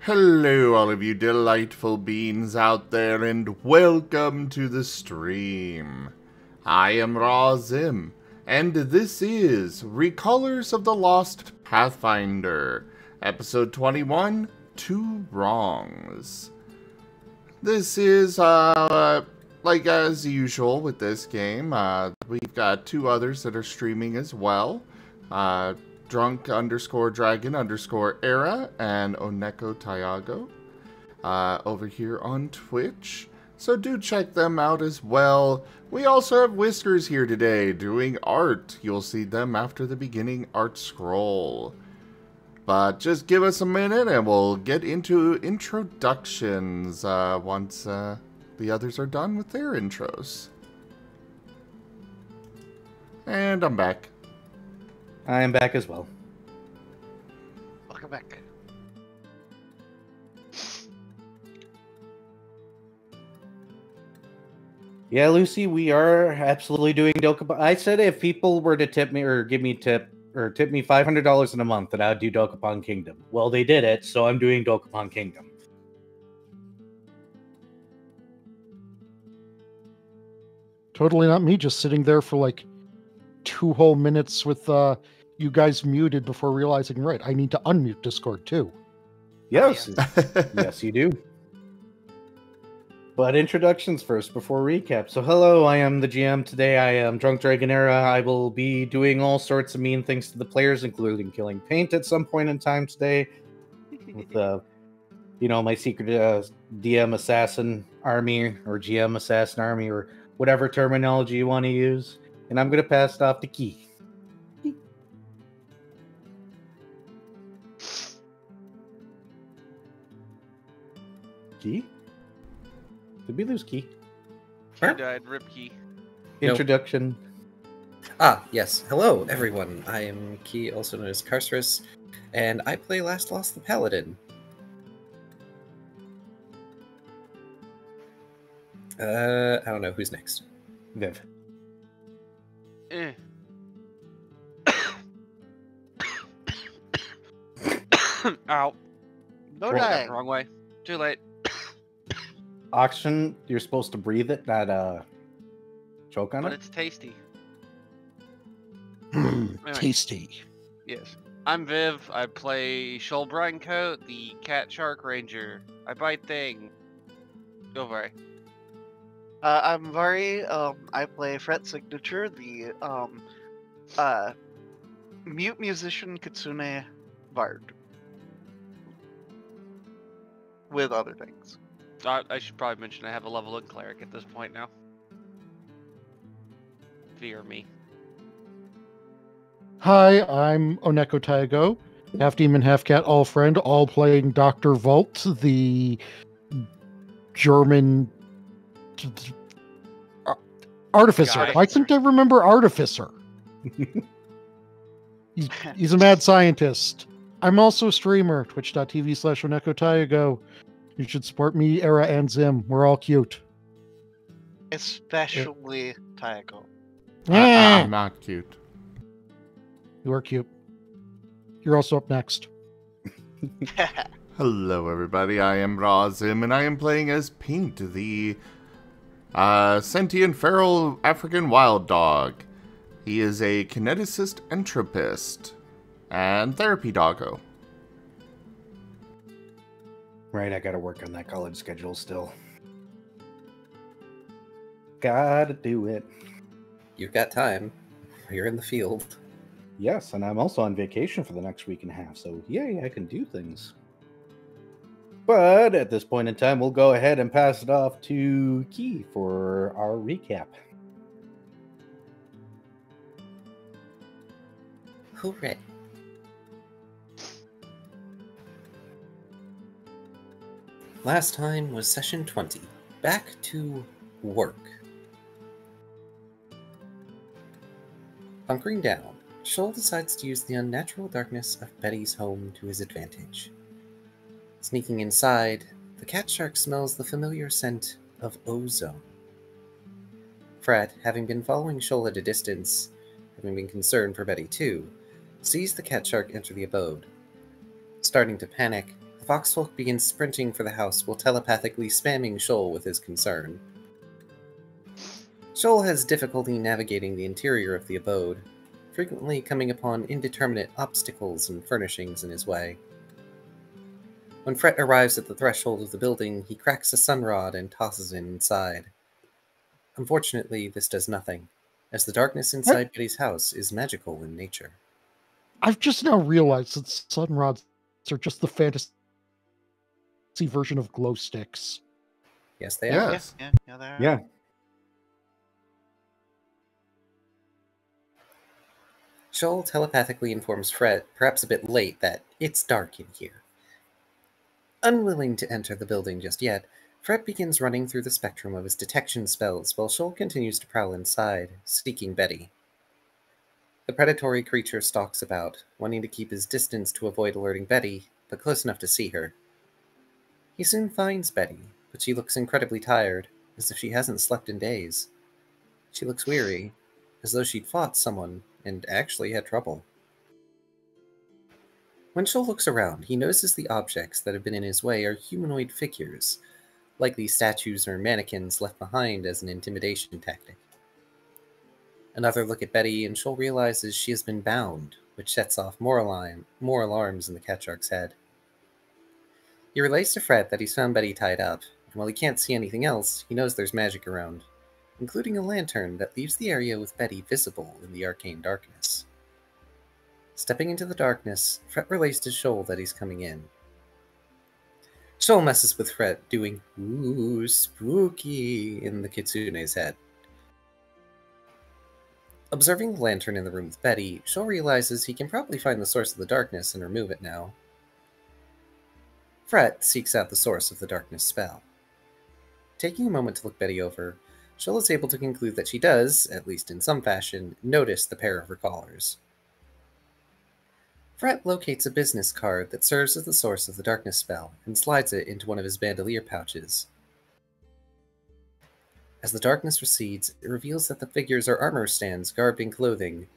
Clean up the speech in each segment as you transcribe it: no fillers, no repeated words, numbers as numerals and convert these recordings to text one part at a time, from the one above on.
Hello, all of you delightful beings out there, and welcome to the stream. I am Razim, and this is Recolors of the Lost Pathfinder, Episode 21, Two Wrongs. This is, like as usual with this game, we've got two others that are streaming as well. Drunk_dragon_era and Oneko Tayago over here on Twitch. So do check them out as well. We also have Whiskers here today doing art. You'll see them after the beginning art scroll. But just give us a minute and we'll get into introductions once the others are done with their intros. And I'm back. I am back as well. Welcome back. Yeah, Lucy, we are absolutely doing Dokapon. I said if people were to tip me or give me tip me $500 in a month, that I would do Dokapon Kingdom. Well, they did it, so I'm doing Dokapon Kingdom. Totally not me, just sitting there for like 2 whole minutes with you guys muted before realizing, right, I need to unmute Discord too. Yes, yes, you do. But introductions first before recap. So hello, I am the GM. Today I am Drunk Dragon Era. I will be doing all sorts of mean things to the players, including killing Paint at some point in time today. With my secret DM assassin army, or GM assassin army, or whatever terminology you want to use. And I'm going to pass it off to Key. Key? Did we lose Key? He died. Rip Key. Introduction. Yes. Hello, everyone. I am Key, also known as Carcerus, and I play Last Lost the Paladin. I don't know. Who's next? Viv. Ow. No Well, dying. Wrong way. Too late. Oxygen, you're supposed to breathe it, not choke on But it. it's tasty. Anyway. Anyway. Tasty. Yes. I'm Viv. I play Shoal Coat, the Cat Shark Ranger. I bite thing. Go Vari. I'm Vari. I play Fret Signature, the mute musician Kitsune Bard. With other things. I should probably mention I have a level in Cleric at this point now. Fear me. Hi, I'm Oneko Taigo, half demon, half cat, all friend, all playing Dr. Volt, the German artificer. Got it. Why couldn't I remember artificer? He's a mad scientist. I'm also a streamer, twitch.tv/Oneko Taigo. You should support me, Era, and Zim. We're all cute. Especially Taiko. I'm not cute. You are cute. You're also up next. Hello, everybody. I am Razim, and I am playing as Paint, the sentient feral African wild dog. He is a kineticist entropist and therapy doggo. Right, I gotta work on that college schedule still. Gotta do it. You've got time. You're in the field. Yes, and I'm also on vacation for the next week and a half, so yay, I can do things. But at this point in time, we'll go ahead and pass it off to Key for our recap. Hooray. Last time was session 20. Back to work. Hunkering down, Shoal decides to use the unnatural darkness of Betty's home to his advantage. Sneaking inside, the cat shark smells the familiar scent of ozone. Fred, having been following Shoal at a distance, having been concerned for Betty too, sees the cat shark enter the abode. Starting to panic, Foxfolk begins sprinting for the house while telepathically spamming Shoal with his concern. Shoal has difficulty navigating the interior of the abode, frequently coming upon indeterminate obstacles and furnishings in his way. When Fret arrives at the threshold of the building, he cracks a sunrod and tosses it inside. Unfortunately, this does nothing, as the darkness inside Betty's house is magical in nature. I've just now realized that sunrods are just the fantasy version of glow sticks. Yes, they are. Yes. Yeah, they are. Yeah. Shoal telepathically informs Fret, perhaps a bit late, that it's dark in here. Unwilling to enter the building just yet, Fret begins running through the spectrum of his detection spells while Shoal continues to prowl inside, seeking Betty. The predatory creature stalks about, wanting to keep his distance to avoid alerting Betty, but close enough to see her. He soon finds Betty, but she looks incredibly tired, as if she hasn't slept in days. She looks weary, as though she'd fought someone and actually had trouble. When Shoal looks around, he notices the objects that have been in his way are humanoid figures, likely statues or mannequins left behind as an intimidation tactic. Another look at Betty, and Shoal realizes she has been bound, which sets off more alarms in the cat shark's head. He relays to Fret that he's found Betty tied up, and while he can't see anything else, he knows there's magic around, including a lantern that leaves the area with Betty visible in the arcane darkness. Stepping into the darkness, Fret relays to Shoal that he's coming in. Shoal messes with Fret, doing "ooh, spooky" in the kitsune's head. Observing the lantern in the room with Betty, Shoal realizes he can probably find the source of the darkness and remove it now. Fret seeks out the source of the darkness spell. Taking a moment to look Betty over, Shoal is able to conclude that she does, at least in some fashion, notice the pair of recallers. Fret locates a business card that serves as the source of the darkness spell and slides it into one of his bandolier pouches. As the darkness recedes, it reveals that the figures are armor stands garbed in clothing,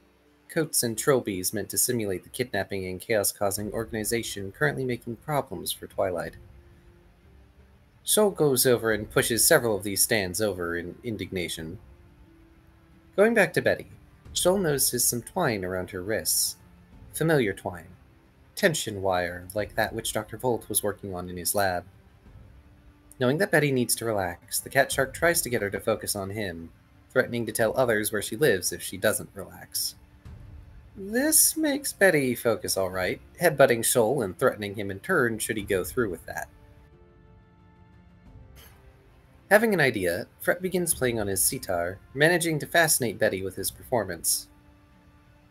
coats and trilbies meant to simulate the kidnapping and chaos-causing organization currently making problems for Twilight. Shoal goes over and pushes several of these stands over in indignation. Going back to Betty, Shoal notices some twine around her wrists. Familiar twine. Tension wire, like that which Dr. Volt was working on in his lab. Knowing that Betty needs to relax, the cat shark tries to get her to focus on him, threatening to tell others where she lives if she doesn't relax. This makes Betty focus alright, headbutting Shoal and threatening him in turn should he go through with that. Having an idea, Fret begins playing on his sitar, managing to fascinate Betty with his performance.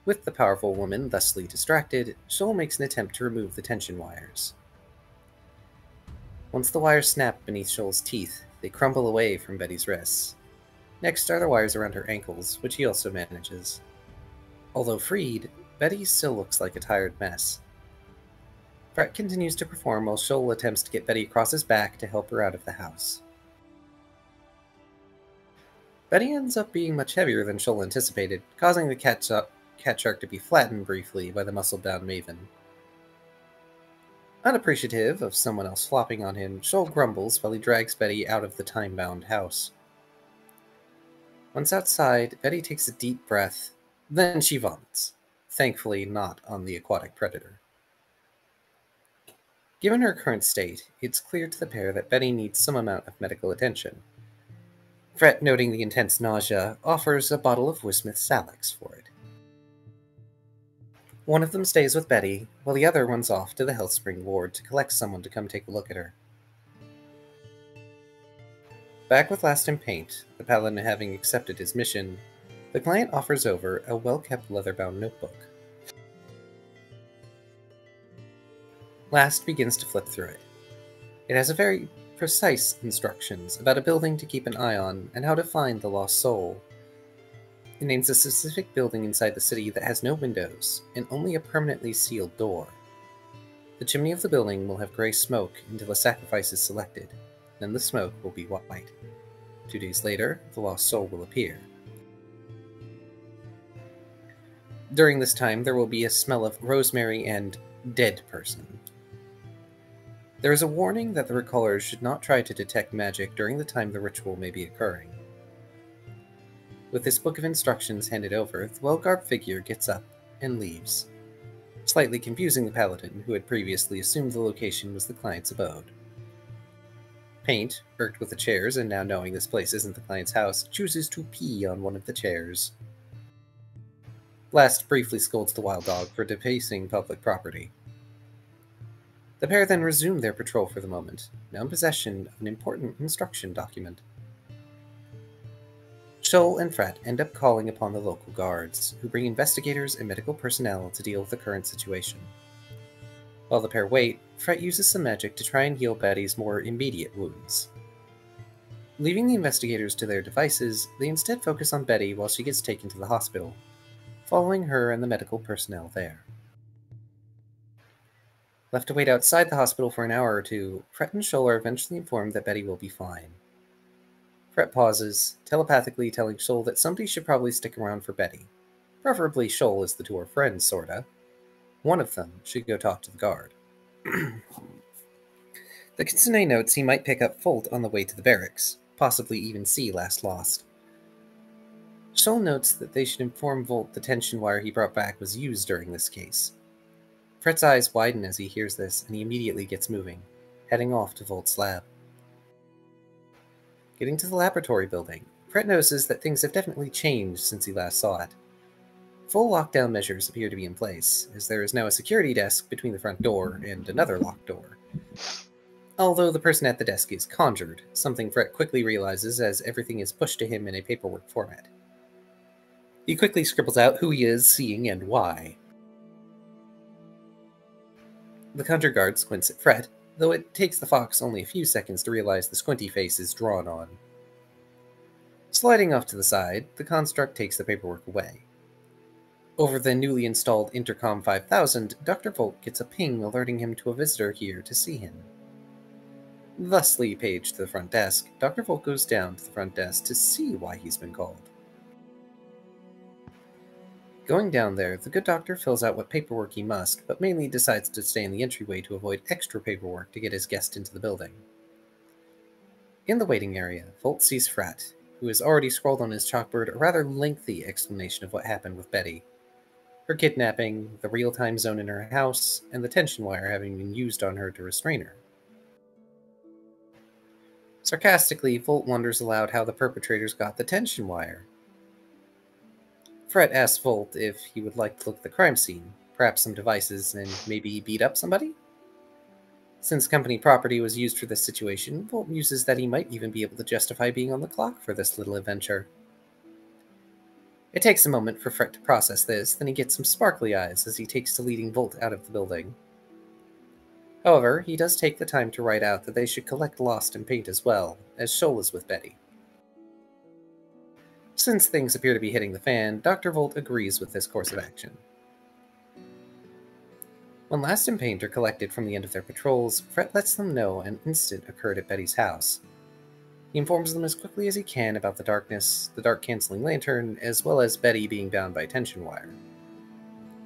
With the powerful woman thusly distracted, Shoal makes an attempt to remove the tension wires. Once the wires snap beneath Shoal's teeth, they crumble away from Betty's wrists. Next are the wires around her ankles, which he also manages. Although freed, Betty still looks like a tired mess. Fret continues to perform while Shoal attempts to get Betty across his back to help her out of the house. Betty ends up being much heavier than Shoal anticipated, causing the cat shark to be flattened briefly by the muscle-bound maven. Unappreciative of someone else flopping on him, Shoal grumbles while he drags Betty out of the time-bound house. Once outside, Betty takes a deep breath, then she vomits, thankfully not on the aquatic predator. Given her current state, it's clear to the pair that Betty needs some amount of medical attention. Fret, noting the intense nausea, offers a bottle of Wismith Salix for it. One of them stays with Betty, while the other runs off to the Health Spring ward to collect someone to come take a look at her. Back with Last in Paint, the paladin having accepted his mission, the client offers over a well-kept leather-bound notebook. Last begins to flip through it. It has a very precise instructions about a building to keep an eye on and how to find the lost soul. It names a specific building inside the city that has no windows and only a permanently sealed door. The chimney of the building will have gray smoke until a sacrifice is selected, then the smoke will be white. 2 days later, the lost soul will appear. During this time, there will be a smell of rosemary and dead person. There is a warning that the recallers should not try to detect magic during the time the ritual may be occurring. With this book of instructions handed over, the well-garbed figure gets up and leaves, slightly confusing the paladin, who had previously assumed the location was the client's abode. Paint, irked with the chairs and now knowing this place isn't the client's house, chooses to pee on one of the chairs. Blast briefly scolds the wild dog for defacing public property. The pair then resume their patrol for the moment, now in possession of an important instruction document. Shoal and Fret end up calling upon the local guards, who bring investigators and medical personnel to deal with the current situation. While the pair wait, Fret uses some magic to try and heal Betty's more immediate wounds. Leaving the investigators to their devices, they instead focus on Betty while she gets taken to the hospital, following her and the medical personnel there. Left to wait outside the hospital for an hour or two, Fret and Shoal are eventually informed that Betty will be fine. Fret pauses, telepathically telling Shoal that somebody should probably stick around for Betty. Preferably Shoal, as the two are friends, sorta. One of them should go talk to the guard. The Kitsune notes he might pick up Folt on the way to the barracks, possibly even see Last Lost. Shoal notes that they should inform Volt the tension wire he brought back was used during this case. Fret's eyes widen as he hears this, and he immediately gets moving, heading off to Volt's lab. Getting to the laboratory building, Fret notices that things have definitely changed since he last saw it. Full lockdown measures appear to be in place, as there is now a security desk between the front door and another locked door. Although the person at the desk is conjured, something Fret quickly realizes as everything is pushed to him in a paperwork format. He quickly scribbles out who he is, seeing, and why. The conjure guard squints at Fret, though it takes the fox only a few seconds to realize the squinty face is drawn on. Sliding off to the side, the construct takes the paperwork away. Over the newly installed Intercom 5000, Dr. Volt gets a ping alerting him to a visitor here to see him. Thusly paged to the front desk, Dr. Volt goes down to the front desk to see why he's been called. Going down there, the good doctor fills out what paperwork he must, but mainly decides to stay in the entryway to avoid extra paperwork to get his guest into the building. In the waiting area, Volt sees Fret, who has already scrawled on his chalkboard a rather lengthy explanation of what happened with Betty. Her kidnapping, the real-time zone in her house, and the tension wire having been used on her to restrain her. Sarcastically, Volt wonders aloud how the perpetrators got the tension wire. Fret asks Volt if he would like to look at the crime scene, perhaps some devices, and maybe beat up somebody? Since company property was used for this situation, Volt muses that he might even be able to justify being on the clock for this little adventure. It takes a moment for Fret to process this, then he gets some sparkly eyes as he takes to leading Volt out of the building. However, he does take the time to write out that they should collect Lost and Paint as well, as Shoal is with Betty. Since things appear to be hitting the fan, Dr. Volt agrees with this course of action. When Last and Paint are collected from the end of their patrols, Fret lets them know an incident occurred at Betty's house. He informs them as quickly as he can about the darkness, the dark-canceling lantern, as well as Betty being bound by tension wire.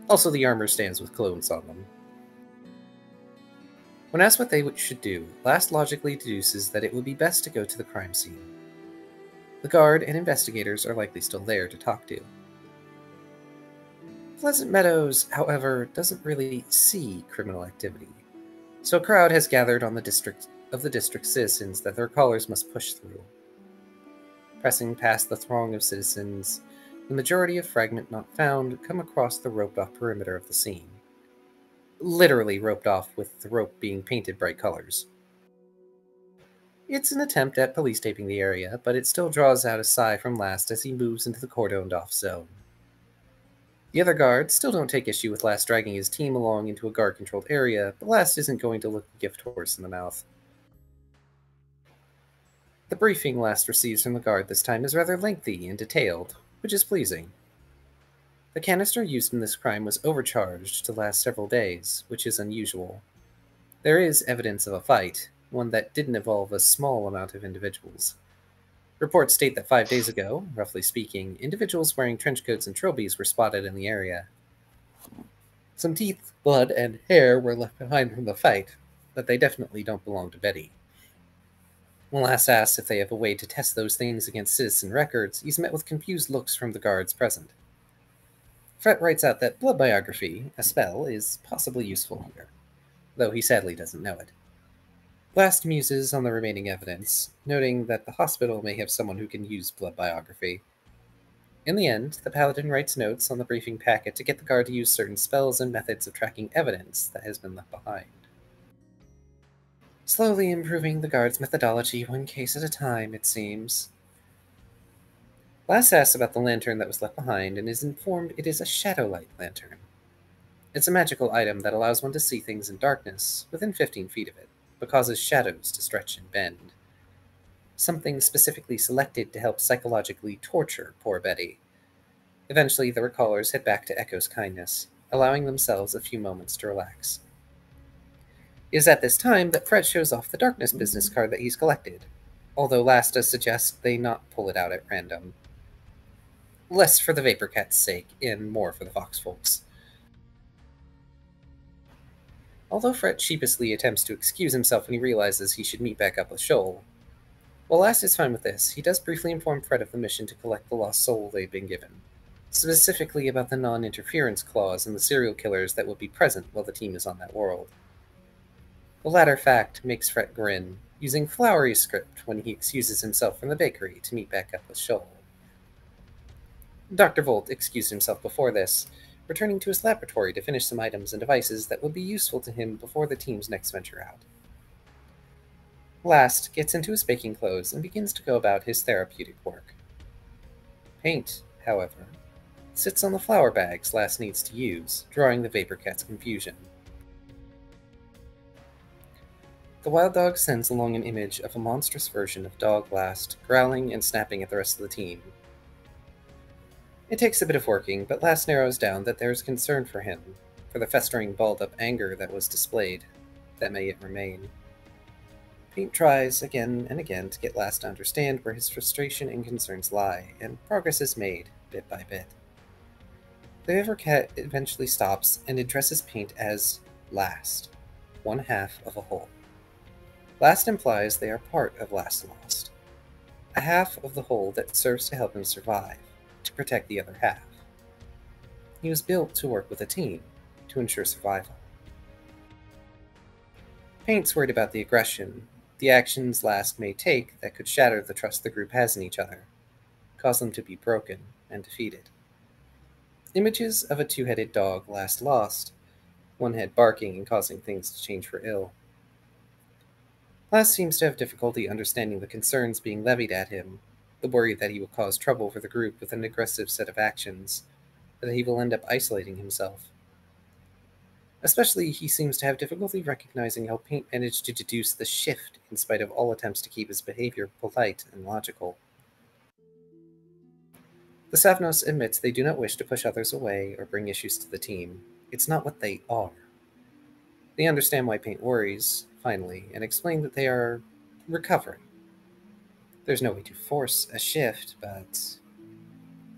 Also, the armor stands with clones on them. When asked what they should do, Last logically deduces that it would be best to go to the crime scene. The guard and investigators are likely still there to talk to. Pleasant Meadows, however, doesn't really see criminal activity, so a crowd has gathered on the district citizens that their callers must push through. Pressing past the throng of citizens, the majority of Fragment Not Found come across the roped-off perimeter of the scene. Literally roped off, with the rope being painted bright colors. It's an attempt at police taping the area, but it still draws out a sigh from Last as he moves into the cordoned-off zone. The other guards still don't take issue with Last dragging his team along into a guard-controlled area, but Last isn't going to look a gift horse in the mouth. The briefing Last receives from the guard this time is rather lengthy and detailed, which is pleasing. The canister used in this crime was overcharged to last several days, which is unusual. There is evidence of a fight, one that didn't involve a small amount of individuals. Reports state that 5 days ago, roughly speaking, individuals wearing trench coats and trilbies were spotted in the area. Some teeth, blood, and hair were left behind from the fight, but they definitely don't belong to Betty. When Lass asks if they have a way to test those things against citizen records, he's met with confused looks from the guards present. Fret writes out that blood biography, a spell, is possibly useful here, though he sadly doesn't know it. Last muses on the remaining evidence, noting that the hospital may have someone who can use blood biography. In the end, the paladin writes notes on the briefing packet to get the guard to use certain spells and methods of tracking evidence that has been left behind. Slowly improving the guard's methodology one case at a time, it seems. Lass asks about the lantern that was left behind and is informed it is a shadowlight lantern. It's a magical item that allows one to see things in darkness, within 15 feet of it, but causes shadows to stretch and bend. Something specifically selected to help psychologically torture poor Betty. Eventually, the recallers head back to Echo's kindness, allowing themselves a few moments to relax. It is at this time that Fred shows off the darkness business card that he's collected, although Lass does suggest they not pull it out at random. Less for the Vapor Cat's sake, and more for the Fox folks. Although Fred sheepishly attempts to excuse himself when he realizes he should meet back up with Shoal, while Lass is fine with this, he does briefly inform Fred of the mission to collect the lost soul they've been given, specifically about the non-interference clause and the serial killers that will be present while the team is on that world. The latter fact makes Fred grin, using flowery script when he excuses himself from the bakery to meet back up with Shoal. Dr. Volt excused himself before this, returning to his laboratory to finish some items and devices that would be useful to him before the team's next venture out. Last gets into his baking clothes and begins to go about his therapeutic work. Paint, however, sits on the flour bags Last needs to use, drawing the Vapor Cat's confusion. The wild dog sends along an image of a monstrous version of Dog Last, growling and snapping at the rest of the team. It takes a bit of working, but Last narrows down that there is concern for him, for the festering balled-up anger that was displayed, that may yet remain. Paint tries again and again to get Last to understand where his frustration and concerns lie, and progress is made, bit by bit. The Vapor Cat eventually stops and addresses Paint as Last, one half of a whole. Last implies they are part of Last Lost, a half of the whole that serves to help him survive, to protect the other half. He was built to work with a team, to ensure survival. Paint's worried about the aggression, the actions Last may take that could shatter the trust the group has in each other, cause them to be broken and defeated. Images of a two-headed dog Last lost, one head barking and causing things to change for ill. Last seems to have difficulty understanding the concerns being levied at him, the worry that he will cause trouble for the group with an aggressive set of actions, that he will end up isolating himself. Especially, he seems to have difficulty recognizing how Paint managed to deduce the shift in spite of all attempts to keep his behavior polite and logical. The Savnos admits they do not wish to push others away or bring issues to the team. It's not what they are. They understand why Paint worries, finally, and explain that they are recovering. There's no way to force a shift, but...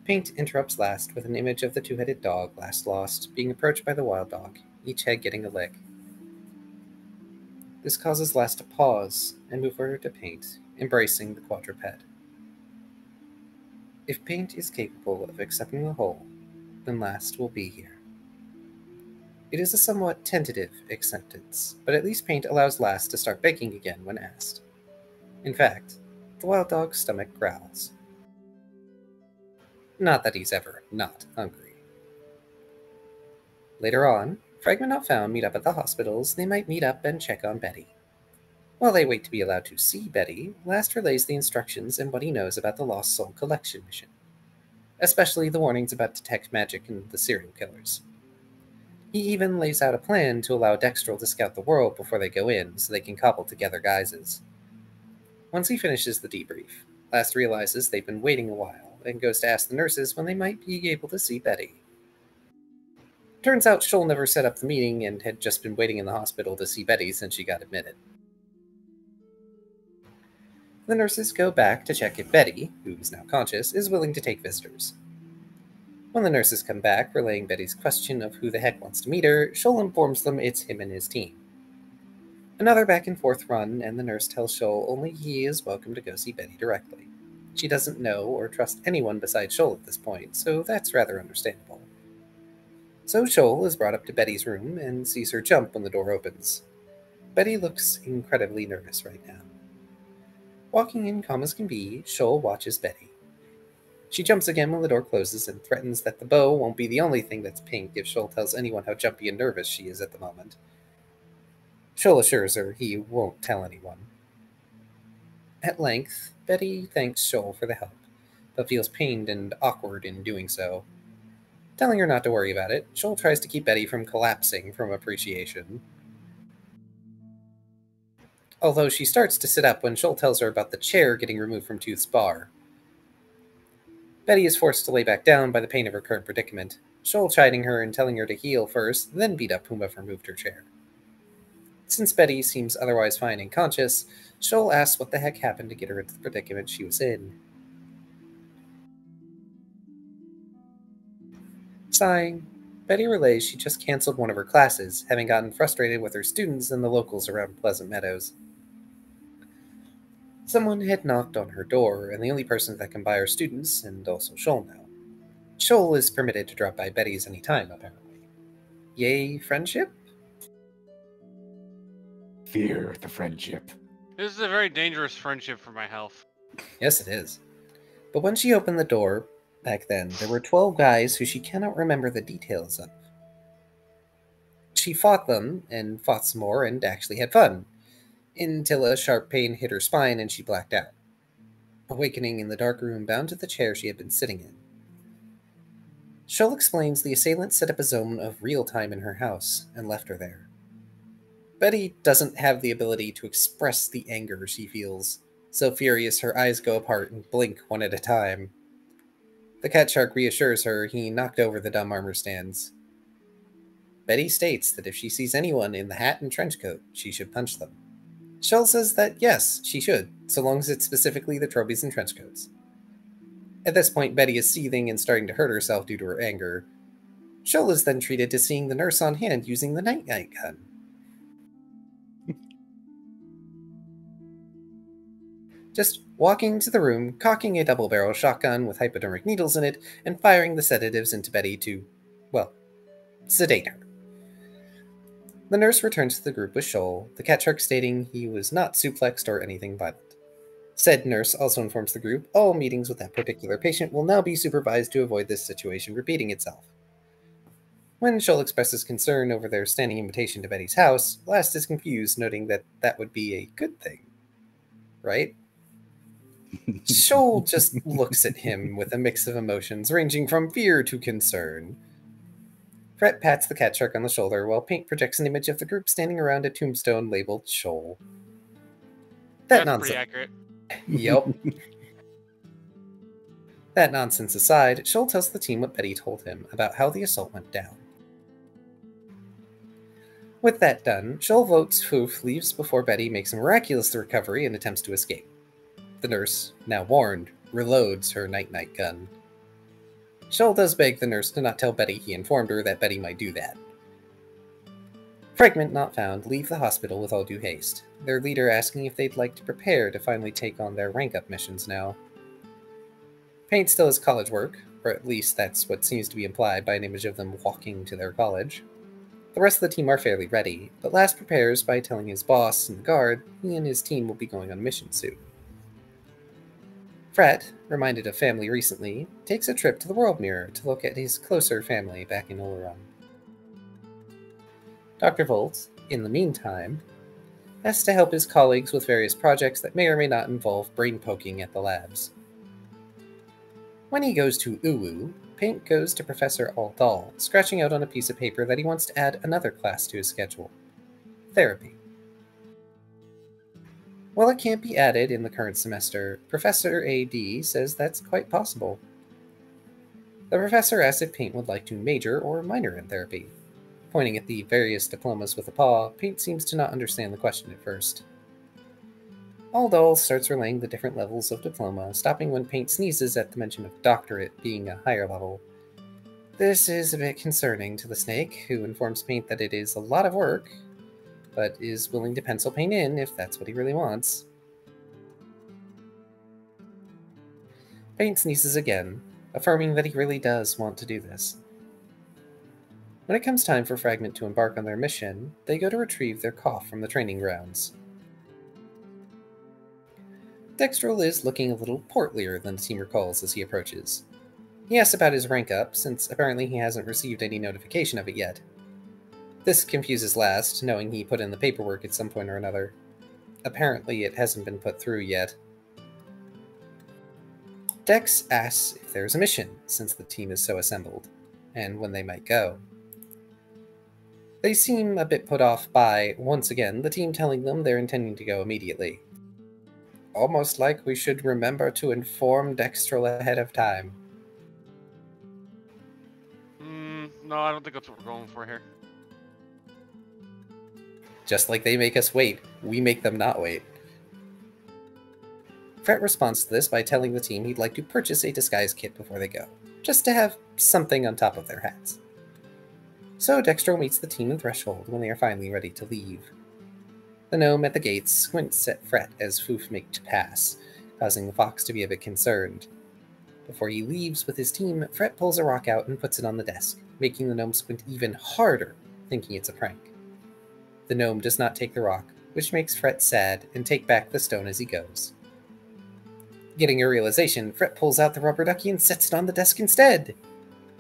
Paint interrupts Last with an image of the two-headed dog Last lost being approached by the wild dog, each head getting a lick. This causes Last to pause and move over to Paint, embracing the quadruped. If Paint is capable of accepting the whole, then Last will be here. It is a somewhat tentative acceptance, but at least Paint allows Last to start baking again when asked. In fact, the wild dog's stomach growls. Not that he's ever not hungry. Later on, Fragment Not Found meet up at the hospitals. They might meet up and check on Betty. While they wait to be allowed to see Betty, Last relays the instructions and what he knows about the Lost Soul collection mission, especially the warnings about detect magic and the serial killers. He even lays out a plan to allow Dextrel to scout the world before they go in, so they can cobble together guises. Once he finishes the debrief, Last realizes they've been waiting a while, and goes to ask the nurses when they might be able to see Betty. Turns out Shoal never set up the meeting and had just been waiting in the hospital to see Betty since she got admitted. The nurses go back to check if Betty, who is now conscious, is willing to take visitors. When the nurses come back, relaying Betty's question of who the heck wants to meet her, Shoal informs them it's him and his team. Another back-and-forth run, and the nurse tells Shoal only he is welcome to go see Betty directly. She doesn't know or trust anyone besides Shoal at this point, so that's rather understandable. So Shoal is brought up to Betty's room and sees her jump when the door opens. Betty looks incredibly nervous right now. Walking in calm as can be, Shoal watches Betty. She jumps again when the door closes and threatens that the bow won't be the only thing that's pink if Shoal tells anyone how jumpy and nervous she is at the moment. Shoal assures her he won't tell anyone. At length, Betty thanks Shoal for the help, but feels pained and awkward in doing so. Telling her not to worry about it, Shoal tries to keep Betty from collapsing from appreciation. Although she starts to sit up when Shoal tells her about the chair getting removed from Tooth's bar. Betty is forced to lay back down by the pain of her current predicament, Shoal chiding her and telling her to heal first, then beat up whomever moved her chair. Since Betty seems otherwise fine and conscious, Shoal asks what the heck happened to get her into the predicament she was in. Sighing, Betty relays she just canceled one of her classes, having gotten frustrated with her students and the locals around Pleasant Meadows. Someone had knocked on her door, and the only person that can buy are students, and also Shoal now. Shoal is permitted to drop by Betty's any time, apparently. Yay, friendship? Fear the friendship. This is a very dangerous friendship for my health. Yes, it is. But when she opened the door, back then, there were 12 guys who she cannot remember the details of. She fought them, and fought some more, and actually had fun, until a sharp pain hit her spine and she blacked out, awakening in the dark room bound to the chair she had been sitting in. Shoal explains the assailant set up a zone of real time in her house, and left her there. Betty doesn't have the ability to express the anger she feels, so furious her eyes go apart and blink one at a time. The cat shark reassures her he knocked over the dumb armor stands. Betty states that if she sees anyone in the hat and trench coat, she should punch them. Shoal says that yes, she should, so long as it's specifically the trophies and trench coats. At this point, Betty is seething and starting to hurt herself due to her anger. Shoal is then treated to seeing the nurse on hand using the night-night gun. Just walking to the room, cocking a double-barrel shotgun with hypodermic needles in it, and firing the sedatives into Betty to, well, sedate her. The nurse returns to the group with Shoal, the cat shark stating he was not suplexed or anything violent. Said nurse also informs the group all meetings with that particular patient will now be supervised to avoid this situation repeating itself. When Shoal expresses concern over their standing invitation to Betty's house, Last is confused, noting that that would be a good thing. Right? Shoal just looks at him with a mix of emotions ranging from fear to concern. Fret pats the cat shark on the shoulder while Paint projects an image of the group standing around a tombstone labeled Shoal. That's pretty accurate. Yup. That nonsense aside, Shoal tells the team what Betty told him about how the assault went down. With that done, Shoal votes Foof leaves before Betty makes a miraculous recovery and attempts to escape. The nurse, now warned, reloads her night-night gun. Shoal does beg the nurse to not tell Betty he informed her that Betty might do that. Fragment not found leave the hospital with all due haste, their leader asking if they'd like to prepare to finally take on their rank-up missions now. Paint still has college work, or at least that's what seems to be implied by an image of them walking to their college. The rest of the team are fairly ready, but Last prepares by telling his boss and the guard he and his team will be going on a mission soon. Fret, reminded of family recently, takes a trip to the World Mirror to look at his closer family back in Oleron. Dr. Volt, in the meantime, has to help his colleagues with various projects that may or may not involve brain poking at the labs. When he goes to Uwu, Paint goes to Professor Aldal, scratching out on a piece of paper that he wants to add another class to his schedule: therapy. While it can't be added in the current semester, Professor AD says that's quite possible. The professor asks if Paint would like to major or minor in therapy. Pointing at the various diplomas with a paw, Paint seems to not understand the question at first. Aldal starts relaying the different levels of diploma, stopping when Paint sneezes at the mention of doctorate being a higher level. This is a bit concerning to the snake, who informs Paint that it is a lot of work, but is willing to pencil Paint in if that's what he really wants. Paint sneezes again, affirming that he really does want to do this. When it comes time for Fragment to embark on their mission, they go to retrieve their cough from the training grounds. Dextrol is looking a little portlier than the team recalls as he approaches. He asks about his rank up, since apparently he hasn't received any notification of it yet. This confuses Last, knowing he put in the paperwork at some point or another. Apparently it hasn't been put through yet. Dex asks if there's a mission, since the team is so assembled, and when they might go. They seem a bit put off by, once again, the team telling them they're intending to go immediately. Almost like we should remember to inform Dextrol ahead of time. No, I don't think that's what we're going for here. Just like they make us wait, we make them not wait. Fret responds to this by telling the team he'd like to purchase a disguise kit before they go, just to have something on top of their hats. So Dextrol meets the team in Threshold when they are finally ready to leave. The gnome at the gates squints at Fret as Foof makes pass, causing the fox to be a bit concerned. Before he leaves with his team, Fret pulls a rock out and puts it on the desk, making the gnome squint even harder, thinking it's a prank. The gnome does not take the rock, which makes Fret sad and take back the stone as he goes. Getting a realization, Fret pulls out the rubber ducky and sets it on the desk instead.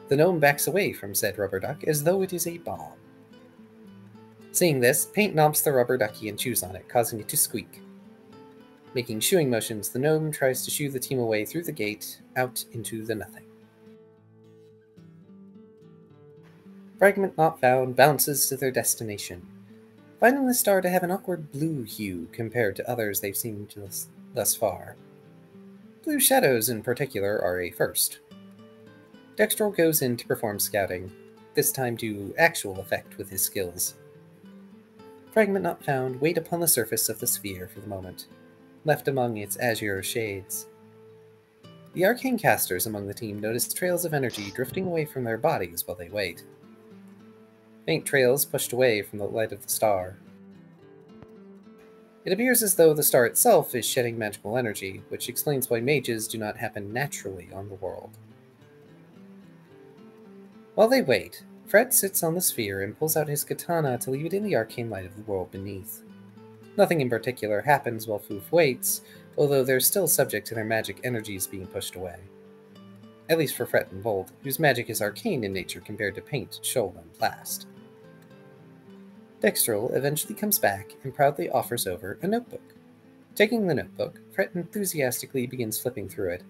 The gnome backs away from said rubber duck as though it is a bomb. Seeing this, Paint nomps the rubber ducky and chews on it, causing it to squeak. Making shooing motions, the gnome tries to shoo the team away through the gate, out into the nothing. Fragment not found bounces to their destination, finding the star to have an awkward blue hue compared to others they've seen thus far. Blue shadows in particular are a first. Dextrol goes in to perform scouting, this time to actual effect with his skills. Fragment not found wait upon the surface of the sphere for the moment, left among its azure shades. The arcane casters among the team notice trails of energy drifting away from their bodies while they wait. Faint trails pushed away from the light of the star. It appears as though the star itself is shedding magical energy, which explains why mages do not happen naturally on the world. While they wait, Fred sits on the sphere and pulls out his katana to leave it in the arcane light of the world beneath. Nothing in particular happens while Foof waits, although they're still subject to their magic energies being pushed away. At least for Fret and Volt, whose magic is arcane in nature compared to Paint, Shoal, and Blast. Dextrol eventually comes back and proudly offers over a notebook. Taking the notebook, Fret enthusiastically begins flipping through it.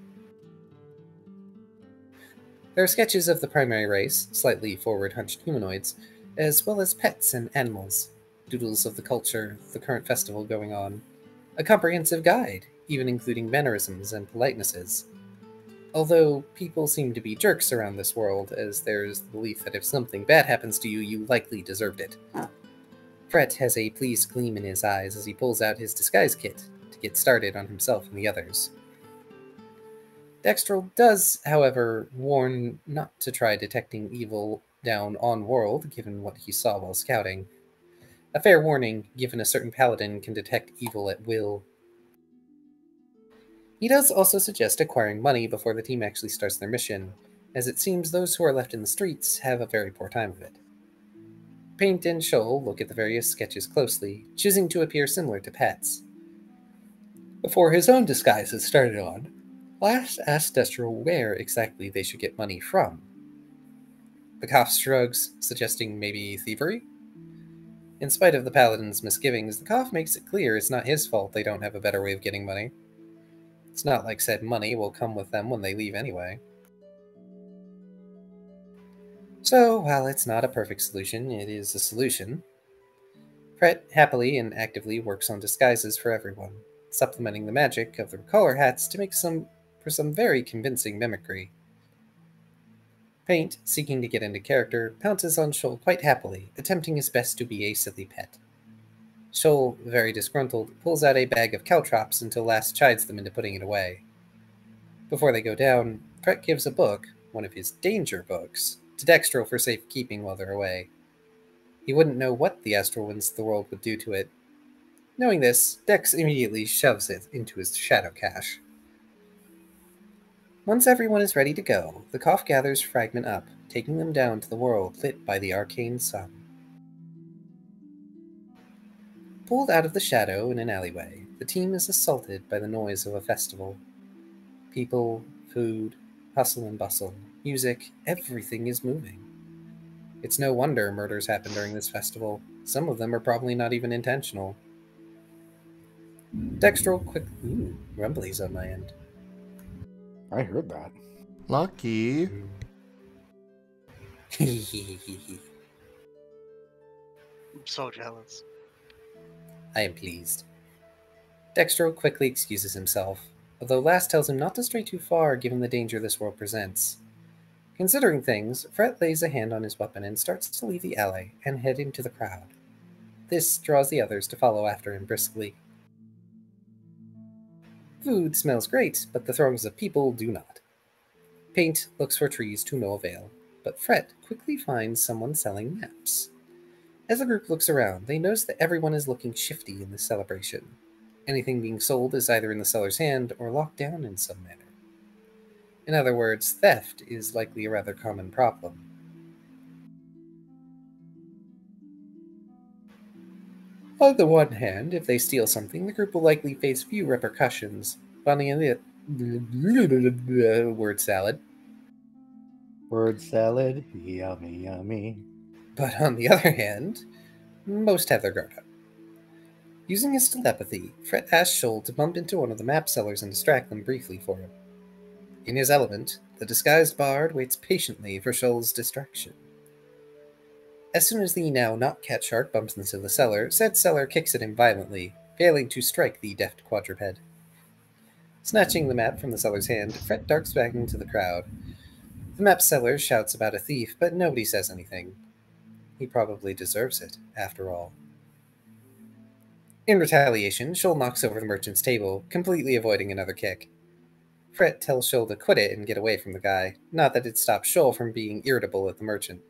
There are sketches of the primary race, slightly forward-hunched humanoids, as well as pets and animals, doodles of the culture, the current festival going on, a comprehensive guide, even including mannerisms and politenesses. Although people seem to be jerks around this world, as there's the belief that if something bad happens to you, you likely deserved it. Fret has a pleased gleam in his eyes as he pulls out his disguise kit to get started on himself and the others. Dextrol does, however, warn not to try detecting evil down on-world, given what he saw while scouting. A fair warning, given a certain paladin can detect evil at will. He does also suggest acquiring money before the team actually starts their mission, as it seems those who are left in the streets have a very poor time of it. Paint and Shoal look at the various sketches closely, choosing to appear similar to pets. Before his own disguise is started on, Last asks Dextrol where exactly they should get money from. The cop shrugs, suggesting maybe thievery? In spite of the paladin's misgivings, the Koff makes it clear it's not his fault they don't have a better way of getting money. It's not like said money will come with them when they leave anyway. So, while it's not a perfect solution, it is a solution. Fret happily and actively works on disguises for everyone, supplementing the magic of the recolor hats to make for some very convincing mimicry. Paint, seeking to get into character, pounces on Shoal quite happily, attempting his best to be a silly pet. Shoal, very disgruntled, pulls out a bag of caltrops until Last chides them into putting it away. Before they go down, Fret gives a book, one of his danger books, to Dextrol for safekeeping while they're away. He wouldn't know what the astral winds of the world would do to it. Knowing this, Dex immediately shoves it into his shadow cache. Once everyone is ready to go, the Koth gathers Fragment up, taking them down to the world lit by the arcane sun. Pulled out of the shadow in an alleyway, the team is assaulted by the noise of a festival. People, food, hustle and bustle, music, everything is moving. It's no wonder murders happen during this festival. Some of them are probably not even intentional. Dextral quick... Ooh, rumblies on my end. I heard that. Lucky. I'm so jealous. I am pleased. Dextro quickly excuses himself, although Lass tells him not to stray too far given the danger this world presents. Considering things, Fret lays a hand on his weapon and starts to leave the alley and head into the crowd. This draws the others to follow after him briskly. Food smells great, but the throngs of people do not. Paint looks for trees to no avail, but Fret quickly finds someone selling maps. As the group looks around, they notice that everyone is looking shifty in this celebration. Anything being sold is either in the seller's hand or locked down in some manner. In other words, theft is likely a rather common problem. On the one hand, if they steal something, the group will likely face few repercussions. But on the other... word salad. Word salad, yummy, yummy. But on the other hand, most have their guard up. Using his telepathy, Fret asks Shoal to bump into one of the map sellers and distract them briefly for him. In his element, the disguised bard waits patiently for Shoal's distraction. As soon as the now not cat shark bumps into the seller, said seller kicks at him violently, failing to strike the deft quadruped. Snatching the map from the seller's hand, Fret darts back into the crowd. The map seller shouts about a thief, but nobody says anything. He probably deserves it, after all. In retaliation, Shoal knocks over the merchant's table, completely avoiding another kick. Fret tells Shoal to quit it and get away from the guy, not that it stops Shoal from being irritable at the merchant.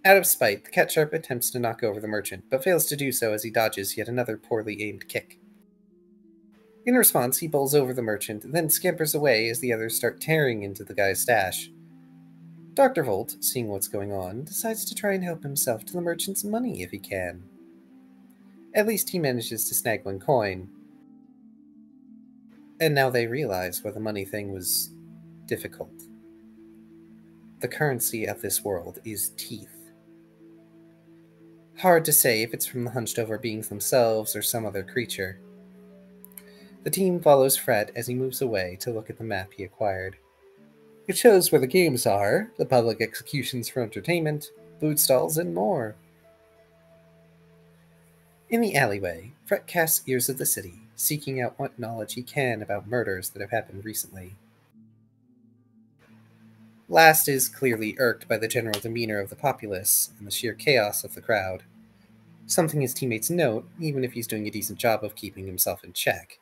Out of spite, the cat sharp attempts to knock over the merchant, but fails to do so as he dodges yet another poorly aimed kick. In response, he bowls over the merchant, then scampers away as the others start tearing into the guy's stash. Dr. Volt, seeing what's going on, decides to try and help himself to the merchant's money if he can. At least he manages to snag one coin. And now they realize why the money thing was difficult. The currency of this world is teeth. Hard to say if it's from the hunched-over beings themselves or some other creature. The team follows Fret as he moves away to look at the map he acquired. It shows where the games are, the public executions for entertainment, food stalls, and more. In the alleyway, Fret casts ears of the city, seeking out what knowledge he can about murders that have happened recently. Last is clearly irked by the general demeanor of the populace and the sheer chaos of the crowd. Something his teammates note, even if he's doing a decent job of keeping himself in check.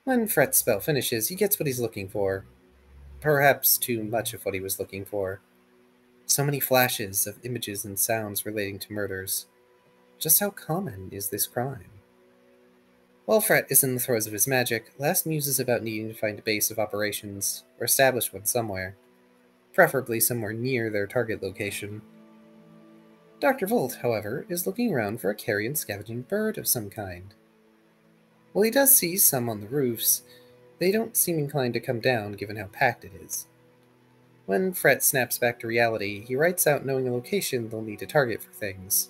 When Fret's spell finishes, he gets what he's looking for. Perhaps too much of what he was looking for. So many flashes of images and sounds relating to murders. Just how common is this crime? While Fret is in the throes of his magic, Last muses about needing to find a base of operations, or establish one somewhere. Preferably somewhere near their target location. Dr. Volt, however, is looking around for a carrion scavenging bird of some kind. While he does see some on the roofs, they don't seem inclined to come down given how packed it is. When Fret snaps back to reality, he writes out knowing a location they'll need to target for things.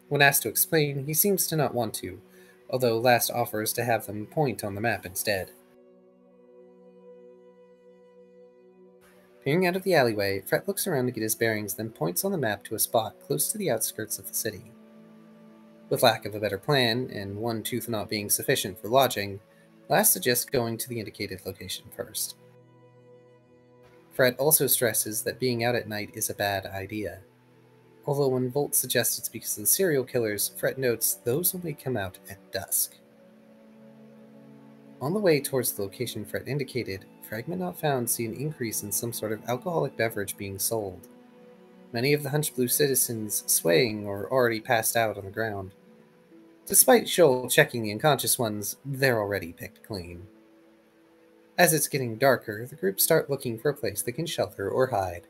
When asked to explain, he seems to not want to, although Last offers to have them point on the map instead. Peering out of the alleyway, Fret looks around to get his bearings, then points on the map to a spot close to the outskirts of the city. With lack of a better plan, and one tooth not being sufficient for lodging, Last suggests going to the indicated location first. Fret also stresses that being out at night is a bad idea. Although when Volt suggests it's because of the serial killers, Fret notes those only come out at dusk. On the way towards the location Fret indicated, Fragment Not Found see an increase in some sort of alcoholic beverage being sold. many of the Hunch Blue citizens swaying or already passed out on the ground. Despite Shoal checking the unconscious ones, they're already picked clean. As it's getting darker, the group start looking for a place they can shelter or hide.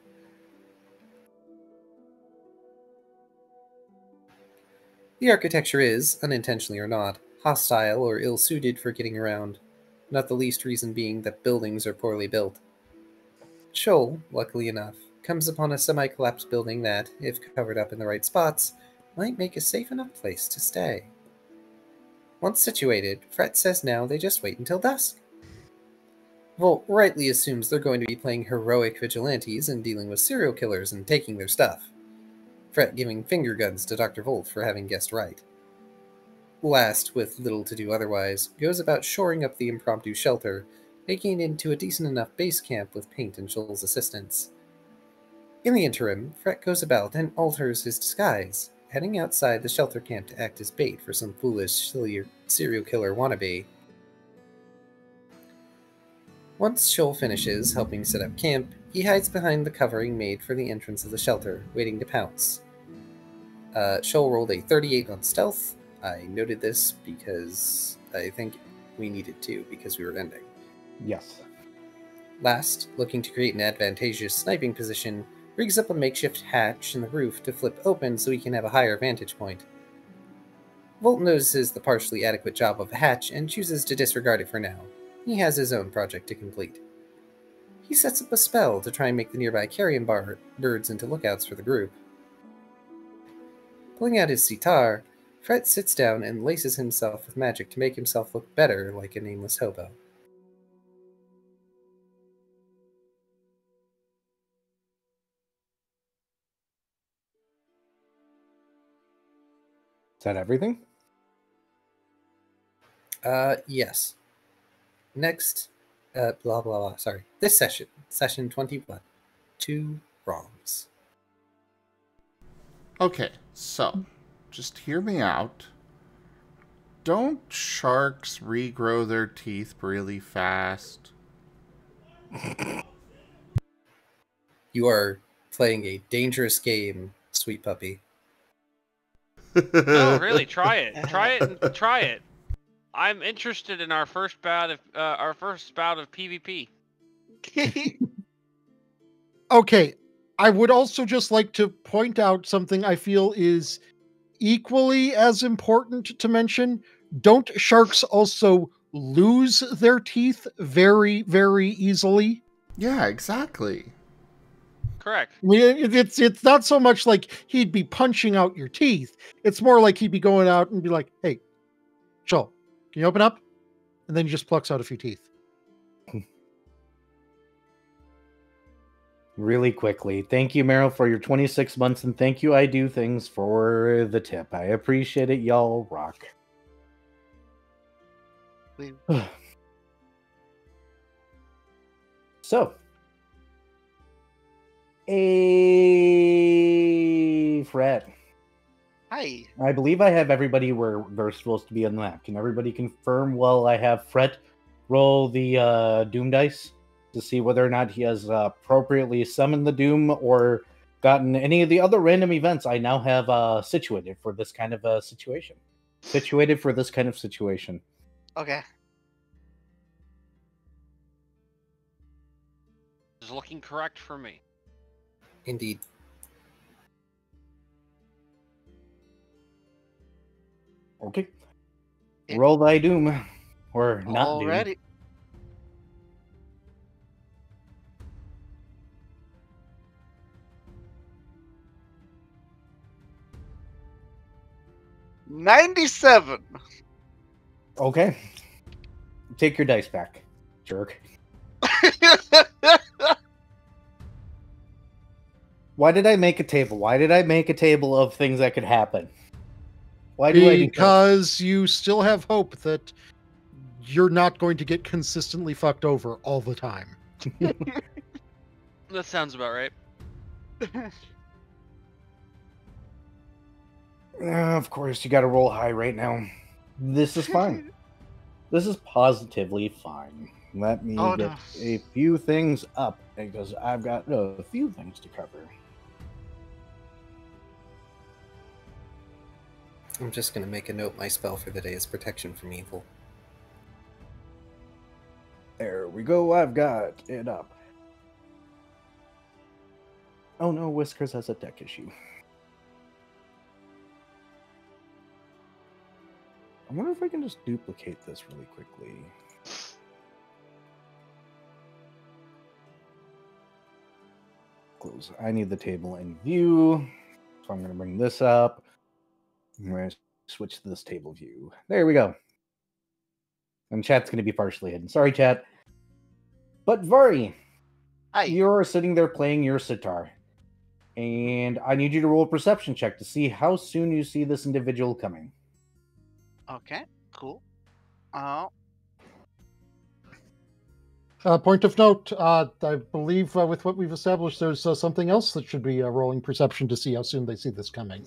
The architecture is, unintentionally or not, hostile or ill-suited for getting around, not the least reason being that buildings are poorly built. Shoal, luckily enough, comes upon a semi-collapsed building that, if covered up in the right spots, might make a safe enough place to stay. Once situated, Fret says now they just wait until dusk. Volt rightly assumes they're going to be playing heroic vigilantes and dealing with serial killers and taking their stuff. Fret giving finger guns to Dr. Volt for having guessed right. Last, with little to do otherwise, goes about shoring up the impromptu shelter, making it into a decent enough base camp with Paint and Shoal's assistance. In the interim, Fret goes about and alters his disguise, heading outside the shelter camp to act as bait for some foolish serial killer wannabe. Once Shoal finishes helping set up camp, he hides behind the covering made for the entrance of the shelter, waiting to pounce. Shoal rolled a 38 on stealth. I noted this because I think we needed to because we were ending. Yes. Last, looking to create an advantageous sniping position, rigs up a makeshift hatch in the roof to flip open so he can have a higher vantage point. Volt notices the partially adequate job of the hatch and chooses to disregard it for now. He has his own project to complete. He sets up a spell to try and make the nearby carrion birds into lookouts for the group. Pulling out his sitar, Fret sits down and laces himself with magic to make himself look better like a nameless hobo. Is that everything? Yes. Next, blah blah blah, sorry. This session 21. 2 wrongs. Okay, so, just hear me out. Don't sharks regrow their teeth really fast? You are playing a dangerous game, sweet puppy. No, really, try it. Try it and try it. I'm interested in our first bout of PvP. Okay, I would also just like to point out something I feel is equally as important to mention. Don't sharks also lose their teeth very, very easily? Yeah, exactly. Correct. I mean, it's not so much like he'd be punching out your teeth. It's more like he'd be going out and be like, "Hey, Shoal, can you open up?" And then he just plucks out a few teeth. Really quickly, thank you, Meryl, for your 26 months, and thank you, I Do Things, for the tip. I appreciate it. Y'all rock. So, Fred. Hi. I believe I have everybody where they're supposed to be on the map. Can everybody confirm while I have Fred roll the Doom dice to see whether or not he has appropriately summoned the Doom or gotten any of the other random events I now have situated for this kind of situation? Situated for this kind of situation. Okay. Is looking correct for me. Indeed. Okay. Roll thy Doom. Or not Doom. Already. $97. Okay. Take your dice back, jerk. Why did I make a table? Why did I make a table of things that could happen? Why do I do that? Because you still have hope that you're not going to get consistently fucked over all the time. That sounds about right. Of course, you gotta roll high right now. This is fine. This is positively fine. Let me get a few things up, because I've got a few things to cover. I'm just going to make a note. My spell for the day is protection from evil. There we go. I've got it up. Oh no, Whiskers has a deck issue. I wonder if I can just duplicate this really quickly. Close. I need the table in view. So I'm going to bring this up. I'm going to switch to this table view. There we go. And chat's going to be partially hidden. Sorry, chat. But Vari, Hi. you're sitting there playing your sitar. And I need you to roll a perception check to see how soon you see this individual coming. Okay, cool. Point of note, I believe with what we've established, there's something else that should be rolling perception to see how soon they see this coming.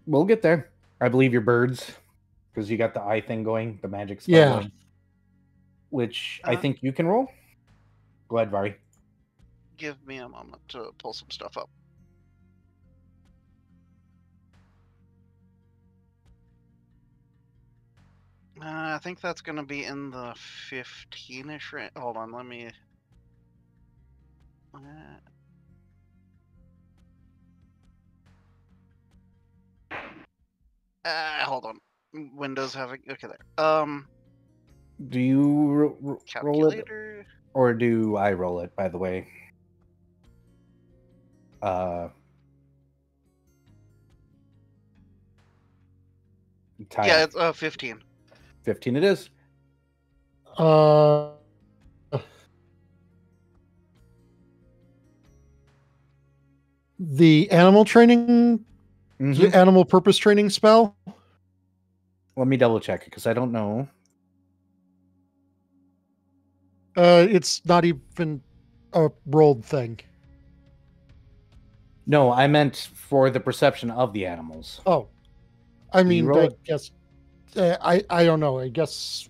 We'll get there. I believe you're birds, because you got the eye thing going, the magic spell Yeah. going, which I think you can roll. Go ahead, Vari. Give me a moment to pull some stuff up. I think that's going to be in the 15-ish range. Hold on, let me... hold on. Windows having... Okay, there. Do you roll it, Calculator... or do I roll it, by the way? Yeah, it's 15. 15 it is. The animal training, the animal purpose training spell. Let me double check it, because I don't know. It's not even a rolled thing. No, I meant for the perception of the animals. Oh, I mean, roll I it? guess I don't know. I guess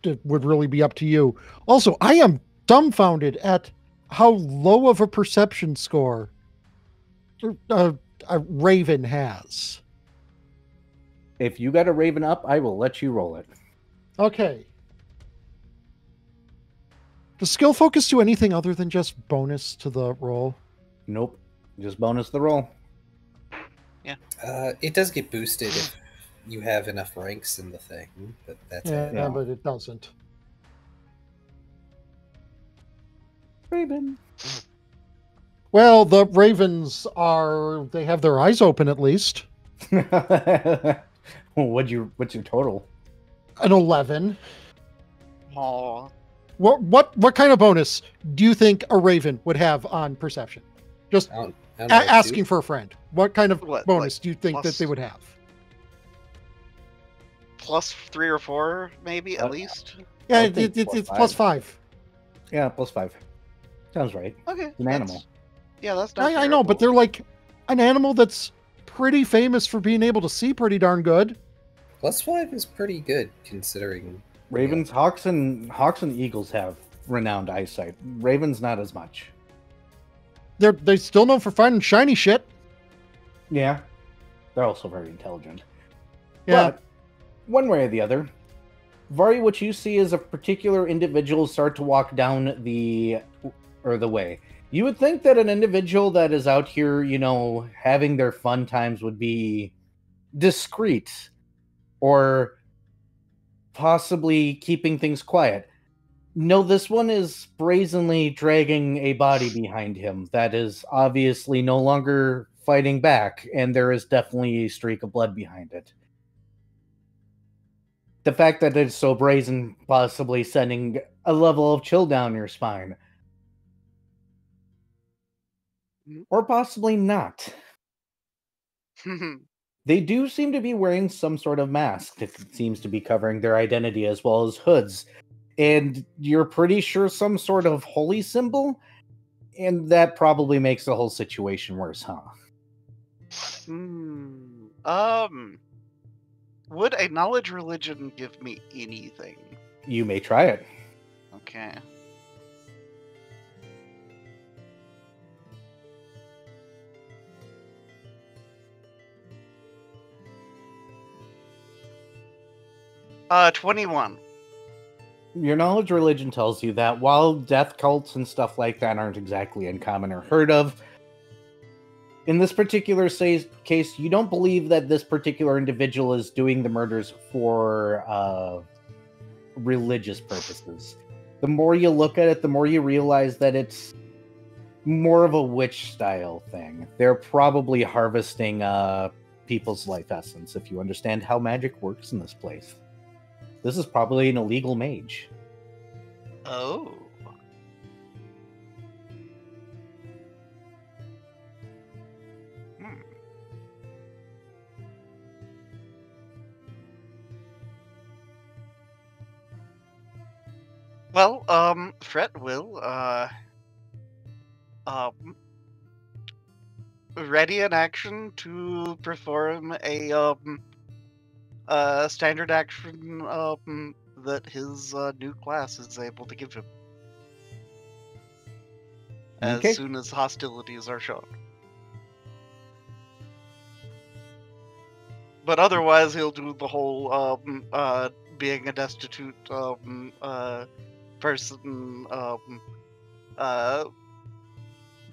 it would really be up to you. Also, I am dumbfounded at how low of a perception score a raven has. If you got a raven up, I will let you roll it. Okay. Does skill focus do anything other than just bonus to the roll? Nope. Just bonus the roll. Yeah. It does get boosted if you have enough ranks in the thing, but that's it. Yeah, but it doesn't. Raven. Well, the ravens they have their eyes open at least. What's your total? An 11. Oh, What kind of bonus do you think a raven would have on perception? Just I don't know, asking two? for a friend. What kind of What, bonus like do you think that plus- they would have? plus 3 or 4, maybe, at least? Yeah, I think it's +5. plus 5. Yeah, +5. Sounds right. Okay. An animal. Yeah, that's not I know, but they're like an animal that's pretty famous for being able to see pretty darn good. +5 is pretty good, considering... Ravens, hawks, and eagles have renowned eyesight. Ravens, not as much. They still known for finding shiny shit. Yeah. They're also very intelligent. Yeah. But, one way or the other, Vari, what you see is a particular individual start to walk down the way. You would think that an individual that is out here, having their fun times would be discreet or possibly keeping things quiet. No, this one is brazenly dragging a body behind him that is obviously no longer fighting back, and there is definitely a streak of blood behind it. The fact that it's so brazen, possibly sending a level of chill down your spine. Or possibly not. They do seem to be wearing some sort of mask that seems to be covering their identity, as well as hoods. And you're pretty sure some sort of holy symbol? And that probably makes the whole situation worse, huh? Would a knowledge religion give me anything? You may try it. Okay. 21. Your knowledge religion tells you that while death cults and stuff like that aren't exactly uncommon or heard of, in this particular case, you don't believe that this particular individual is doing the murders for religious purposes. The more you look at it, the more you realize that it's more of a witch-style thing. They're probably harvesting people's life essence, if you understand how magic works in this place. This is probably an illegal mage. Oh. Well, Fret will, ready an action to perform a standard action, that his, new class is able to give him. As Okay. soon as hostilities are shown. But otherwise, he'll do the whole, being a destitute, person,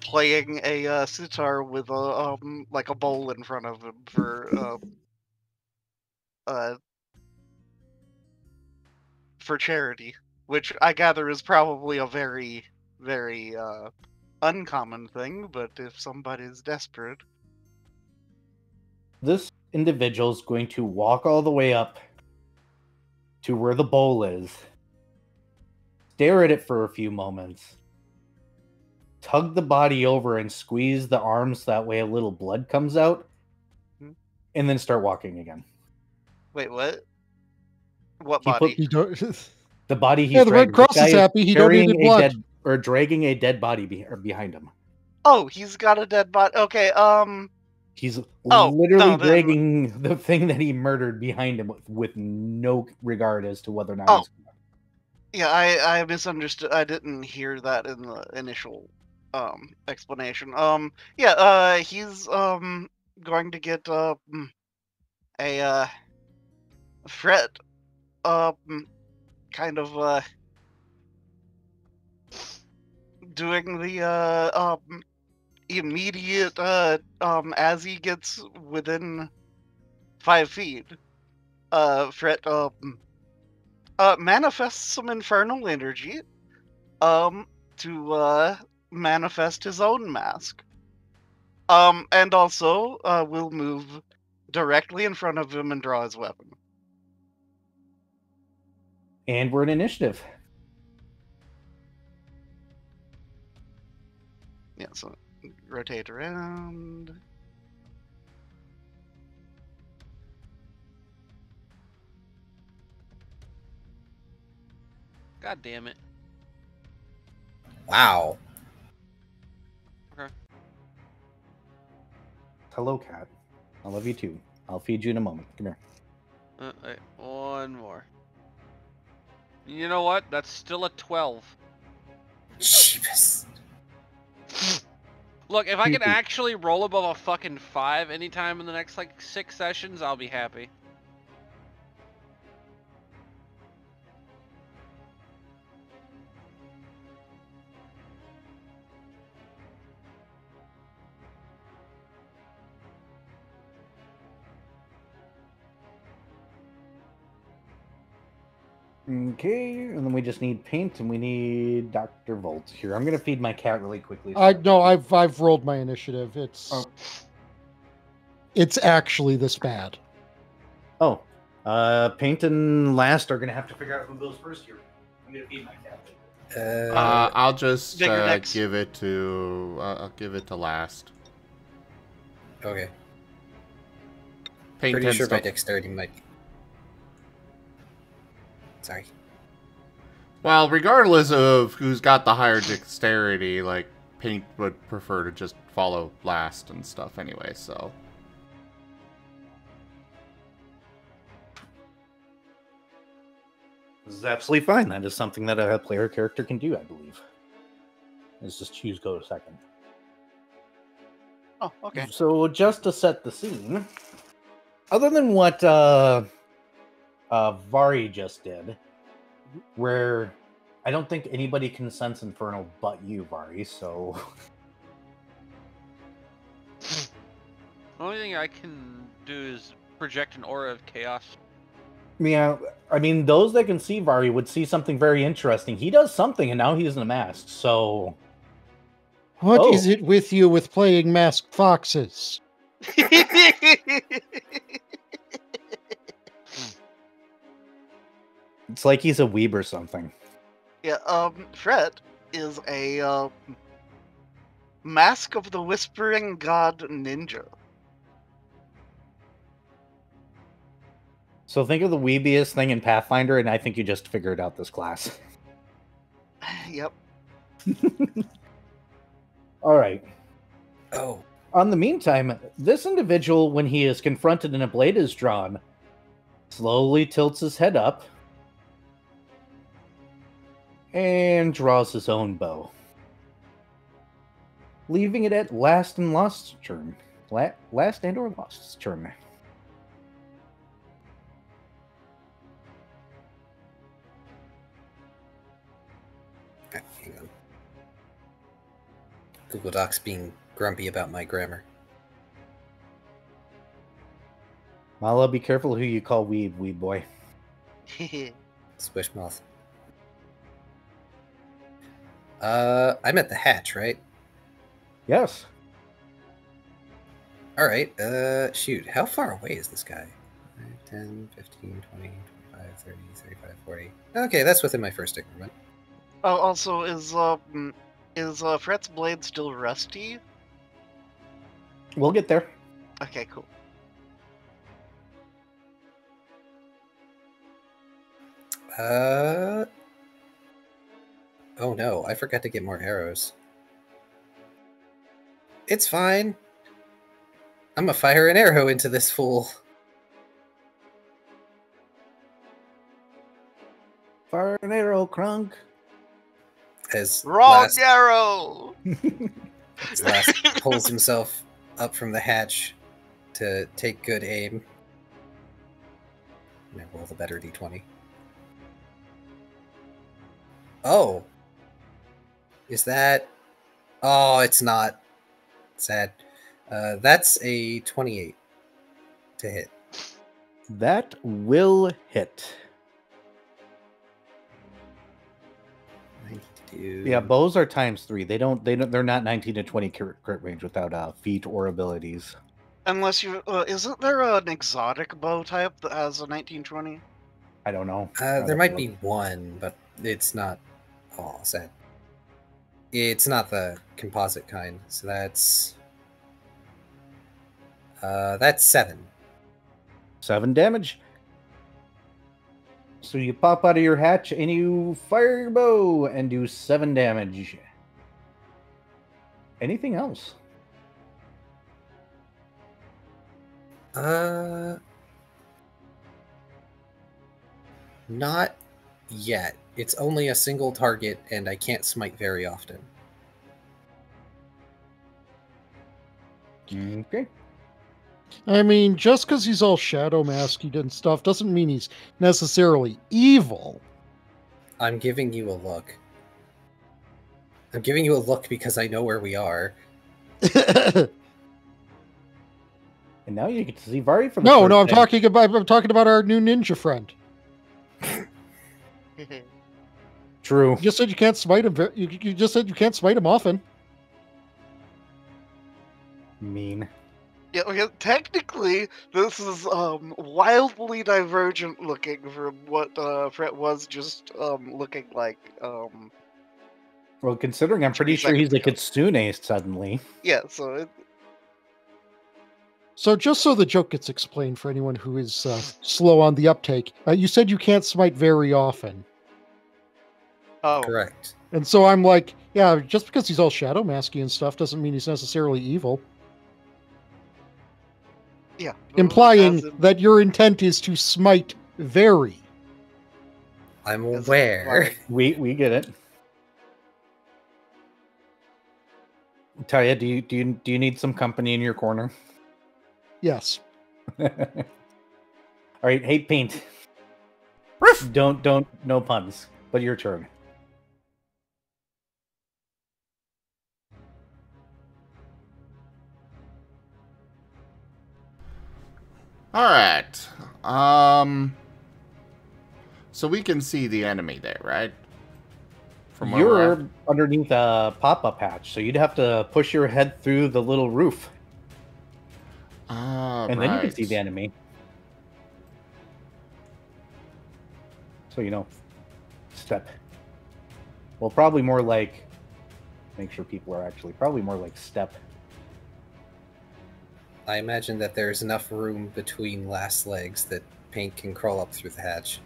playing a sitar with a like a bowl in front of him for charity, which I gather is probably a very, very uncommon thing. But if somebody's desperate, This individual is going to walk all the way up to where the bowl is, stare at it for a few moments, tug the body over and squeeze the arms that way a little blood comes out, and then start walking again. wait, what? What He body? You don't. The body he's Yeah, the Red dragging. Cross This is guy happy he carrying donated a blood. dead, or dragging a dead body behind him. Oh, he's got a dead body. Okay, He's Oh, literally no, then- dragging the thing that he murdered behind him with no regard as to whether or not Oh. he's... Yeah, I misunderstood. I didn't hear that in the initial explanation. Yeah, he's going to get a Fret kind of doing the immediate as he gets within 5 feet, Fret manifests some infernal energy to manifest his own mask. And also will move directly in front of him and draw his weapon. And we're in initiative. Yeah, so rotate around. God damn it. Wow. Hello, cat. I love you too. I'll feed you in a moment. Come here. Wait, one more. You know what? That's still a 12. Jeebus. Look, if I can actually roll above a fucking 5 anytime in the next, like, 6 sessions, I'll be happy. Okay, and then we just need paint, and we need Dr. Volt. Here, I'm gonna feed my cat really quickly. No, I've rolled my initiative. It's actually this bad. Oh, paint and last are gonna have to figure out who goes first here. I'm gonna feed my cat. I'll just Bigger decks. give it to I'll give it to last. Okay. Paint Pretty tends sure my to- dexterity might. Sorry. Well, regardless of who's got the higher dexterity, like Paint would prefer to just follow last and stuff anyway. So This is absolutely fine. That is something that a player character can do, I believe. Let's just choose go second. Oh, okay. So just to set the scene, other than what Vari just did, where I don't think anybody can sense Infernal but you, Vari, so... The only thing I can do is project an aura of chaos. Yeah, I mean, those that can see Vari would see something very interesting. He does something, and now he's in a mask, so... What is it with you with playing masked foxes? It's like he's a weeb or something. Yeah, Fred is a Mask of the Whispering God ninja. So think of the weebiest thing in Pathfinder, and I think you just figured out this class. Yep. All right. Oh, On the meantime, this individual, when he is confronted and a blade is drawn, slowly tilts his head up and draws his own bow, leaving it at last and lost's turn. Last and or lost's turn. hang on. Google Docs being grumpy about my grammar. Mala, be careful who you call weeb boy. Squishmouth. I'm at the hatch, right? Yes. Alright, shoot. How far away is this guy? 5, 10, 15, 20, 25, 30, 35, 40. Okay, that's within my first increment. Oh, also, is Fred's blade still rusty? We'll get there. Okay, cool. Oh no, I forgot to get more arrows. It's fine. I'm gonna fire an arrow into this fool. Fire an arrow, Crunk. As Wrong arrow! Last pulls himself up from the hatch to take good aim. And I roll the better d20. Oh! Is that... Oh, it's not. Sad. That's a 28 to hit. That will hit. 92. Yeah, bows are ×3. They're not 19 to 20 crit range without feat or abilities. Unless you... isn't there an exotic bow type that has a 1920? I don't know. There might be one, but it's not... Oh, sad. It's not the composite kind, so that's 7. 7 damage. So you pop out of your hatch and you fire your bow and do 7 damage. Anything else? Not yet. It's only a single target, and I can't smite very often. Okay. I mean, just because he's all shadow masked and stuff doesn't mean he's necessarily evil. I'm giving you a look. I'm giving you a look because I know where we are. And now you get to see Vari for the No, first I'm time. talking about our new ninja friend. True. You just said you can't smite him. You just said you can't smite him often. Mean. Yeah, okay, technically, this is wildly divergent looking from what Fred was just looking like. Well, considering I'm pretty 3 sure he's a seconds kitsune suddenly. Yeah, so it, So just so the joke gets explained for anyone who is slow on the uptake, you said you can't smite very often. oh, Correct. And so I'm like, yeah, just because he's all shadow masky and stuff doesn't mean he's necessarily evil. yeah, Implying as in- that your intent is to smite very. I'm as in, aware. like, We get it. Taya, do you need some company in your corner? Yes. All right, hey Paint. Don't, no puns. But your turn. Alright. So we can see the enemy there, right? From where we're at? You're underneath a pop-up hatch, so you'd have to push your head through the little roof. And then you can see the enemy. So, step. Well, probably more like... Make sure people are actually... Probably more like step. I imagine that there's enough room between last legs that Paint can crawl up through the hatch.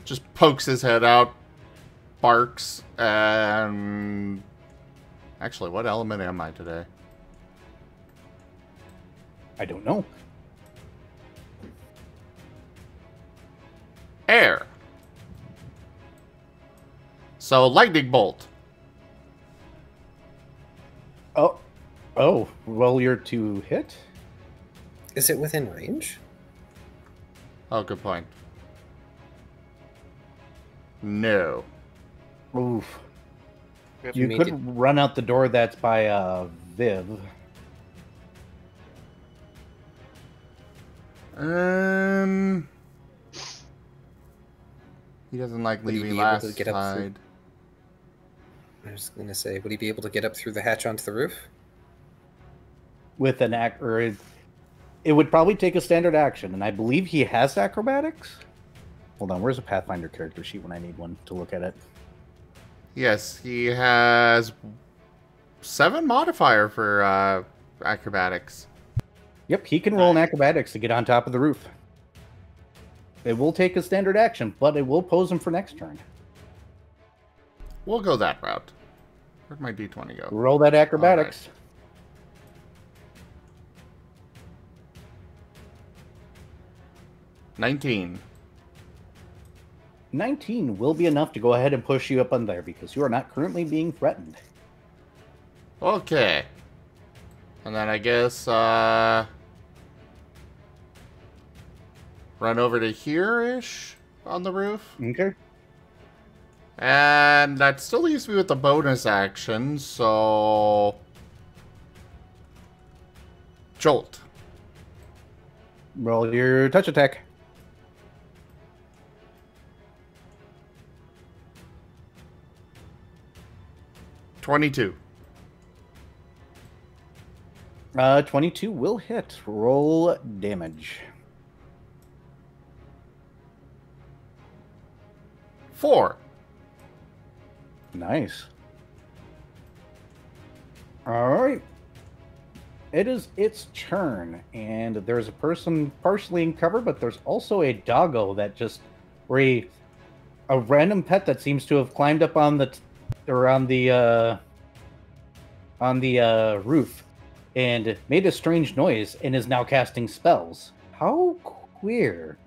Just pokes his head out, barks, and... Actually, what element am I today? I don't know. Air. So, lightning bolt. Oh, well, you're to hit? Is it within range? Oh, good point. No. Oof. You You could could run out the door that's by Viv. He doesn't like Would he leaving be able last to get up through- side. I was going to say, would he be able to get up through the hatch onto the roof? With an it would probably take a standard action, and I believe he has acrobatics. Hold on, where's a Pathfinder character sheet when I need one to look at it? Yes, he has 7 modifier for acrobatics. Yep, he can roll an acrobatics to get on top of the roof. It will take a standard action, but it will pose him for next turn. We'll go that route. Where'd my d20 go? Roll that acrobatics. 19. 19 will be enough to go ahead and push you up on there because you are not currently being threatened. Okay. And then I guess, run over to here-ish on the roof. Okay. And that still leaves me with the bonus action, so... Jolt. Roll your touch attack. $22. 22 will hit. Roll damage. 4. Nice. Alright. It is its turn, and there's a person partially in cover, but there's also a doggo that just... a random pet that seems to have climbed up on the... on the roof and made a strange noise and is now casting spells. How queer.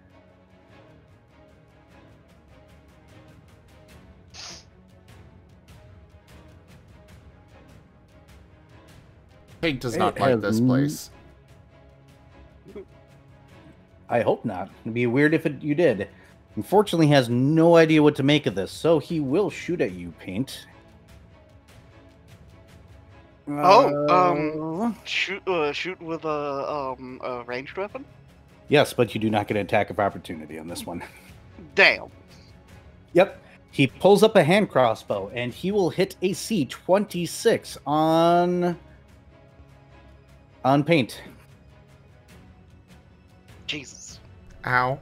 Pink does not like this place. I hope not. It'd be weird if you did. Unfortunately, he has no idea what to make of this, so he will shoot at you, Paint. Shoot with a ranged weapon? Yes, but you do not get an attack of opportunity on this one. Damn. Yep. He pulls up a hand crossbow, and he will hit AC 26 on Paint. Jesus. Ow.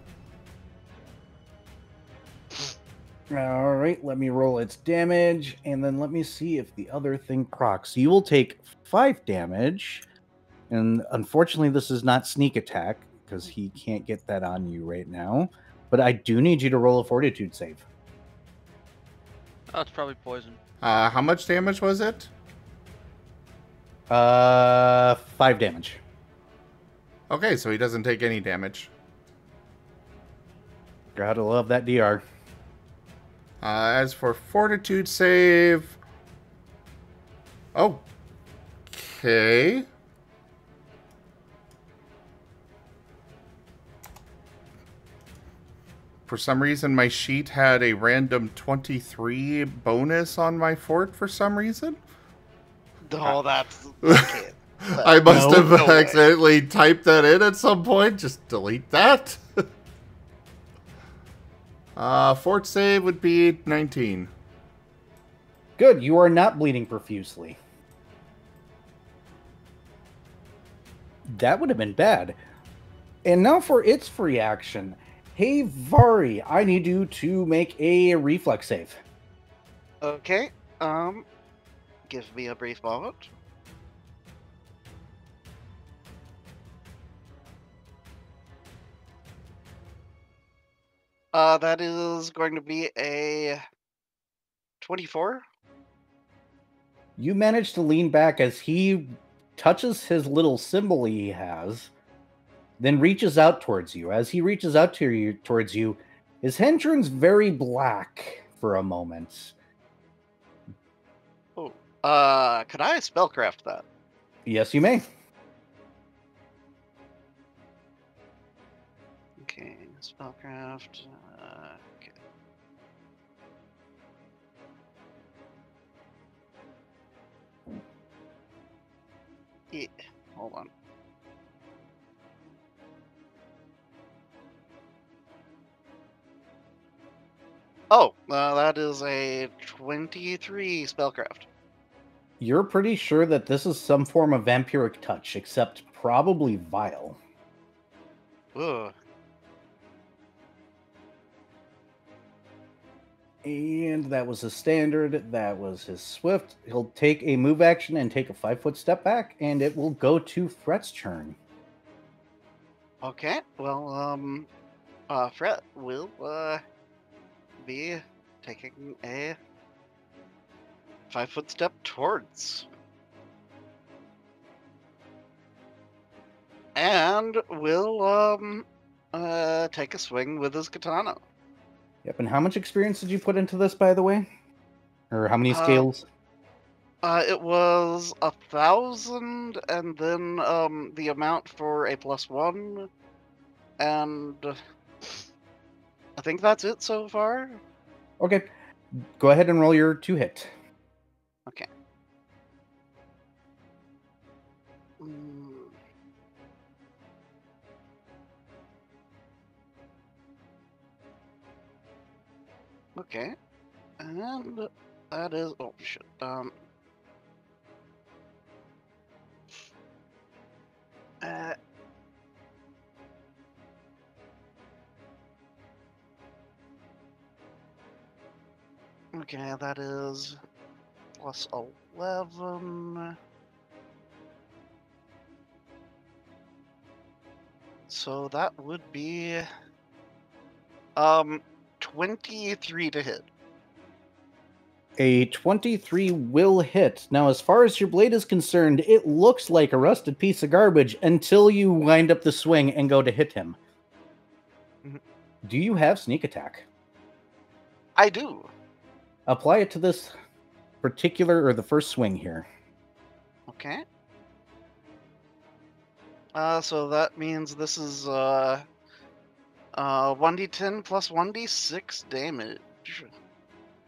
All right, let me roll its damage, and then let me see if the other thing procs. So you will take 5 damage, and unfortunately this is not sneak attack, because he can't get that on you right now, but I do need you to roll a fortitude save. Oh, it's probably poison. How much damage was it? 5 damage. Okay, so he doesn't take any damage. Gotta love that DR. As for fortitude save... Okay. For some reason, my sheet had a random 23 bonus on my fort for some reason. Oh, that's okay. I must No. have No way. accidentally typed that in at some point. Just delete that. Fort save would be 19. Good, you are not bleeding profusely. That would have been bad. And now for its free action. Hey, Vari, I need you to make a reflex save. Okay. Give me a brief moment. That is going to be a 24. You manage to lean back as he touches his little symbol he has, then reaches out towards you. As he reaches out towards you, his hand turns very black for a moment. Oh. Could I spellcraft that? Yes, you may. Okay, spellcraft. Okay. Yeah, hold on. Oh, that is a 23 spellcraft. You're pretty sure that this is some form of vampiric touch, except probably vile. Ugh. And that was his standard. That was his swift. He'll take a move action and take a 5-foot step back, and it will go to Fret's turn. Okay, well, Fret will, be taking a 5-foot step towards. And will, take a swing with his katana. Yep, and how much experience did you put into this, by the way? Or how many scales? It was 1,000, and then, the amount for a +1, and I think that's it so far. Okay, go ahead and roll your 2-hit. Okay. Mm. Okay, and that is, oh shit, okay, that is +11. So that would be 23 to hit. A 23 will hit. Now, as far as your blade is concerned, it looks like a rusted piece of garbage until you wind up the swing and go to hit him. Mhm. Do you have sneak attack? I do. Apply it to this particular, or the first swing here. Okay. So that means this is 1d10 plus 1d6 damage.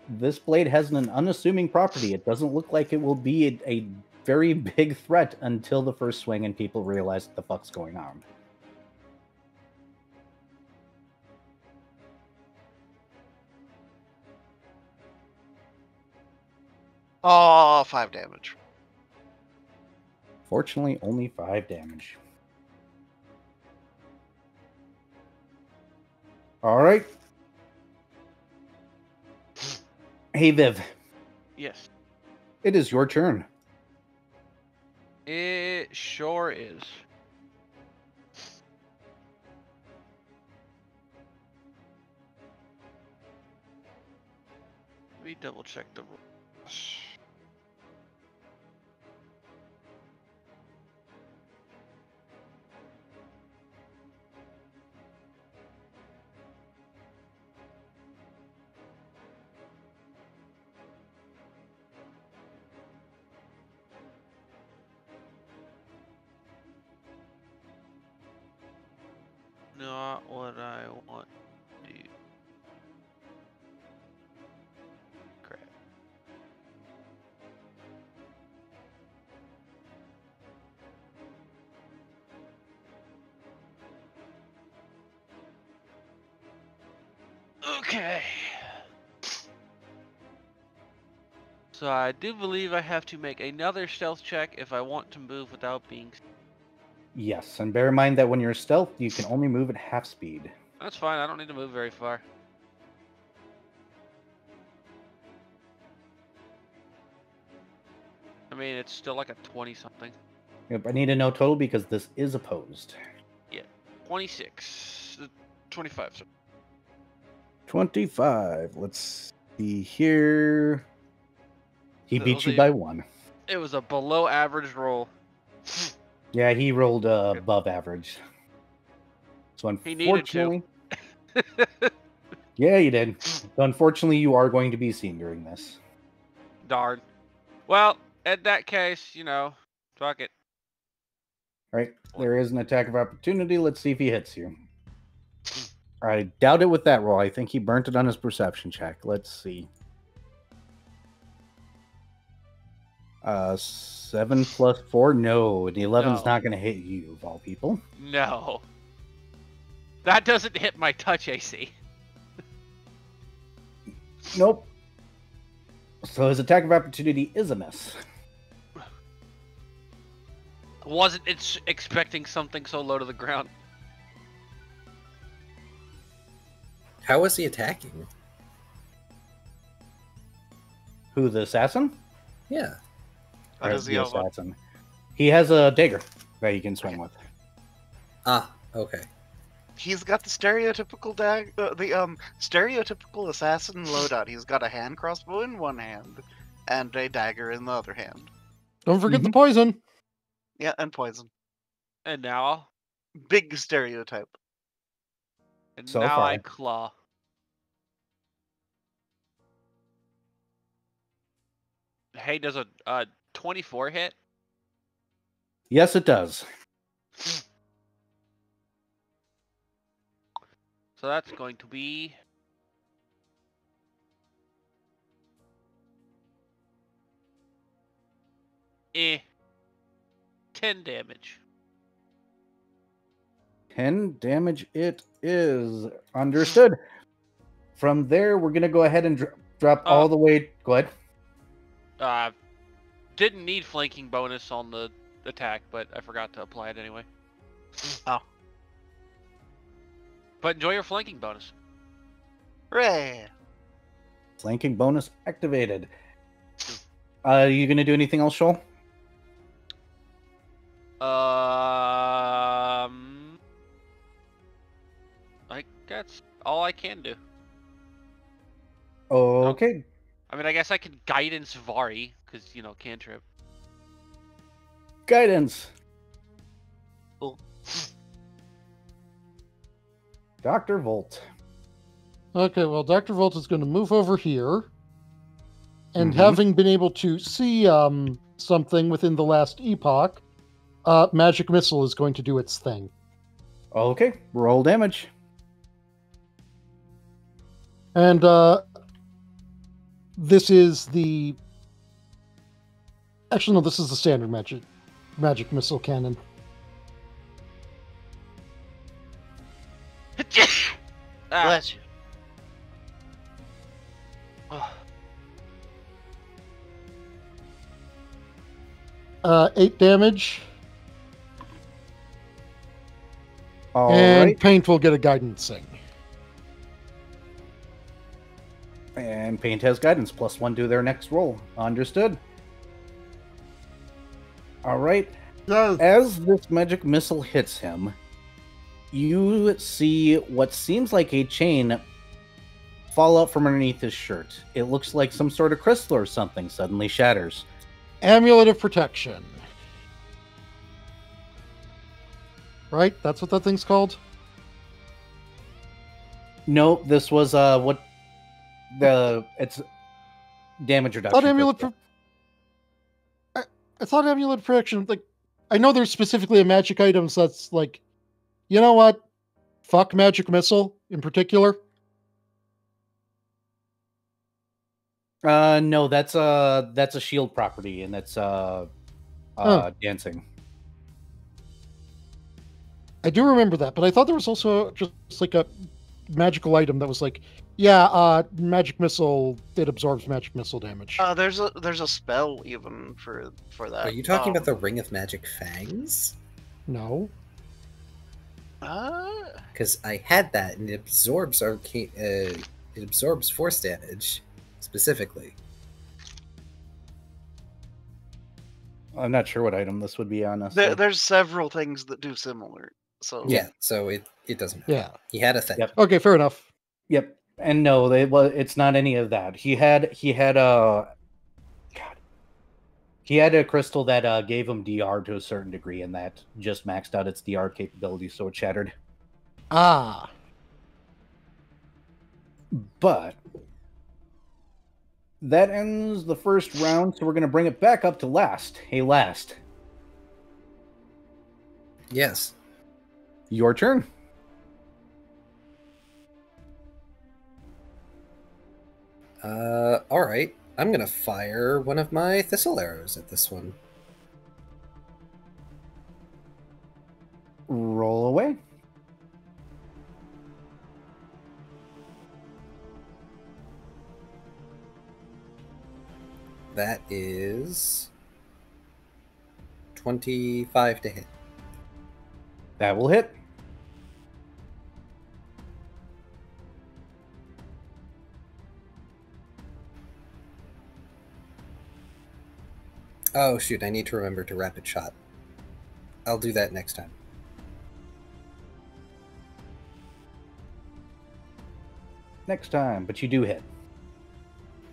This blade has an unassuming property. It doesn't look like it will be a very big threat until the first swing and people realize what the fuck's going on. Oh, 5 damage. Fortunately, only 5 damage. All right. Hey, Viv. Yes. It is your turn. It sure is. Let me double check the rules. Not what I want to do. Okay. So I do believe I have to make another stealth check if I want to move without being... Yes, and bear in mind that when you're stealth, you can only move at half speed. That's fine, I don't need to move very far. I mean, it's still like a 20-something. Yep, I need to know total because this is opposed. 26. 25, so 25. Let's see here. He So beat you the- by 1. it was a below average roll. Yeah, he rolled above average. So He needed to. unfortunately, yeah, you did. So unfortunately, you are going to be seen during this. Darn. Well, in that case, you know, fuck it. All right, there is an attack of opportunity. Let's see if he hits you. I doubt it with that roll. I think he burnt it on his perception check. Let's see. 7 plus 4? No, the 11's No. not going to hit you, of all people. No. That doesn't hit my touch AC. Nope. So his attack of opportunity is a miss. Wasn't expecting something so low to the ground. How was he attacking? Who, the assassin? Yeah. Or does he the have a- assassin. He has a dagger that he can swing with. Ah, okay. He's got the stereotypical stereotypical assassin loadout. He's got a hand crossbow in one hand and a dagger in the other hand. Don't forget Mm-hmm. the poison. Yeah, and poison. And now, Big stereotype. So I far. claw. Hey, does a 24 hit? Yes, it does. So that's going to be... Eh. 10 damage. 10 damage it is. Understood. From there, we're going to go ahead and drop all the way... Go ahead. Didn't need flanking bonus on the attack, but I forgot to apply it anyway. Oh. But enjoy your flanking bonus. Hooray! Flanking bonus activated. You going to do anything else, Shoal? I guess all I can do. Okay. I mean, I guess I could guidance Vari, because, you know, cantrip. Guidance. Cool. Dr. Volt. Okay, well, Dr. Volt is going to move over here. And Mhm. having been able to see something within the last epoch, Magic Missile is going to do its thing. Okay. Roll damage. And this is the... Actually, no, this is the standard magic missile cannon. Ah, Bless you. oh. 8 damage. All and right. Paint will get a guidancing. And Paint has guidance. +1 to their next roll. Understood. All right. Yes. As this magic missile hits him, you see what seems like a chain fall out from underneath his shirt. It looks like some sort of crystal or something suddenly shatters. Amulet of Protection. Right? That's what that thing's called? No, this was it's damage reduction. I thought Amulet crystal. I thought Amulet of Protection, like, I know there's specifically a magic item that's like, you know what? Fuck Magic Missile in particular. No, that's a shield property, and that's dancing. I do remember that, but I thought there was also just like a magical item that was like, Yeah, magic missile. It absorbs magic missile damage. There's a spell even for that. Are you talking about the Ring of Magic Fangs? No. Because I had that, and it absorbs it absorbs force damage specifically. I'm not sure what item this would be, honestly. There's several things that do similar. So Yeah, so it doesn't matter. Yeah. He had a thing. Yep. Okay, fair enough. Yep. And no, it's not any of that. He had a crystal that gave him DR to a certain degree, and that just maxed out its DR capability, so it shattered. Ah. But that ends the first round, so we're going to bring it back up to last. Hey, last. Yes. Your turn. All right. I'm gonna fire one of my thistle arrows at this one. Roll away. That is 25 to hit. That will hit. Oh shoot, I need to remember to rapid shot. I'll do that next time. Next time, but you do hit.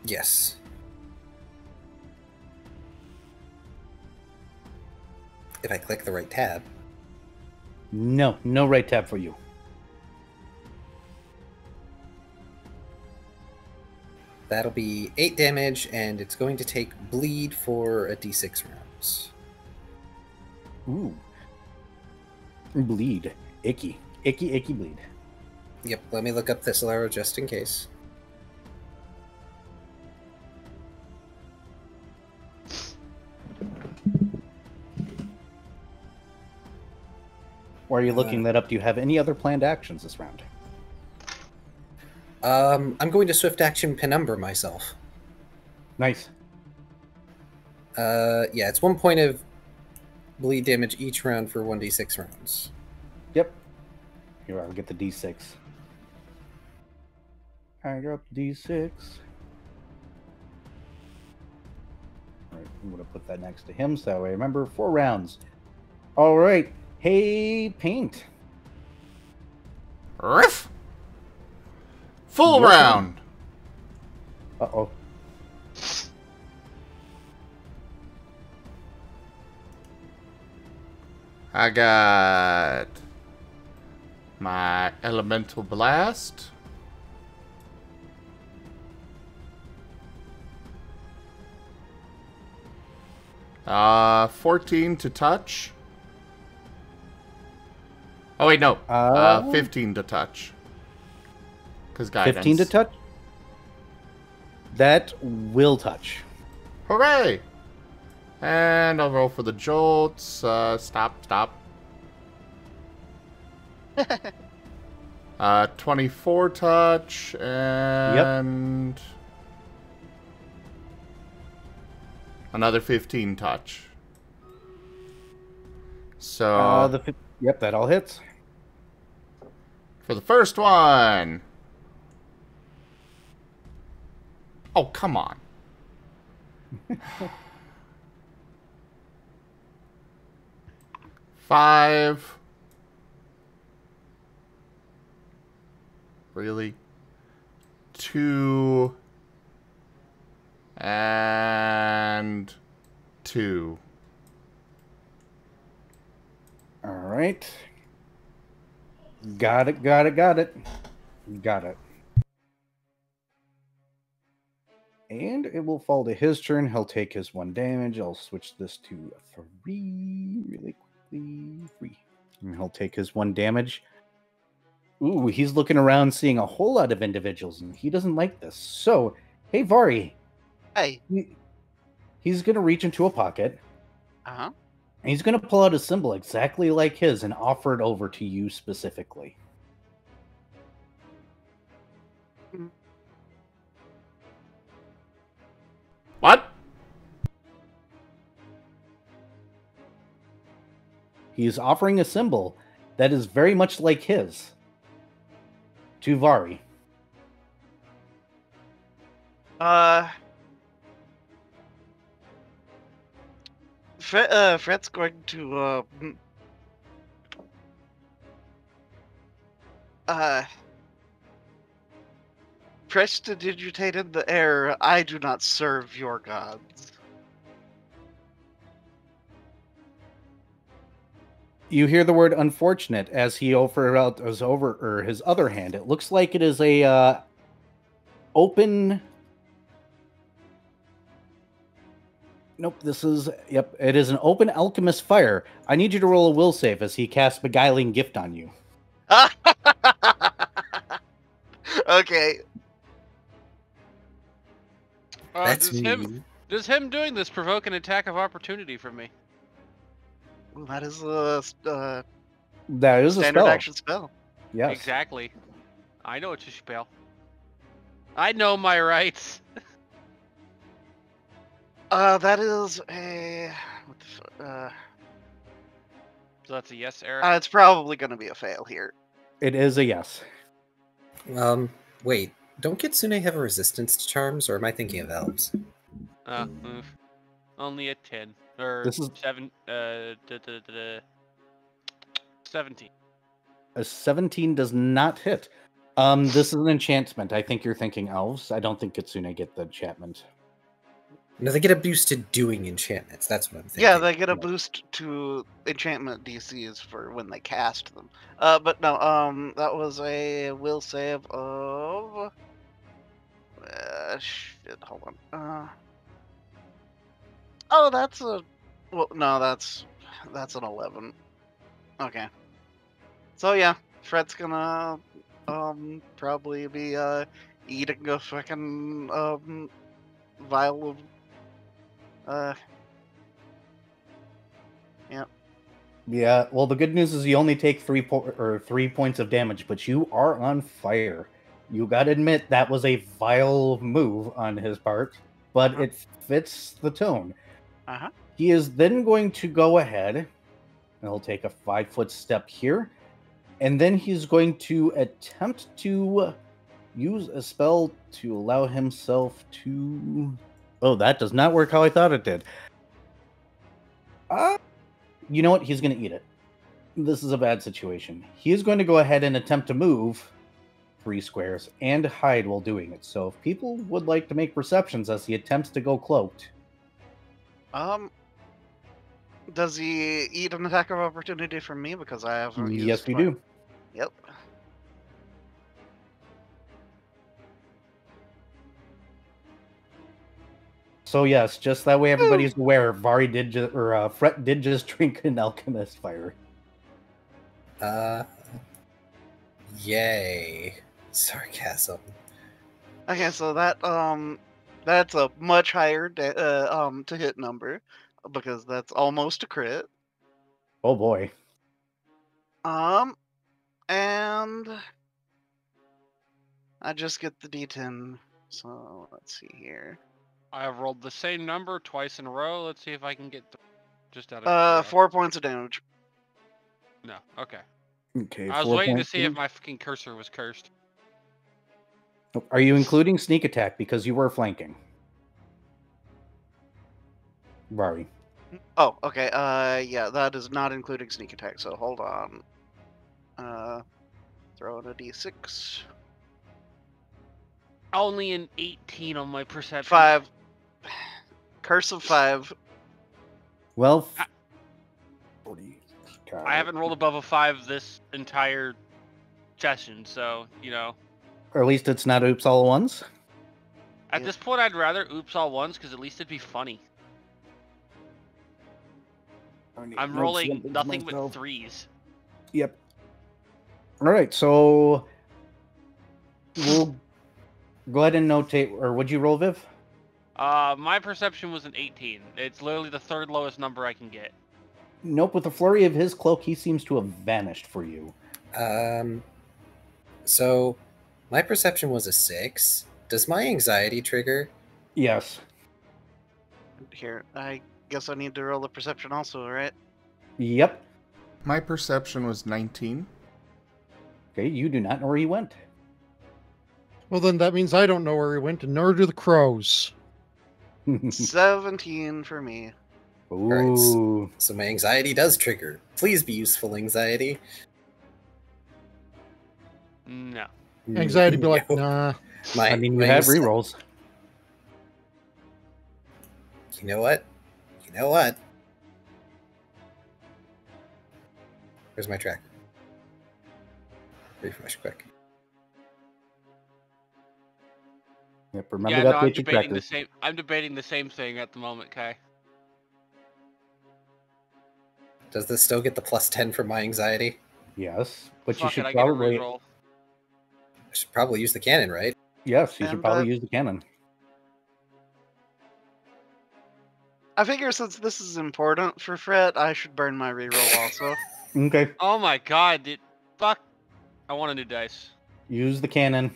Yes. If I click the right tab. No right tab for you. That'll be 8 damage, and it's going to take bleed for a d6 rounds. Ooh. Bleed. Icky. Icky bleed. Yep, let me look up Thistle Arrow just in case. Why are you looking that up? Do you have any other planned actions this round? I'm going to Swift Action Penumbra myself. Nice. Yeah, it's 1 point of bleed damage each round for 1d6 rounds. Yep. Here, I'll get the d6. I got the d6. Alright, I'm going to put that next to him so that way I remember 4 rounds. Alright. Hey, Paint. Riff! Full Your round! Uh-oh. I got my Elemental Blast. Uh, 14 to touch. Oh wait, no. 15 to touch. Because guidance. 15 to touch? That will touch. Hooray! And I'll roll for the jolts. Stop. 24 touch and another 15 touch. So yep, that all hits. For the first one. Oh, come on. Five. Really? 2. And 2. All right. Got it. And it will fall to his turn. He'll take his 1 damage. I'll switch this to 3 really quickly. 3. And he'll take his 1 damage. Ooh, he's looking around seeing a whole lot of individuals, and he doesn't like this. So, hey, Vari. Hey. He's going to reach into a pocket. Uh-huh. And he's going to pull out a symbol exactly like his and offer it over to you specifically. What? He's offering a symbol that is very much like his to Vari. Fred's going to prestidigitate in the air. I do not serve your gods. You hear the word unfortunate as he over out his other hand. It looks like it is a open. Nope, it is an open alchemist fire. I need you to roll a will save as he casts beguiling gift on you. Okay. That's me. Does him doing this provoke an attack of opportunity from me? Ooh, that is a That is a standard spell. action spell. Yes. Exactly. I know it's a spell. I know my rights. That is a. So that's a yes, Eric. It's probably going to be a fail here. It is a yes. Wait. Don't Kitsune have a resistance to charms, or am I thinking of elves? Only a 10 or This is- 17. A 17 does not hit. This is an enchantment. I think you're thinking elves. I don't think Kitsune get the enchantment. No, they get a boost to doing enchantments. That's what I'm thinking. Yeah, they get a boost to enchantment DCs for when they cast them. But no, that was a will save of. Shit, hold on. Oh, that's a. Well, no, that's an 11. Okay. So yeah, Fred's gonna probably be eating a fucking vial of Yeah, well, the good news is you only take 3 points of damage, but you are on fire. You gotta admit, that was a vile move on his part, but it fits the tone. He is then going to go ahead, and he'll take a 5-foot step here, and then he's going to attempt to use a spell to allow himself to... Oh, that does not work how I thought it did. You know what? He's going to eat it. This is a bad situation. He is going to go ahead and attempt to move 3 squares and hide while doing it. So if people would like to make perceptions as he attempts to go cloaked. Does he eat an attack of opportunity from me because I have? Yes, you do. Yep. So yes, just that way everybody's aware. Vari did Fret did just drink an alchemist fire. Yay. Sarcasm. Okay, so that's a much higher to hit number because that's almost a crit. Oh boy. And I just get the D10. So let's see here. I have rolled the same number twice in a row. Let's see if I can get just out of 4 points of damage. No, okay. Okay. I was waiting to see if my fucking cursor was cursed. Are you including sneak attack because you were flanking? Vari. Oh, okay. Yeah, that is not including sneak attack. So hold on. Throw in a D6. Only an 18 on my perception. 5. Curse of 5. Well, I haven't rolled above a 5 this entire session, so, you know. or at least it's not oops all at once. At this point, I'd rather oops all once, because at least it'd be funny. I'm rolling nothing but 3s. Yep. All right, so we'll go ahead and notate. Or would you roll, Viv? My perception was an 18. It's literally the 3rd lowest number I can get. Nope. With the flurry of his cloak, he seems to have vanished for you. So My perception was a 6. Does my anxiety trigger? Yes. Here, I guess I need to roll the perception also, right? Yep. My perception was 19. Okay, you do not know where he went. Well, then that means I don't know where he went, and nor do the crows. 17 for me. Ooh. So my anxiety does trigger. Please be useful, anxiety. No. Anxiety be like, No. nah. My, I mean, you my have anxi- rerolls. You know what? You know what? Where's my tracker? Refresh quick. Yep, remember Yeah, to no, I'm update your debating tracker. the same. I'm debating the same thing at the moment, Kai. Does this still get the plus 10 from my anxiety? Yes, but you Fuck should it, I get a probably... reroll. I should probably use the cannon, right? Yes, you should And, probably use the cannon. I figure since this is important for Fred, I should burn my reroll also. Okay, Oh my god, fuck. I want a new dice. use the cannon.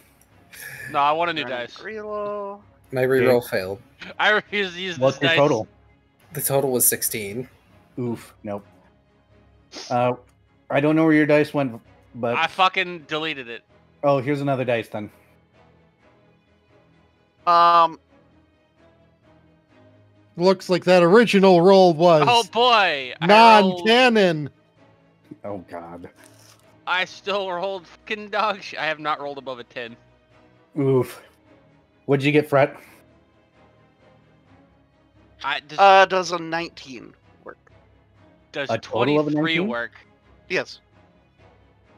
No, I want a new Burning dice. reroll. My reroll failed. I refuse to use What's this your dice. total? The total was 16. Oof, nope. I don't know where your dice went, but... I fucking deleted it. Oh, here's another dice then. Looks like that original roll was Oh boy! I rolled- non-canon. Oh, God. I still rolled fucking dog shit. I have not rolled above a 10. Oof. What'd you get, Fret? Does a 19 work? Does a total of a 23 19? work? Yes.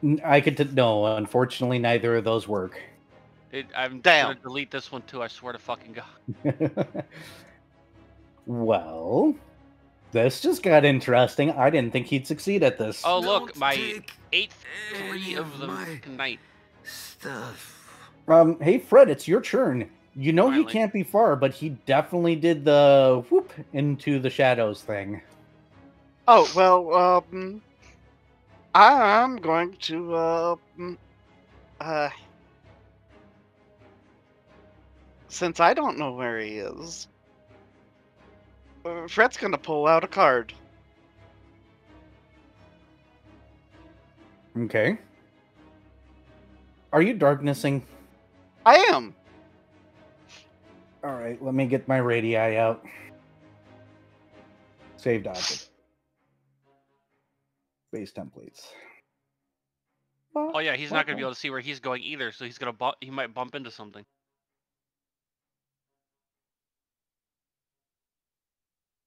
No, unfortunately, neither of those work. I'm Damn. gonna delete this one too, I swear to fucking god. Well, this just got interesting. I didn't think he'd succeed at this. Oh look, Don't my take 8th 3 of the my- night. Stuff. Hey, Fred, it's your turn. You know he Finally. can't be far, but he definitely did the whoop into the shadows thing. Oh, well, I'm going to, since I don't know where he is, Fred's gonna pull out a card. Okay. Are you darknessing? I am. All right, let me get my radii out. Saved object. Base templates. Oh yeah, he's not gonna be able to see where he's going either, so he's gonna he might bump into something.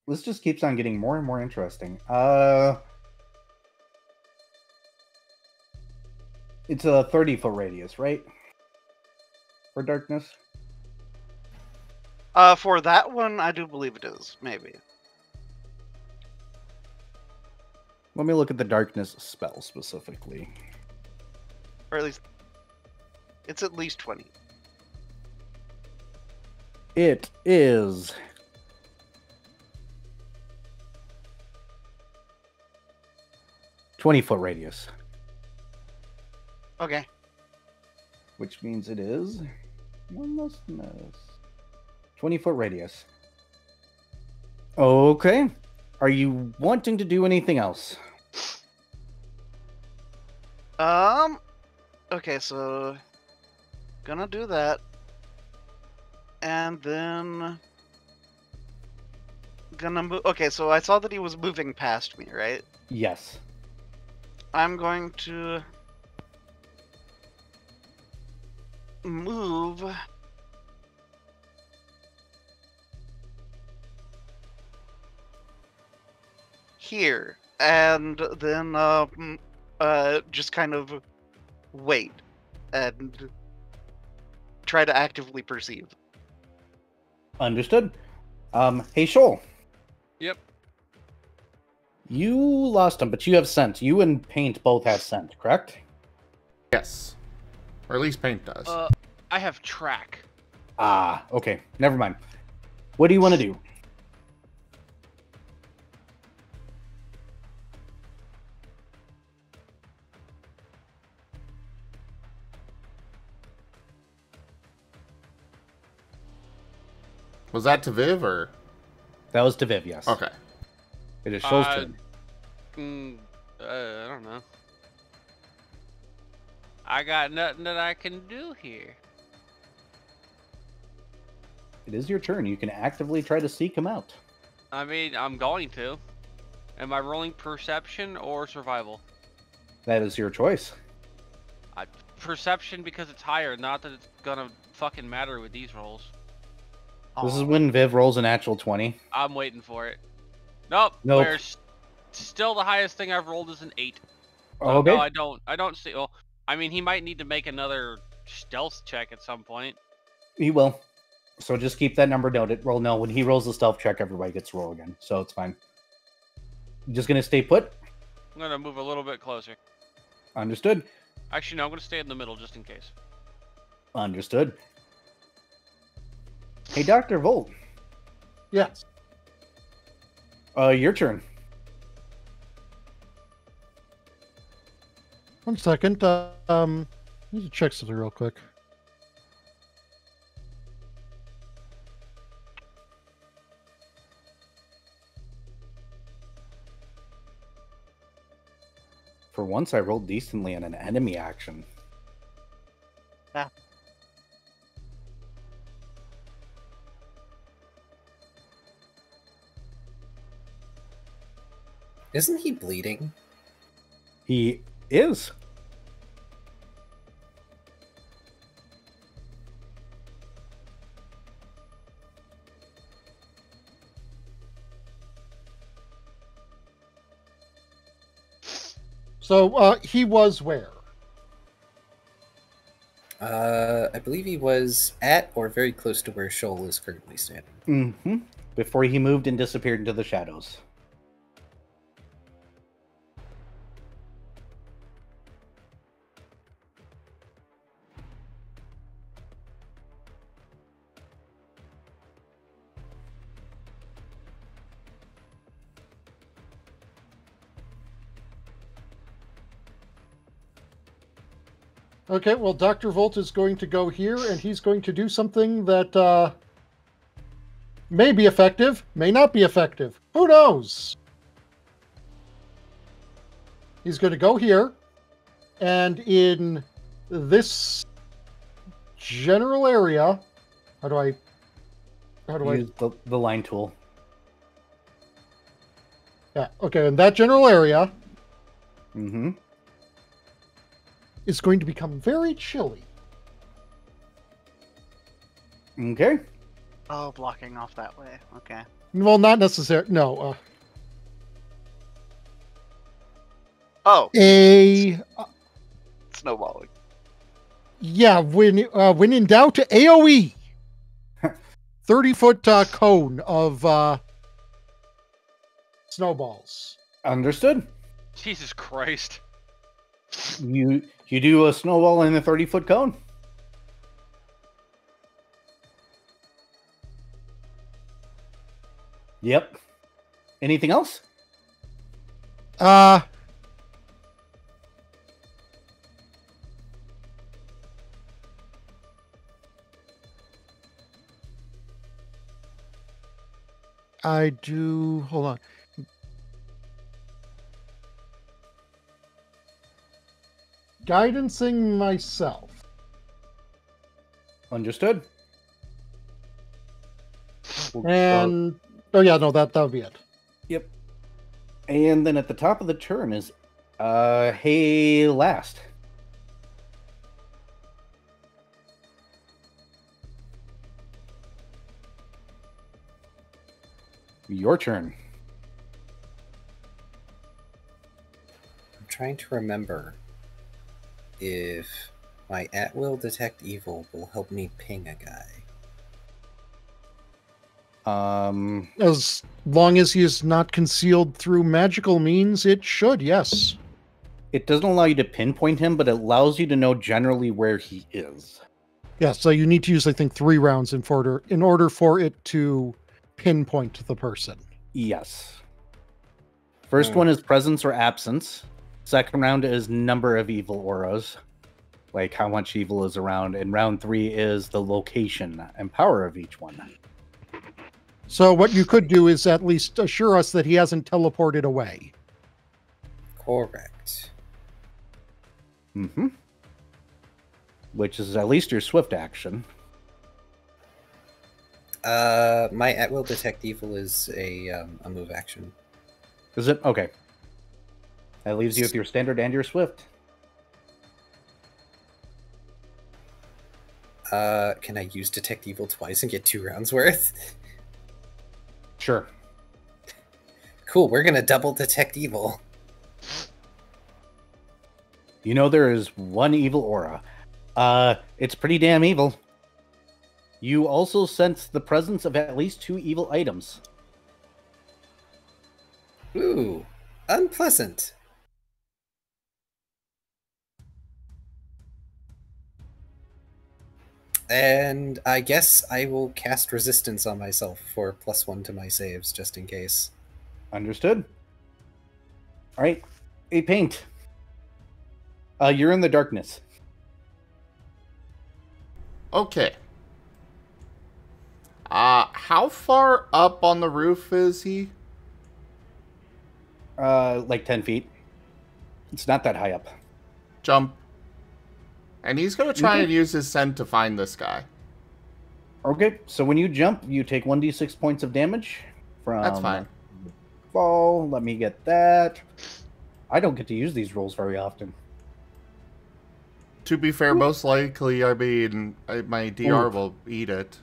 This just keeps on getting more and more interesting. It's a 30-foot radius, right? For darkness? For that one, I do believe it is, maybe. Let me look at the darkness spell specifically. Or at least, it's at least 20. It is 20-foot radius, Okay. which means it is one less miss. 20-foot radius. Okay. Are you wanting to do anything else? Okay, so gonna do that, and then gonna move. Okay, so I saw that he was moving past me, right? Yes. I'm going to move here, and then just kind of wait and try to actively perceive. Understood. Hey, Shoal. Yep. You lost him, but you have scent. You and Paint both have scent, correct? Yes. Or at least Paint does. I have track. Ah, okay. Never mind. What do you want to do? Was that to Viv or? That was to Viv, yes. Okay. It is Shoal's turn. I don't know. I got nothing that I can do here. It is your turn. You can actively try to seek him out. I mean, I'm going to. Am I rolling perception or survival? That is your choice. Perception because it's higher, not that it's gonna fucking matter with these rolls. This is when Viv rolls an actual 20. I'm waiting for it. Nope. Nope. Still the highest thing I've rolled is an 8. Okay. No, I don't see. Well, I mean, he might need to make another stealth check at some point. He will. So just keep that number noted. Roll no. When he rolls the stealth check, everybody gets to roll again. So it's fine. Just gonna stay put? I'm gonna move a little bit closer. Understood. Actually, no, I'm gonna stay in the middle just in case. Understood. Hey, Dr. Volt. Yes. Your turn. One second. Need to check something real quick. For once, I rolled decently on an enemy action. Ah. Isn't he bleeding? He is. So he was where? I believe he was at or very close to where Shoal is currently standing. Mm-hmm. Before he moved and disappeared into the shadows. Okay, well, Dr. Volt is going to go here, and he's going to do something that may be effective, may not be effective. Who knows? He's going to go here, and in this general area, how do I Use the line tool. Yeah, okay, in that general area, Mm-hmm. is going to become very chilly. Okay. Oh, blocking off that way. Okay. Well, not necessarily. No. Oh, snowballing. Yeah, when in doubt, AOE. 30-foot cone of snowballs. Understood. Jesus Christ. You do a snowball in a 30-foot cone. Yep. Anything else? I do. Hold on. Guidancing myself. Understood. And oh yeah, no, that would be it. Yep. And then at the top of the turn is hey last. Your turn. I'm trying to remember if my at-will detect evil will help me ping a guy. As long as he is not concealed through magical means, it should, yes. It doesn't allow you to pinpoint him, but it allows you to know generally where he is. Yeah, so you need to use, I think, 3 rounds in order for it to pinpoint the person. Yes. First one is presence or absence. Second round is number of evil auras, like how much evil is around. And round 3 is the location and power of each one. So what you could do is at least assure us that he hasn't teleported away. Correct. Mm-hmm. Which is at least your swift action. My at will detect evil is a move action. Is it? Okay. That leaves you with your standard and your swift. Can I use detect evil twice and get 2 rounds worth? Sure. Cool, we're gonna double detect evil. You know there is one evil aura. It's pretty damn evil. You also sense the presence of at least 2 evil items. Ooh, unpleasant. And I guess I will cast resistance on myself for +1 to my saves, just in case. Understood. All right. A paint. You're in the darkness. Okay. How far up on the roof is he? Like 10 feet. It's not that high up. Jump. And he's going to try Okay. and use his scent to find this guy. Okay, so when you jump, you take 1d6 points of damage from... That's fine. Fall. Let me get that. I don't get to use these rolls very often. To be fair, most likely, I mean, my DR Ooh. will eat it.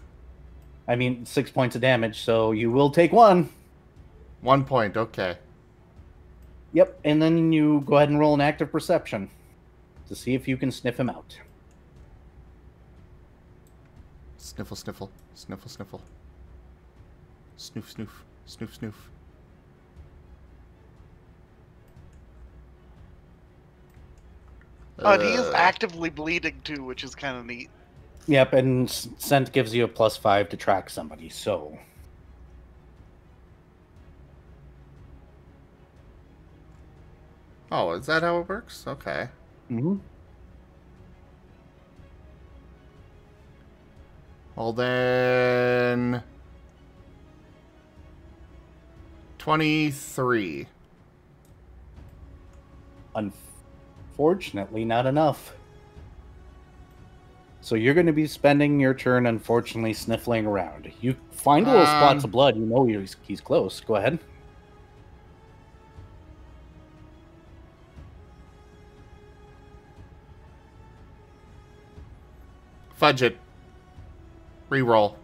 I mean, 6 points of damage, so you will take 1. 1 point, okay. Yep, and then you go ahead and roll an active perception to see if you can sniff him out. Sniffle, sniffle, sniffle, sniffle. Snoof, snoof, snoof, snoof. He is actively bleeding too, which is kind of neat. Yep, and scent gives you a +5 to track somebody, so... Oh, is that how it works? Okay. Mm-hmm. Well then... 23. Unfortunately, not enough. So you're going to be spending your turn, unfortunately, sniffling around. You find little spots of blood. You know he's close. Go ahead. Fudge it. Reroll.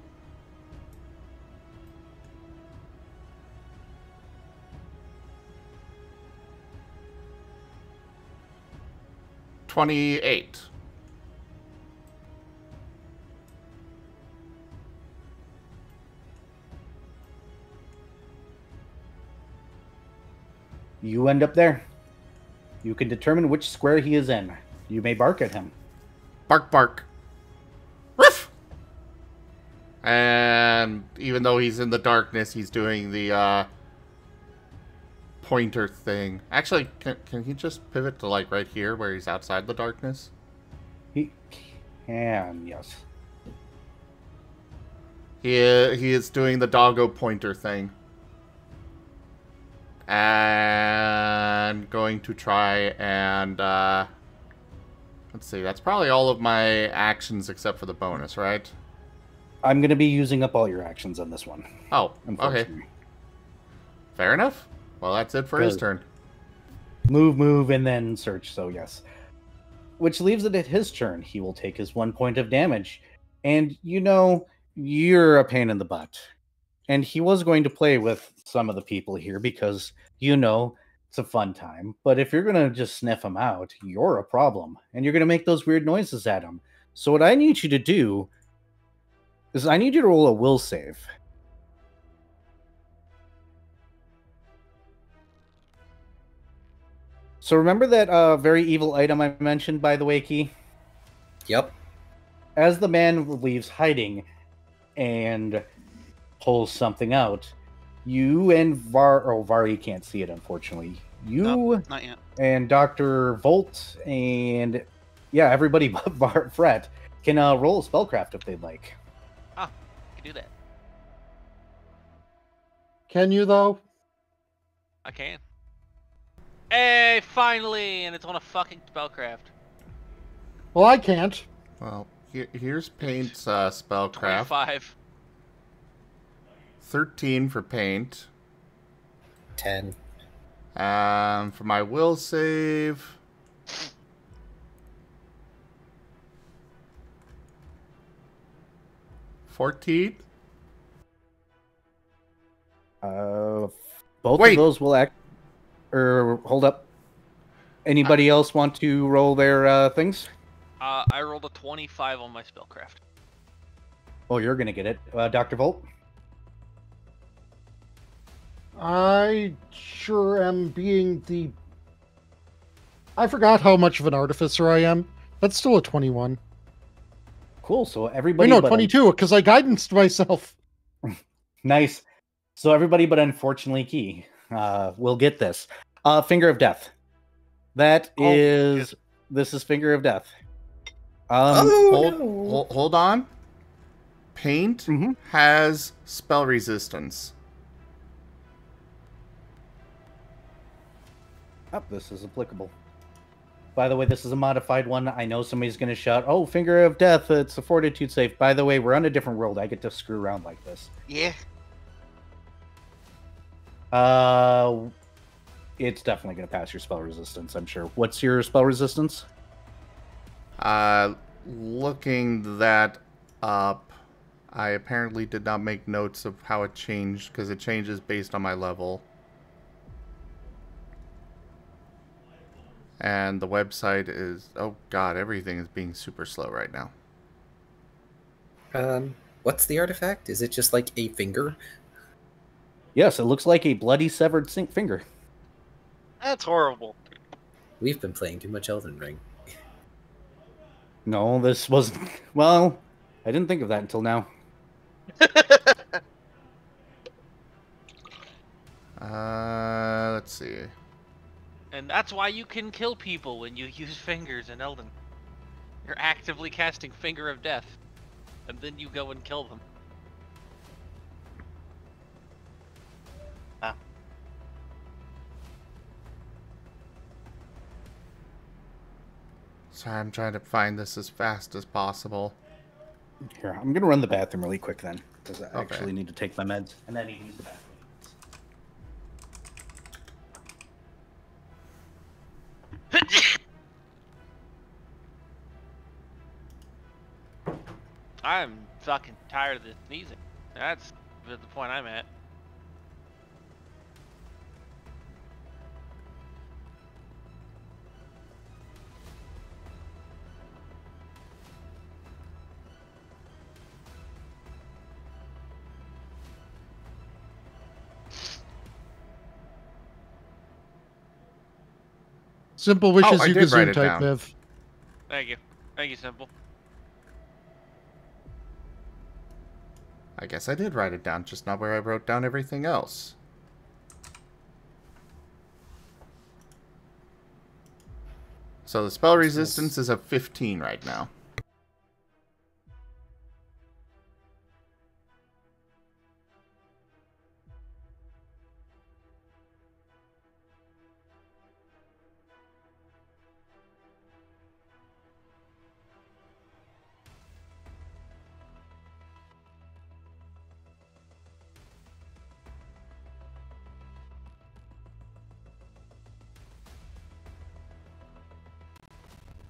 $28. You end up there. You can determine which square he is in. You may bark at him. Bark, bark. Ruff! And even though he's in the darkness, he's doing the pointer thing. Actually, can he just pivot to like right here where he's outside the darkness? He can, yes. He is doing the doggo pointer thing. And going to try and let's see, that's probably all of my actions except for the bonus, right? I'm going to be using up all your actions on this one. Oh, okay. Unfortunately. Fair enough. Well, that's it for his turn. Move, and then search, so yes. Which leaves it at his turn. He will take his 1 point of damage. And, you know, you're a pain in the butt. And he was going to play with some of the people here because, you know, it's a fun time. But if you're going to just sniff him out, you're a problem. And you're going to make those weird noises at him. So what I need you to do is I need you to roll a will save. So remember that very evil item I mentioned, by the way, Key? Yep. As the man leaves hiding and pulls something out, you and Vari can't see it, unfortunately. You No, not yet. and Dr. Volt and, yeah, everybody but Fret can roll a spellcraft if they'd like. Ah, you can do that. Can you, though? I can. Hey, finally! And it's on a fucking spellcraft. Well, I can't. Well, here's Paint's spellcraft. 25. 13 for Paint. 10. For my will save. $14. Both Wait. of those will act. Or hold up. Anybody else want to roll their things? I rolled a 25 on my spellcraft. Oh, you're gonna get it, Dr. Volt. I sure am being the... I forgot how much of an artificer I am. That's still a 21. Cool. So Wait, everybody. no, but 22, because I guidanced myself. Nice. So everybody, but unfortunately, Key will get this. Finger of Death. That is. This is Finger of Death. Hold on. Paint has spell resistance. Oh, this is applicable. By the way, this is a modified one. I know somebody's going to shout, "Oh, Finger of Death, it's a fortitude save." By the way, we're on a different world. I get to screw around like this. Yeah. It's definitely going to pass your spell resistance, I'm sure. What's your spell resistance? Looking that up, I apparently did not make notes of how it changed, because it changes based on my level. And the website is... Oh god, everything is being super slow right now. What's the artifact? Is it just like a finger? Yes, it looks like a bloody severed finger. That's horrible. We've been playing too much Elden Ring. No, this wasn't... Well, I didn't think of that until now. Let's see. And that's why you can kill people when you use fingers in Elden. You're actively casting Finger of Death. And then you go and kill them. Sorry, I'm trying to find this as fast as possible. Here, I'm going to run the bathroom really quick then, because I Okay. actually need to take my meds, and then you can use the bathroom. I'm fucking tired of this sneezing. That's the point I'm at. Simple wishes I you did can write zoom it type, down. Viv. Thank you. Thank you, Simple. I guess I did write it down, just not where I wrote down everything else. So the spell resistance is a 15 right now.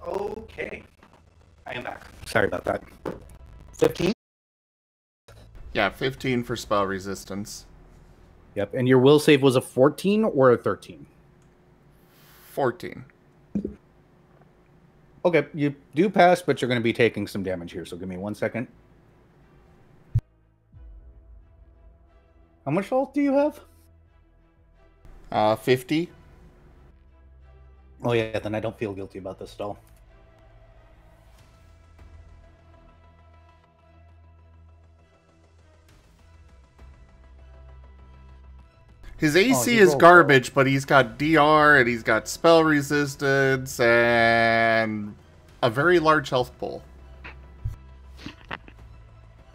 Okay. I am back. Sorry about that. 15? Yeah, 15 for spell resistance. Yep, and your will save was a 14 or a 13? 14. Okay, you do pass, but you're going to be taking some damage here, so give me 1 second. How much health do you have? 50. Oh yeah, then I don't feel guilty about this at all. His AC he is rolled garbage, but he's got DR and he's got spell resistance and a very large health pool.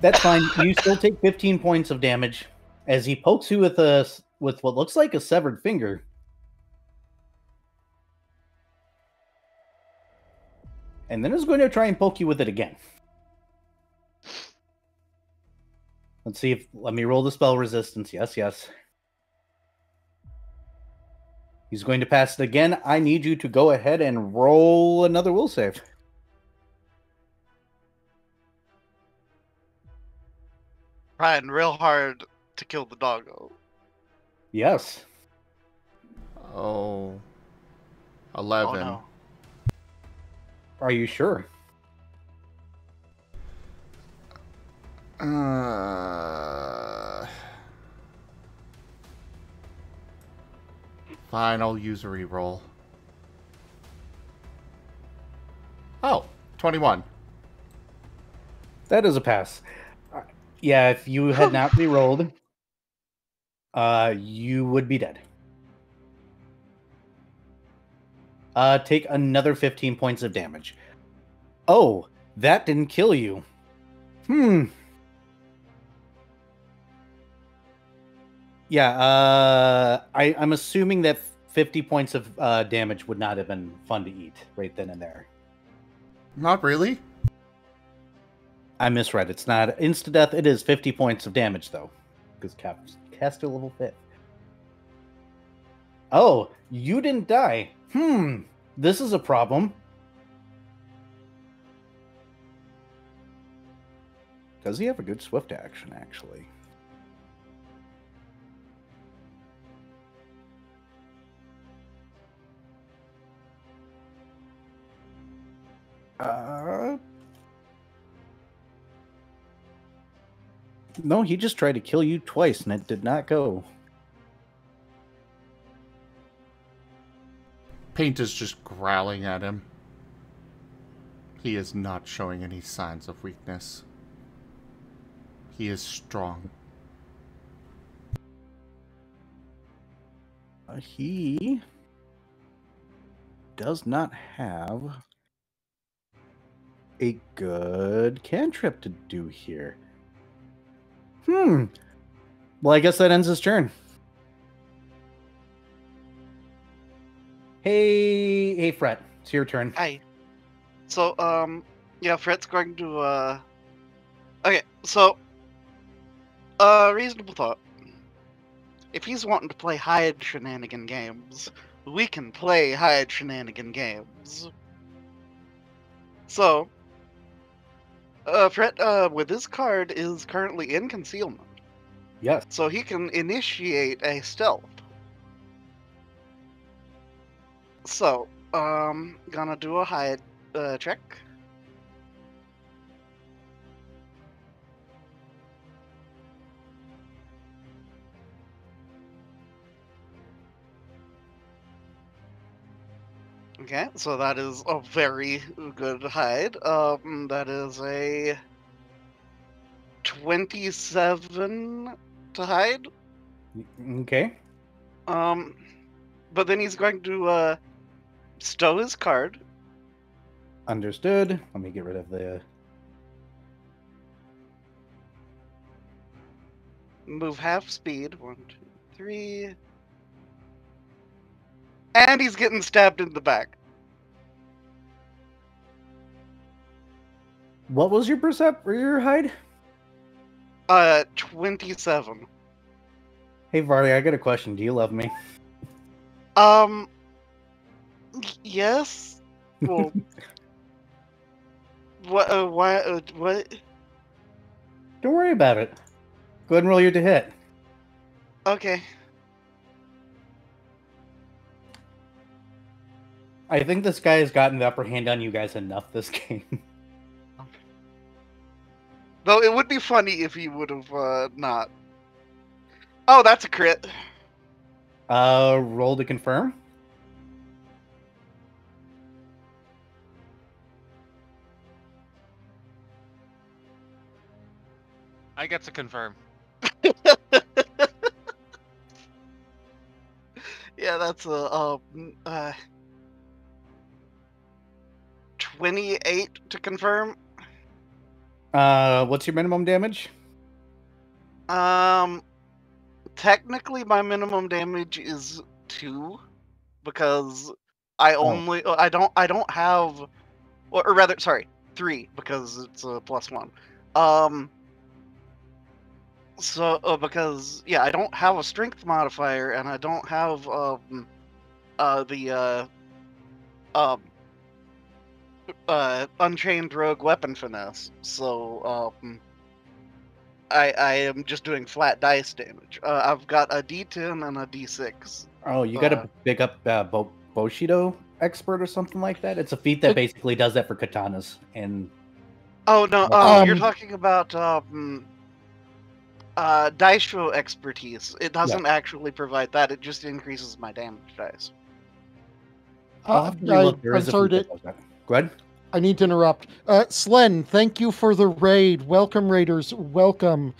That's fine. You still take 15 points of damage, as he pokes you with what looks like a severed finger. And then is going to try and poke you with it again. Let's see if... Let me roll the spell resistance. Yes, yes. He's going to pass it again. I need you to go ahead and roll another will save. Trying real hard to kill the doggo. Yes. Oh. 11. Oh no. Are you sure? Fine, I'll use a reroll. Oh, 21. That is a pass. Yeah, if you had not re-rolled, you would be dead. Take another 15 points of damage. Oh, that didn't kill you. Yeah, I'm assuming that 50 points of damage would not have been fun to eat right then and there. Not really? I misread. It's not insta-death. It is 50 points of damage, though. Because caster level 5. Oh, you didn't die. This is a problem. Does he have a good swift action, actually? No, he just tried to kill you twice, and it did not go. Paint is just growling at him. He is not showing any signs of weakness. He is strong. He does not have a good cantrip to do here. Well, I guess that ends his turn. Hey, Fret, it's your turn. Hi. So, yeah, Fret's going to, okay, so, reasonable thought. If he's wanting to play hide shenanigan games, we can play hide shenanigan games. So, Fret, with his card, is currently in concealment. Yes. So he can initiate a stealth. So, gonna do a hide check. Okay, so that is a very good hide. That is a 27 to hide. Okay. But then he's going to stow his card. Understood. Let me get rid of the... Move half speed. 1, 2, 3. And he's getting stabbed in the back. What was your percept or your hide? 27. Hey, Varley, I got a question. Do you love me? Yes. Well, what? Don't worry about it. Go ahead and roll your to hit. Okay. I think this guy has gotten the upper hand on you guys enough this game. Though it would be funny if he would have not. Oh, that's a crit. Roll to confirm. I get to confirm. Yeah, that's a 28 to confirm. What's your minimum damage? technically my minimum damage is 2 because I only I don't have, or rather, sorry, 3 because it's a +1. So because yeah, I don't have a strength modifier and I don't have the Unchained Rogue weapon finesse. So I am just doing flat dice damage. I've got a D10 and a D6. Oh, you got to pick up Bushido Expert or something like that? It's a feat that basically does that for katanas. And oh no, you're talking about Daisho expertise. It doesn't actually provide that. It just increases my damage dice. I'm sorry to... Go ahead. I need to interrupt. Slen, thank you for the raid. Welcome, raiders. Welcome.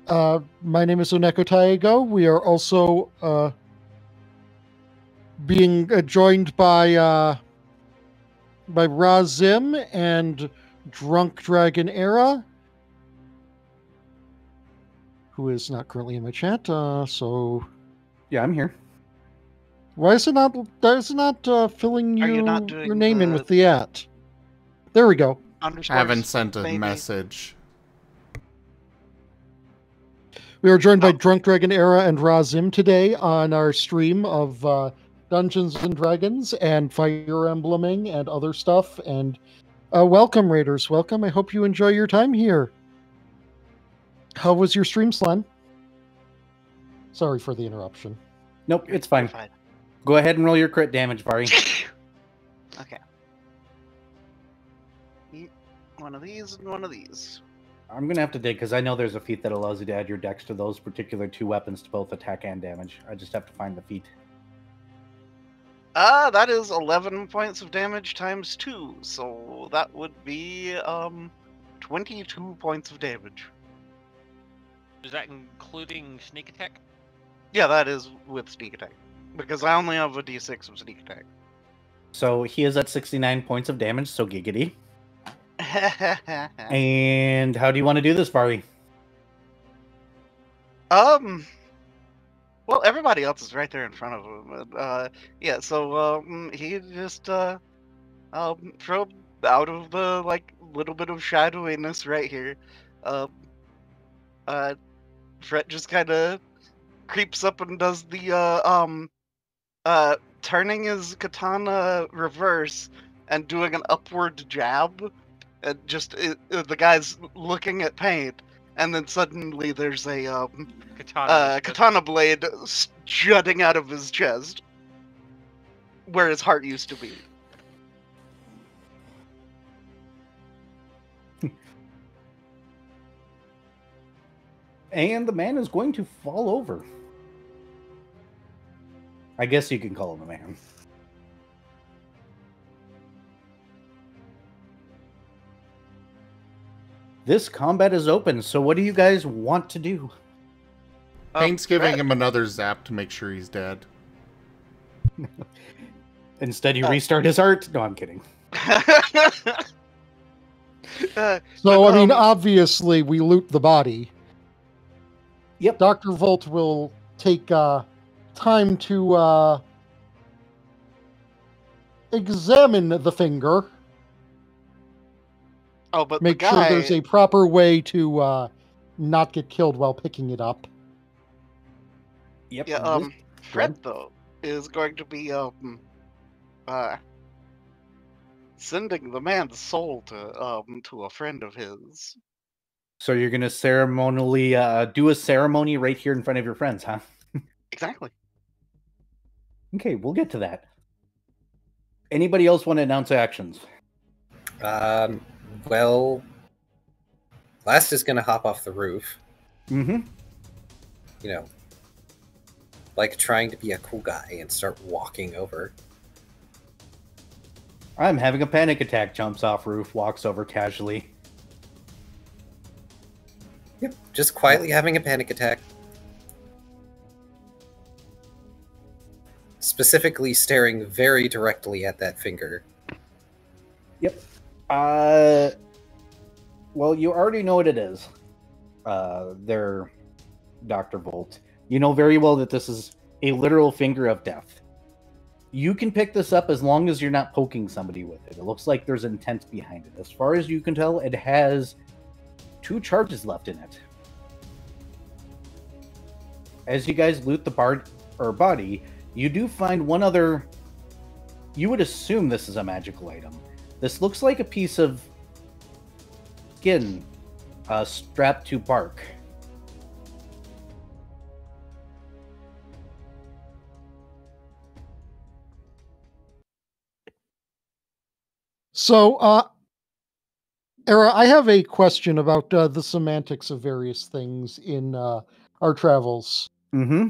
My name is Oneko Taego. We are also being joined by Razim and Drunk Dragon Era, who is not currently in my chat. So yeah, I'm here. Why is it not filling your name in with the @ There we go. I haven't sent a message. We are joined by Drunk Dragon Era and Razim today on our stream of Dungeons and Dragons and Fire Embleming and other stuff. And welcome, Raiders. Welcome. I hope you enjoy your time here. How was your stream, Slen? Sorry for the interruption. Nope, it's fine. Go ahead and roll your crit damage, Varien. Okay. One of these and one of these. I'm going to have to dig, because I know there's a feat that allows you to add your dex to those particular 2 weapons to both attack and damage. I just have to find the feat. That is 11 points of damage times 2, so that would be 22 points of damage. Is that including sneak attack? Yeah, that is with sneak attack, because I only have a d6 of sneak attack. So he is at 69 points of damage, so giggity. And how do you want to do this, Furry? Well, everybody else is right there in front of him. Yeah, so he just from out of the little bit of shadowiness right here, Fret just kind of creeps up and does the turning his katana reverse and doing an upward jab. And just the guy's looking at paint, and then suddenly there's a katana blade jutting out of his chest, where his heart used to be. And the man is going to fall over. I guess you can call him a man. This combat is open, so what do you guys want to do? Paint's giving him another zap to make sure he's dead. Instead, you restart his heart? No, I'm kidding. So, I mean, obviously, we loot the body. Yep. Dr. Volt will take time to examine the finger. Oh, but make sure there's a proper way to not get killed while picking it up. Yep. Yeah. Fred though is going to be sending the man's soul to a friend of his. So you're gonna ceremonially do a ceremony right here in front of your friends, huh? Exactly. Okay, we'll get to that. Anybody else want to announce actions? Well, Last is going to hop off the roof. Mm-hmm. You know, like trying to be a cool guy and start walking over. I'm having a panic attack, jumps off roof, walks over casually. Yep, just quietly having a panic attack. Specifically staring very directly at that finger. Yep. Well, you already know what it is. They're Dr. Volt. You know very well that this is a literal finger of death. You can pick this up as long as you're not poking somebody with it. It looks like there's intent behind it. As far as you can tell, it has 2 charges left in it. As you guys loot the body, you do find one other... You would assume this is a magical item. This looks like a piece of skin strapped to bark. So, Era, I have a question about the semantics of various things in our travels. Mm-hmm.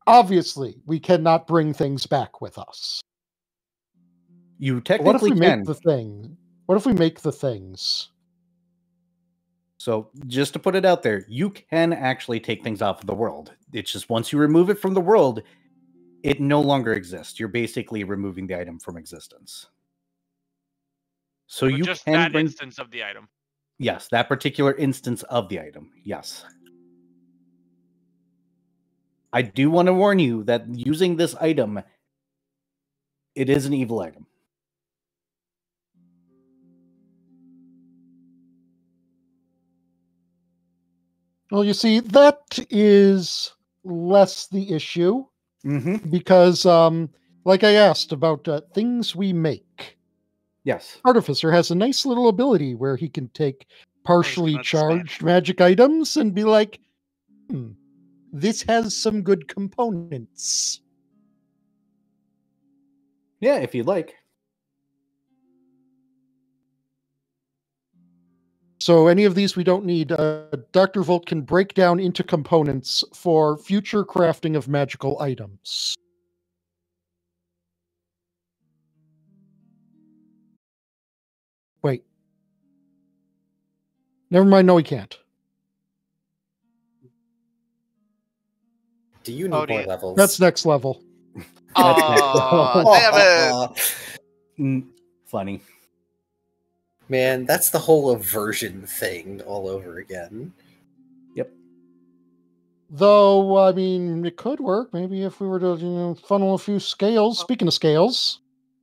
Obviously, we cannot bring things back with us. You But what if technically we can. make the thing? What if we make the things? So, just to put it out there, you can actually take things off of the world. It's just once you remove it from the world, it no longer exists. You're basically removing the item from existence. So But you just can that bring... instance of the item. Yes, that particular instance of the item. Yes. I do want to warn you that using this item, it is an evil item. Well, you see, that is less the issue Mm-hmm. because, like I asked about things we make, Yes. Artificer has a nice little ability where he can take partially gonna charged magic items and be like, this has some good components. Yeah, if you'd like. So any of these we don't need. Dr. Volt can break down into components for future crafting of magical items. Wait. Never mind, no he can't. Do you need Oh, do more you- levels? That's next level. Oh, damn it! Funny. Man, that's the whole aversion thing all over again. Yep. Though, I mean, it could work. Maybe if we were to, funnel a few scales. Speaking of scales,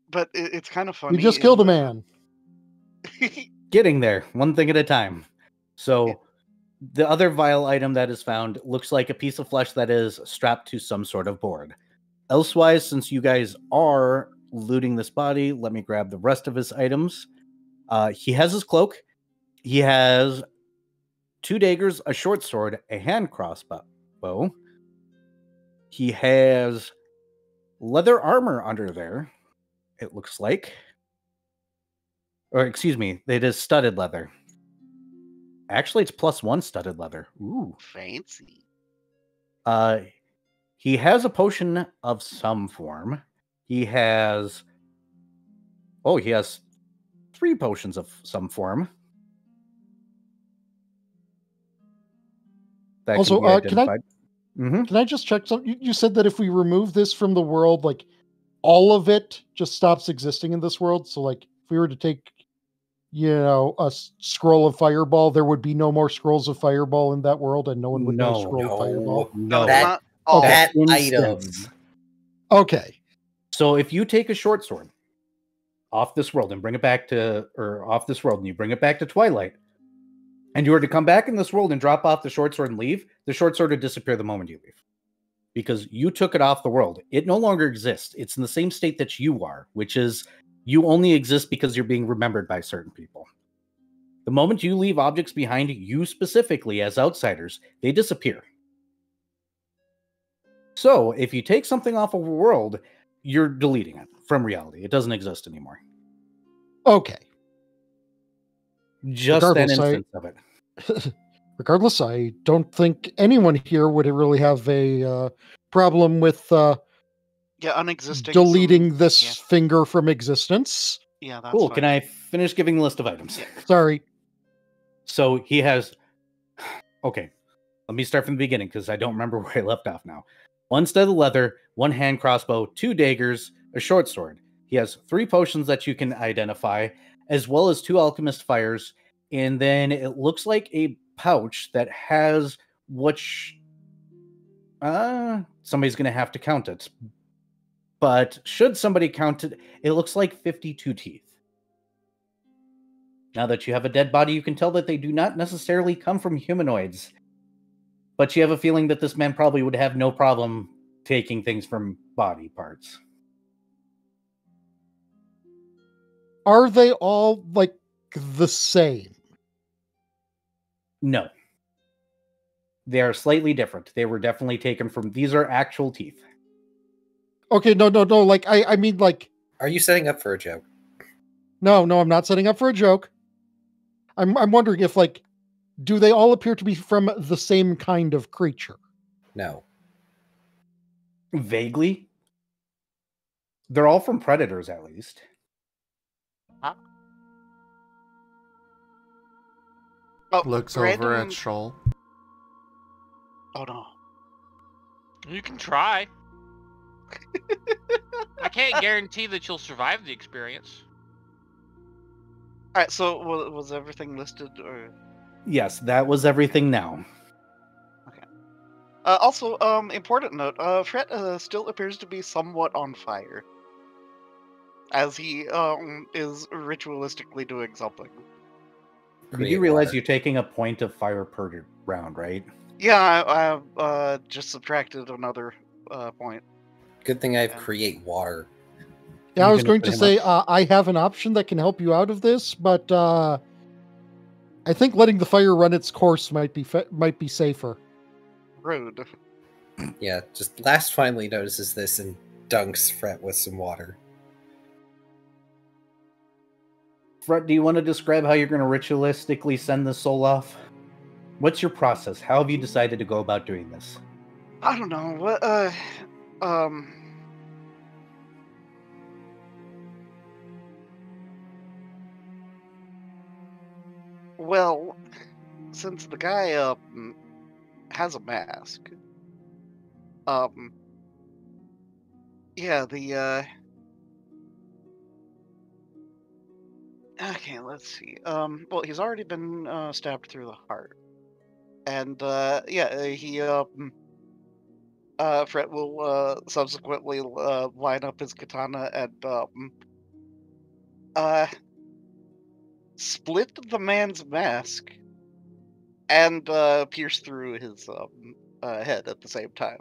But it's kind of funny. we just killed a man. Getting there, one thing at a time. So, the other vile item that is found looks like a piece of flesh that is strapped to some sort of board. Elsewise, since you guys are looting this body, let me grab the rest of his items. He has his cloak. He has 2 daggers, a short sword, a hand crossbow. He has leather armor under there, it looks like. Or, excuse me, it is studded leather. Actually, it's +1 studded leather. Ooh. Fancy. He has a potion of some form. He has 3 potions of some form. That Also, can be identified. Can I just check something? You said that if we remove this from the world, like, all of it just stops existing in this world? So, like, if we were to take, a scroll of Fireball, there would be no more scrolls of Fireball in that world, and no one would know No. scroll of Fireball? No. That- not all. that Instance. item. Okay. So if you take a short sword off this world and bring it back to, or off this world and you bring it back to Twilight, and you were to come back in this world and drop off the short sword and leave, the short sword would disappear the moment you leave. Because you took it off the world. It no longer exists. It's in the same state that you are, which is you only exist because you're being remembered by certain people. The moment you leave objects behind you specifically as outsiders, they disappear. So if you take something off of a world, you're deleting it from reality. It doesn't exist anymore. Okay. Just that Regardless, instance of it. Regardless, I don't think anyone here would really have a problem with Unexisting. deleting this yeah. finger from existence. Yeah, that's Cool. fine. Can I finish giving the list of items? Sorry. So he has... Okay. Let me start from the beginning because I don't remember where I left off now. 1 stud of leather, 1 hand crossbow, 2 daggers, a short sword. He has 3 potions that you can identify, as well as 2 alchemist fires. And then it looks like a pouch that has Somebody's going to have to count it. But should somebody count it, it looks like 52 teeth. Now that you have a dead body, you can tell that they do not necessarily come from humanoids. But you have a feeling that this man probably would have no problem taking things from body parts. Are they all like the same? No. They are slightly different. They were definitely taken from... These are actual teeth. Okay, no. Like, I mean, like... Are you setting up for a joke? No, I'm not setting up for a joke. I'm wondering if, like, do they all appear to be from the same kind of creature? No. Vaguely. They're all from predators, at least. Oh, Looks random... over at Shoal. Oh no. You can try. I can't guarantee that you'll survive the experience. Alright, so was everything listed, or... Yes, that was everything now. Also, important note, Fret still appears to be somewhat on fire. As he, is ritualistically doing something. You do realize you're taking a point of fire per round, right? Yeah, I just subtracted another, point. Good thing I have create water. Yeah, I was going to say, I have an option that can help you out of this, but I think letting the fire run its course might be safer. Rude. Yeah, just Last finally notices this and dunks Fret with some water. Fret, do you want to describe how you're going to ritualistically send the soul off? What's your process? How have you decided to go about doing this? I don't know, what, well, since the guy, has a mask, yeah, okay, let's see, well, he's already been, stabbed through the heart, and, yeah, Fret will, subsequently, line up his katana and, split the man's mask and pierce through his head at the same time.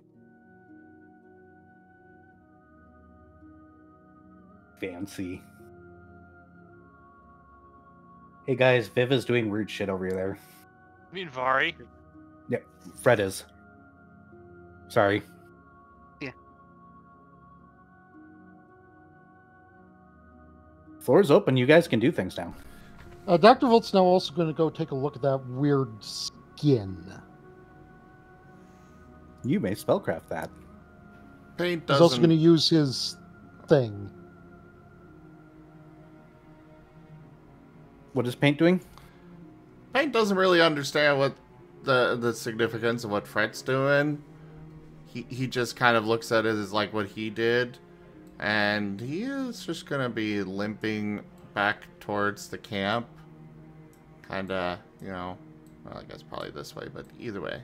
Fancy. Hey guys, Viv is doing weird shit over there. You mean Vari? Yeah, Fred is. Sorry. Yeah. Floor's open. You guys can do things now. Dr. Volt's now also going to go take a look at that weird skin. You may spellcraft that. Paint He's also doesn't... going to use his thing. What is Paint doing? Paint doesn't really understand what the significance of what Fret's doing. He just kind of looks at it as like what he did. And he is just going to be limping back towards the camp. Kind of, you know, well, I guess probably this way, but either way.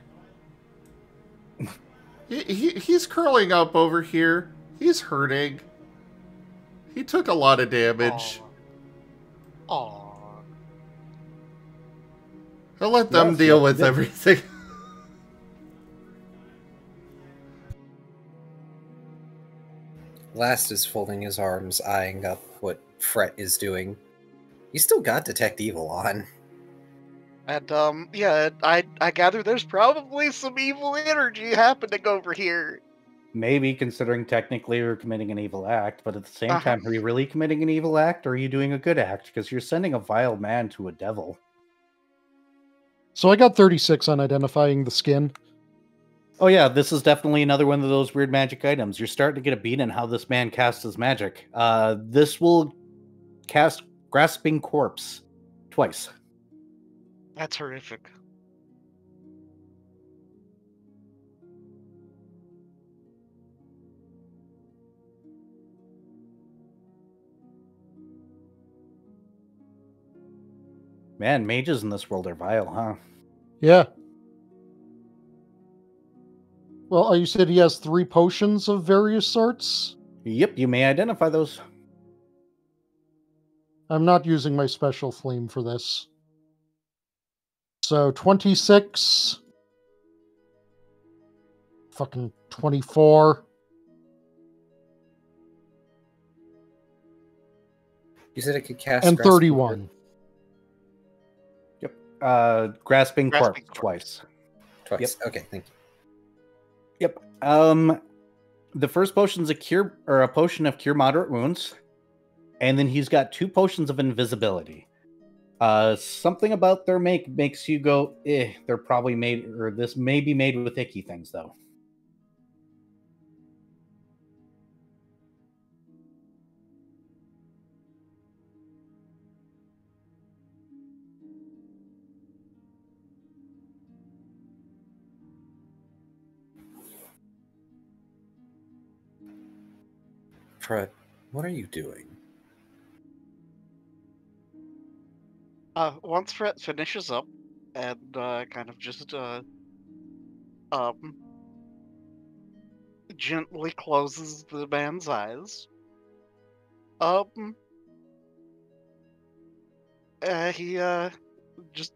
He's curling up over here. He's hurting. He took a lot of damage. Aww. He'll let them deal with everything. Last is folding his arms, eyeing up what Fret is doing. You still got Detect Evil on. And, yeah, I gather there's probably some evil energy happening over here. Maybe, considering technically you're committing an evil act, but at the same time, are you really committing an evil act, or are you doing a good act? Because you're sending a vile man to a devil. So I got 36 on identifying the skin. Oh yeah, this is definitely another one of those weird magic items. You're starting to get a beat on how this man casts his magic. This will cast Grasping Corpse twice. That's horrific. Man, mages in this world are vile, huh? Yeah. Well, you said he has 3 potions of various sorts? Yep, you may identify those. I'm not using my special flame for this. So 26. Fucking 24. You said it could cast And Grasping 31. Yep. Grasping Grasping Corpse Corpse. twice. Twice. Okay, thank you. Yep. The first potion's a potion of cure moderate wounds, and then he's got 2 potions of invisibility. Something about their make makes you go, they're probably made, or this may be made with icky things, though. Fred, what are you doing? Once Fred finishes up and kind of just gently closes the man's eyes, he just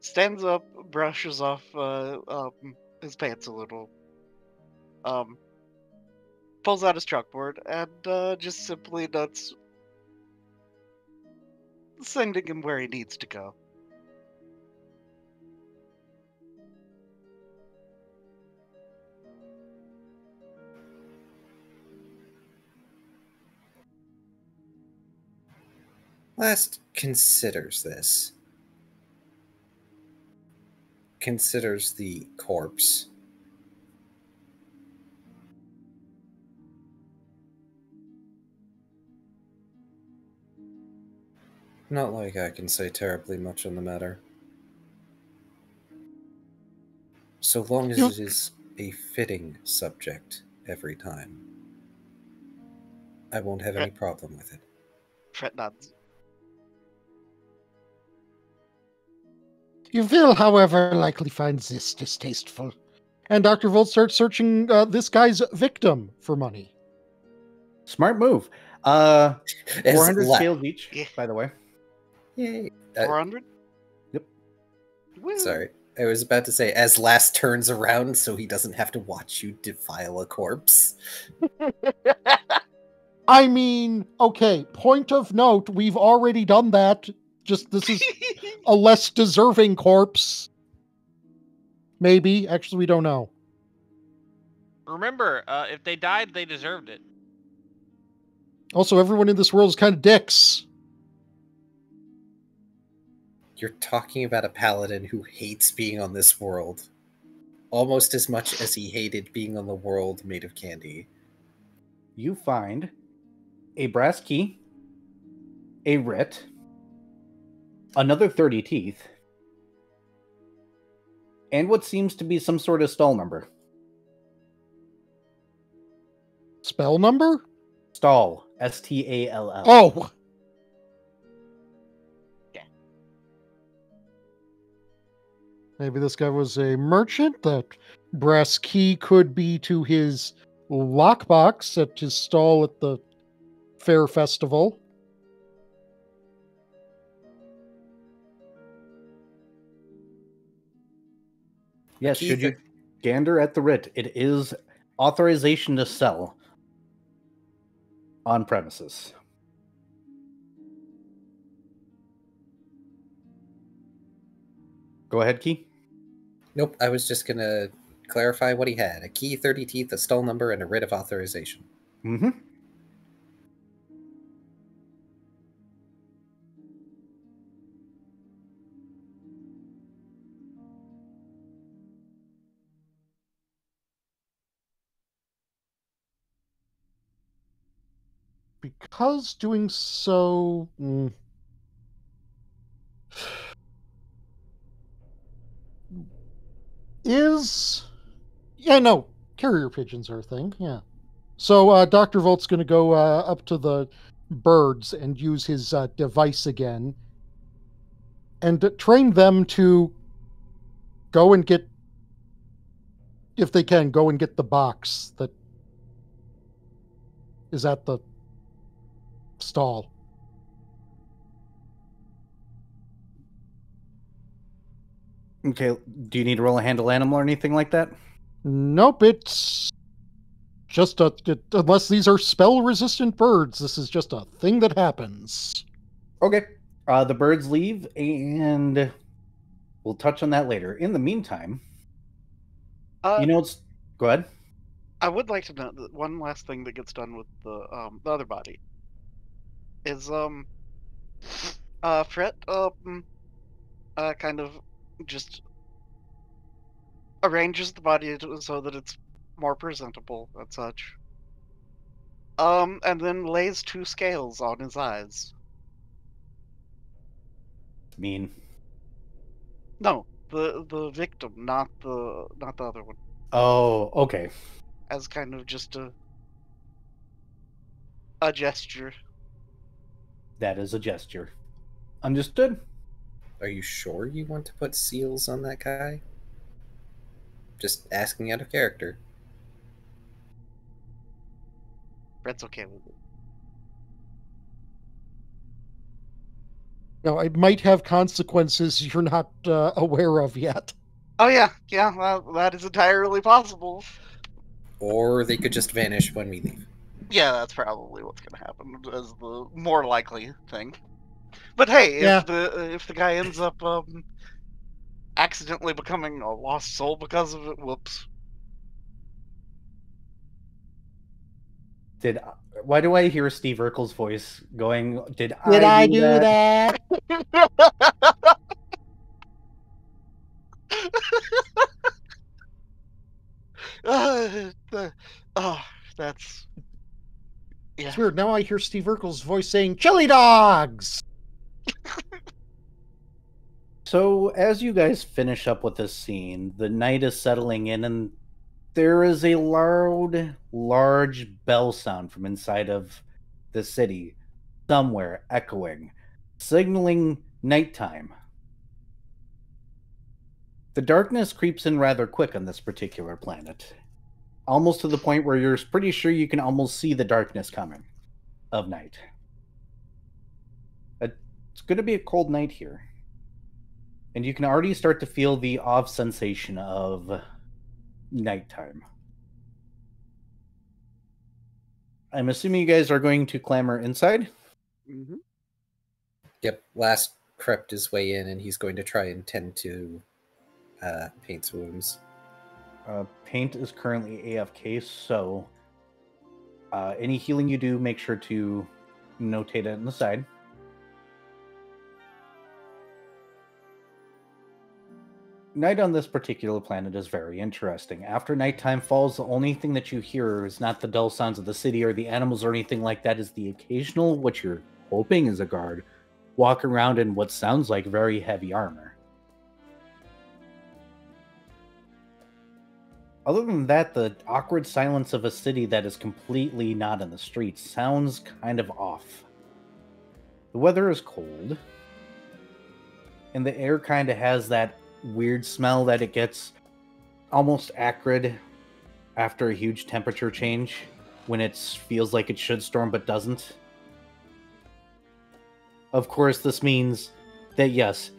stands up, brushes off his pants a little, pulls out his chalkboard, and just simply notes sending him where he needs to go. Last considers this. Considers the corpse. Not like I can say terribly much on the matter. So long as it is a fitting subject every time, I won't have any problem with it. Fred nods. You will, however, likely find this distasteful. And Dr. Volt starts searching this guy's victim for money. Smart move. As 400 la- scales each, Yeah. by the way. Yay. 400? Yep. Woo. Sorry. I was about to say, as Last turns around so he doesn't have to watch you defile a corpse. I mean, okay, point of note, we've already done that. Just this is a less deserving corpse. Maybe. Actually, we don't know. Remember, if they died, they deserved it. Also, everyone in this world is kind of dicks. You're talking about a paladin who hates being on this world. Almost as much as he hated being on the world made of candy. You find a brass key, a writ, another 30 teeth, and what seems to be some sort of stall number. Spell number? Stall. S-T-A-L-L. Oh! Yeah. Maybe this guy was a merchant. That brass key could be to his lockbox at his stall at the fair festival. Yes, Key should you th- gander at the writ, it is authorization to sell on premises. Go ahead, Key. Nope, I was just gonna clarify what he had. A key, 30 teeth, a stall number, and a writ of authorization. Mm-hmm. Because doing so... is... Yeah, no. Carrier pigeons are a thing, yeah. So Dr. Volt's going to go up to the birds and use his device again and train them to go and get if they can, go and get the box that is at the stall. Okay, do you need to roll a handle animal or anything like that? Nope, it's just unless these are spell-resistant birds, this is just a thing that happens. Okay. The birds leave, and we'll touch on that later. In the meantime, Uh, it's... Go ahead. I would like to know that one last thing that gets done with the other body is Fret kind of just arranges the body so that it's more presentable and such. And then lays 2 scales on his eyes. Mean. No, the victim, not the other one. Oh, okay. As kind of just a gesture. That is a gesture. Understood. Are you sure you want to put seals on that guy? Just asking out of character. Fred's okay with it. Now, it might have consequences you're not aware of yet. Oh yeah, that is entirely possible. Or they could just vanish when we leave. Yeah, that's probably what's gonna happen as the more likely thing. But hey, Yeah. if the guy ends up accidentally becoming a lost soul because of it, whoops. Why do I hear Steve Urkel's voice going, Did I do that? That's... Yeah. It's weird. Now I hear Steve Urkel's voice saying, "Chili dogs!" So, as you guys finish up with this scene, the night is settling in, and there is a large bell sound from inside of the city, somewhere echoing, signaling nighttime. The darkness creeps in rather quick on this particular planet, almost to the point where you're pretty sure you can almost see the darkness coming of night. It's going to be a cold night here. And you can already start to feel the off sensation of nighttime. I'm assuming you guys are going to clamber inside? Mm-hmm. Yep, Last crept his way in, and he's going to try and tend to Paint's wounds. Paint is currently AFK, so any healing you do, make sure to notate it on the side. Night on this particular planet is very interesting. After nighttime falls, the only thing that you hear is not the dull sounds of the city or the animals or anything like that, is the occasional, what you're hoping is a guard, walk around in what sounds like very heavy armor. Other than that, the awkward silence of a city that is completely not in the streets sounds kind of off. The weather is cold, and the air kind of has that weird smell that it gets almost acrid after a huge temperature change when it feels like it should storm but doesn't. Of course, this means that yes,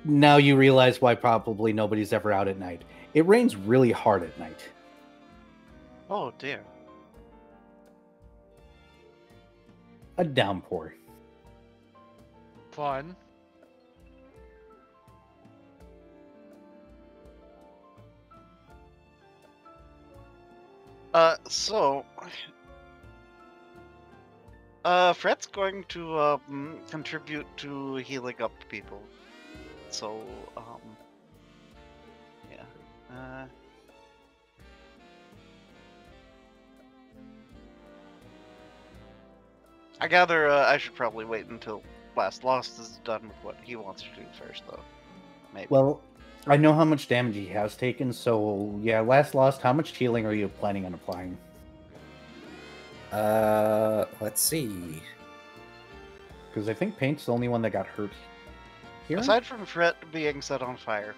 now you realize why probably nobody's ever out at night. It rains really hard at night. Oh dear. A downpour. Fun. So Fred's going to contribute to healing up people. So yeah. I gather I should probably wait until Last Lost is done with what he wants to do first, though. Maybe. Well, I know how much damage he has taken, so yeah, Last Lost, how much healing are you planning on applying? Let's see. Because I think Paint's the only one that got hurt here. Aside from Fred being set on fire.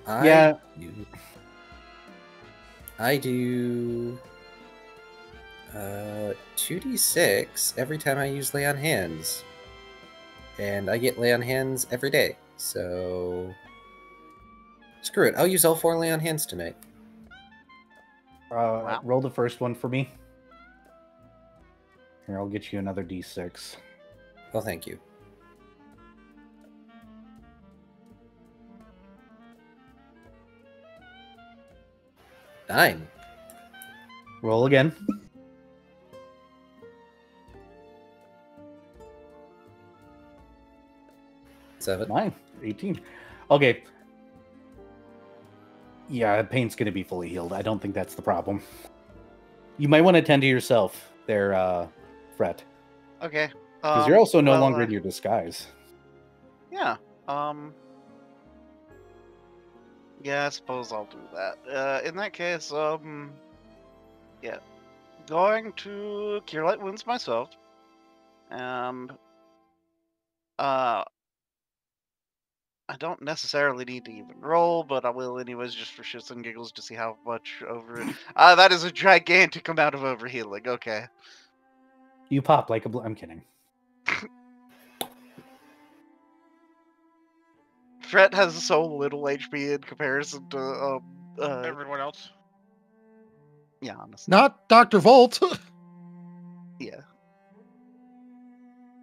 Yeah. I do 2d6 every time I use lay on hands. And I get lay on hands every day. So screw it. I'll use all 4 lay on hands tonight. Wow. Roll the first one for me. Here, I'll get you another d6. Well, thank you. Nine. Roll again. 7. 9. 18. Okay. Yeah, pain's going to be fully healed. I don't think that's the problem. You might want to tend to yourself there, Fret. Okay. Because you're also no well, longer in your disguise. Yeah. Yeah, I suppose I'll do that. In that case, yeah. Going to Cure Light Wounds myself. And, I don't necessarily need to even roll, but I will anyways just for shits and giggles to see how much over... that is a gigantic amount of overhealing. Okay. You pop like a... I'm kidding. Fret has so little HP in comparison to, Everyone else. yeah, honestly. Not Dr. Volt. Yeah.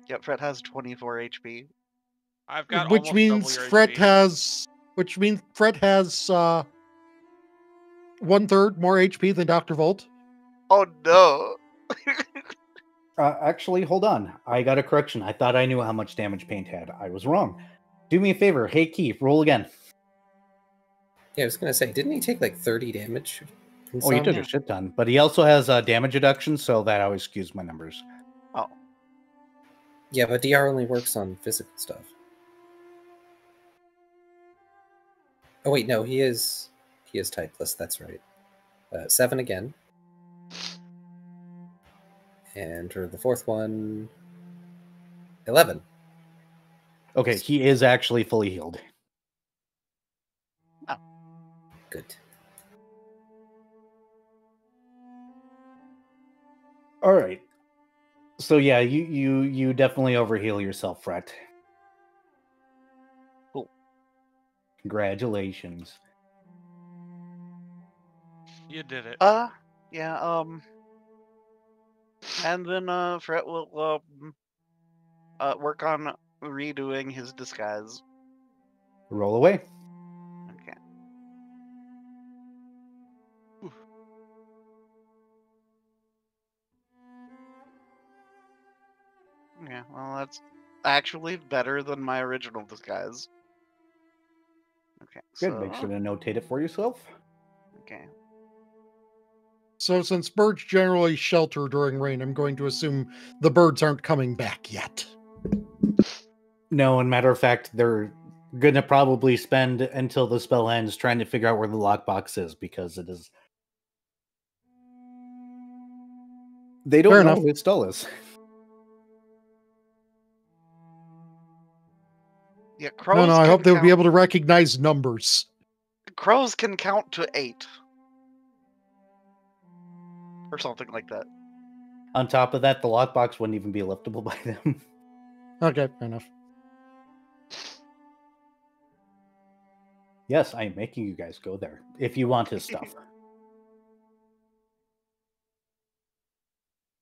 Yep, Fret has 24 HP. I've got which almost means double your Fret HP. has 1/3 more HP than Dr. Volt. Oh no! Actually, hold on. I got a correction. I thought I knew how much damage Paint had. I was wrong. Do me a favor. Hey, Keith, roll again. Yeah, I was gonna say, didn't he take like 30 damage? Oh, he took Yeah. a shit ton. But he also has damage reduction, so that always skews my numbers. Oh. Yeah, but DR only works on physical stuff. Oh wait, no, he is typeless. That's right. 7 again, and for the fourth one, 11. Okay, he is actually fully healed. Good. All right. So yeah, you definitely overheal yourself, Fret. Cool. Congratulations. You did it. Yeah, and then, Fret will, work on redoing his disguise. Roll away. Okay. Yeah, well, that's actually better than my original disguise. Okay, Good. so... Make sure to notate it for yourself. Okay. So since birds generally shelter during rain, I'm going to assume the birds aren't coming back yet. No, and matter of fact, they're gonna probably spend until the spell ends trying to figure out where the lockbox is, because it is. They don't Fair know enough. who Stull is. Yeah, crows No, I can hope they'll be count- able to recognize numbers. Crows can count to 8. Or something like that. On top of that, the lockbox wouldn't even be liftable by them. Okay, fair enough. Yes, I am making you guys go there if you want his stuff.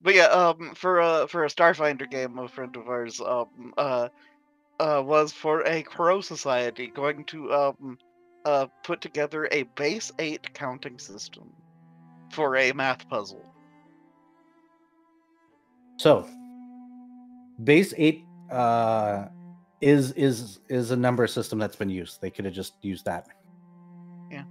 But yeah, for a Starfinder game, a friend of ours, was for a Crow Society going to, put together a base 8 counting system for a math puzzle. So, base 8 is a number system that's been used. They could have just used that. Yeah.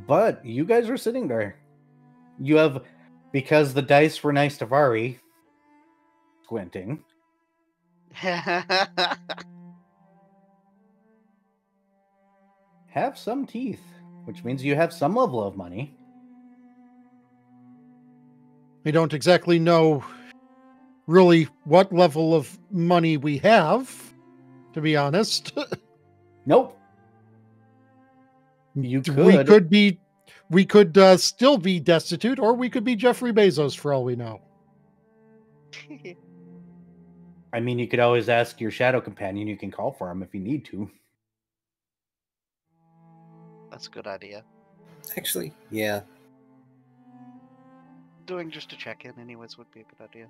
But you guys are sitting there. You have, because the dice were nice to Vari, squinting. Have some teeth, which means you have some level of money. We don't exactly know really what level of money we have, to be honest. Nope. You We could. could still be destitute, or we could be Jeffrey Bezos for all we know. I mean, you could always ask your shadow companion. You can call for him if you need to. That's a good idea. Actually, yeah. Doing just a check-in anyways would be a good idea.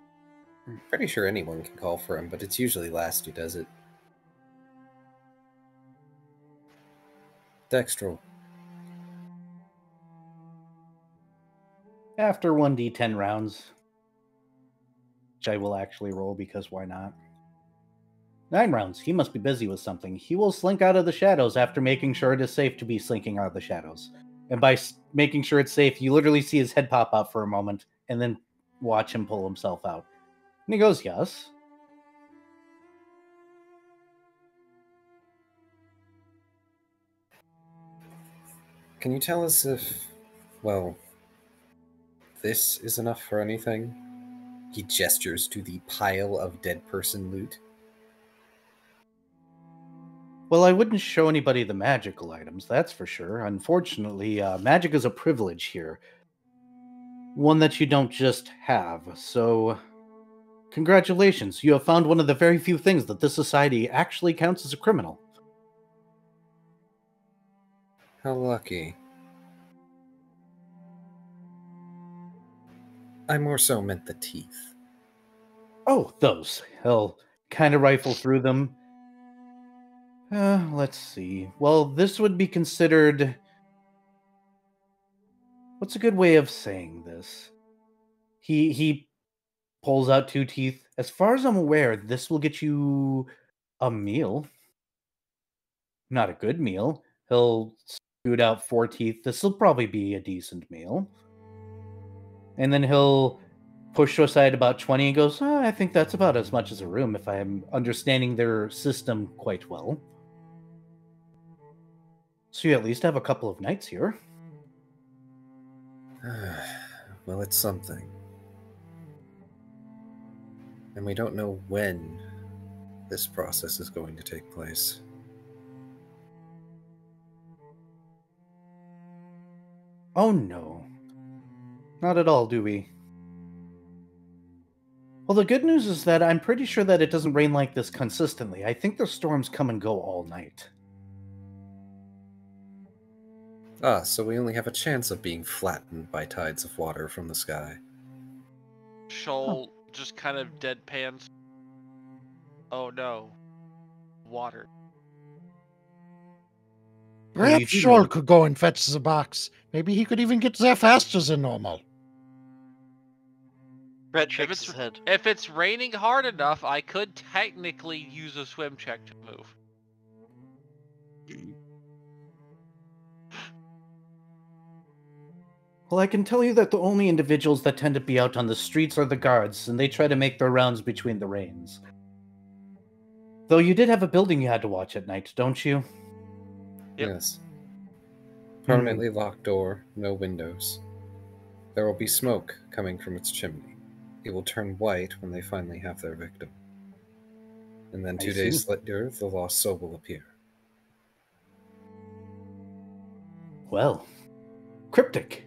I'm pretty sure anyone can call for him, but it's usually Last who does it. Dextral. After 1d10 rounds, which I will actually roll because why not? 9 rounds. He must be busy with something. He will slink out of the shadows after making sure it is safe to be slinking out of the shadows. And by making sure it's safe, you literally see his head pop out for a moment and then watch him pull himself out. And he goes, yes. Can you tell us if, well, this is enough for anything? He gestures to the pile of dead person loot. Well, I wouldn't show anybody the magical items, that's for sure. Unfortunately, magic is a privilege here. One that you don't just have. So, congratulations. You have found one of the very few things that this society actually counts as a criminal. How lucky. I more so meant the teeth. Oh, those. He'll kind of rifle through them. Let's see. Well, this would be considered... What's a good way of saying this? He pulls out 2 teeth. As far as I'm aware, this will get you a meal. Not a good meal. He'll scoot out 4 teeth. This will probably be a decent meal. And then he'll push aside about 20 and goes, I think that's about as much as a room if I'm understanding their system quite well. So you at least have a couple of nights here. Well, it's something. And we don't know when this process is going to take place. Oh no. Not at all, do we? Well, the good news is that I'm pretty sure that it doesn't rain like this consistently. I think the storms come and go all night. Ah, so we only have a chance of being flattened by tides of water from the sky. Shoal just kind of deadpans. Oh no. Water. Perhaps Shoal could go and fetch the box. Maybe he could even get there faster than normal. Brett shakes his head. If it's raining hard enough, I could technically use a swim check to move. Well, I can tell you that the only individuals that tend to be out on the streets are the guards, and they try to make their rounds between the rains. Though you did have a building you had to watch at night, don't you? Yep. Yes. Permanently locked door, no windows. There will be smoke coming from its chimney. It will turn white when they finally have their victim. And then 2 days later, the lost soul will appear. Well, cryptic.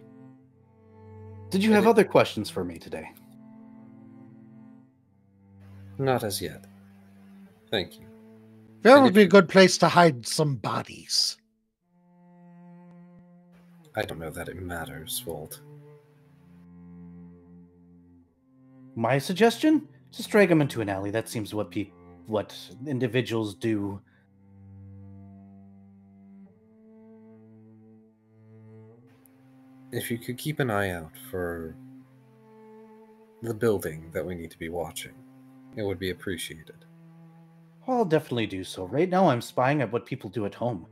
Did you have other questions for me today? Not as yet. Thank you. There would be a good place to hide some bodies. I don't know that it matters, Volt. My suggestion? Just drag them into an alley. That seems what individuals do. If you could keep an eye out for the building that we need to be watching, it would be appreciated. I'll definitely do so. Right now I'm spying at what people do at home.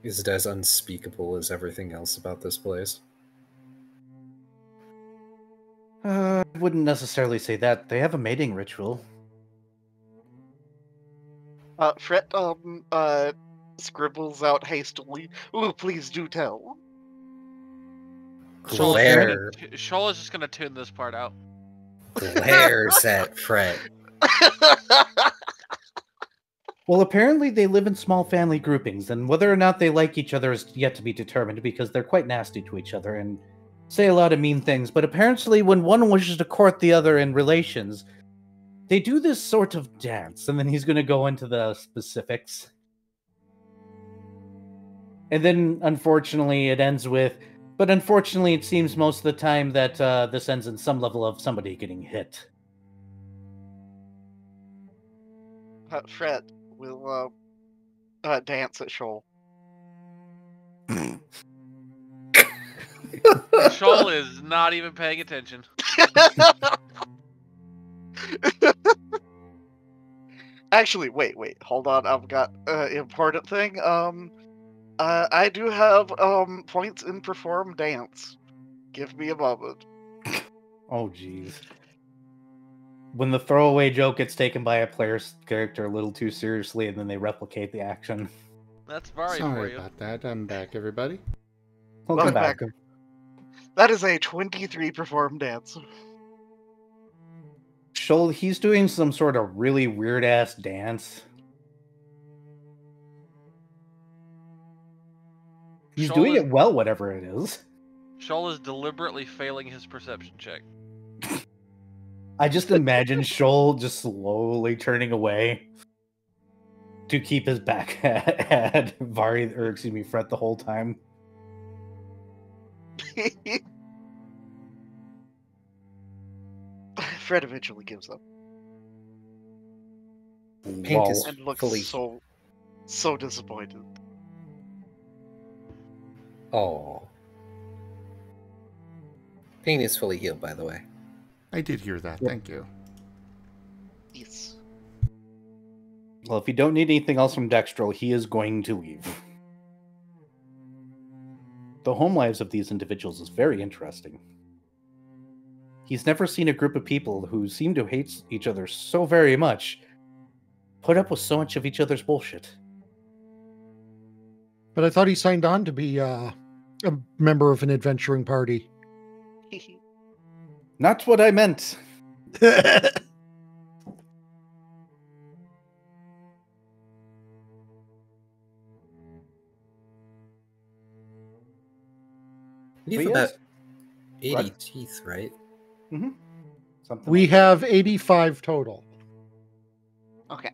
Is it as unspeakable as everything else about this place? I wouldn't necessarily say that. They have a mating ritual. Fret, scribbles out hastily. Ooh, please do tell. Shoal Claire. is just gonna tune this part out. glares at Fred. Well, apparently they live in small family groupings, and whether or not they like each other is yet to be determined because they're quite nasty to each other and say a lot of mean things. But apparently, when one wishes to court the other in relations, they do this sort of dance, and then he's going to go into the specifics. And then, unfortunately, it ends with, but unfortunately, it seems most of the time that this ends in some level of somebody getting hit. Fred will dance at Shoal. Shoal is not even paying attention. Actually, wait, hold on. I've got important thing. I do have points in perform dance. Give me a moment. Oh, jeez. When the throwaway joke gets taken by a player's character a little too seriously, and then they replicate the action. That's Varien for Sorry you. about that. I'm back, everybody. Welcome Welcome back. back. That is a 23 perform dance. Shoal, he's doing some sort of really weird-ass dance. He's Shoal doing is- it well, whatever it is. Shoal is deliberately failing his perception check. I just imagine Shoal just slowly turning away to keep his back at Fred the whole time. Fred eventually gives up Paint is and looks fully. so disappointed. Oh. Paint is fully healed, by the way. I did hear that. Yep. Thank you. Yes. Well, if you don't need anything else from Dextrol, he is going to leave. The home lives of these individuals is very interesting. He's never seen a group of people who seem to hate each other so very much put up with so much of each other's bullshit. But I thought he signed on to be a member of an adventuring party. Not what I meant. We have But about yes. 80 Right. teeth, right? Mm-hmm. Something We like have 85 total. Okay.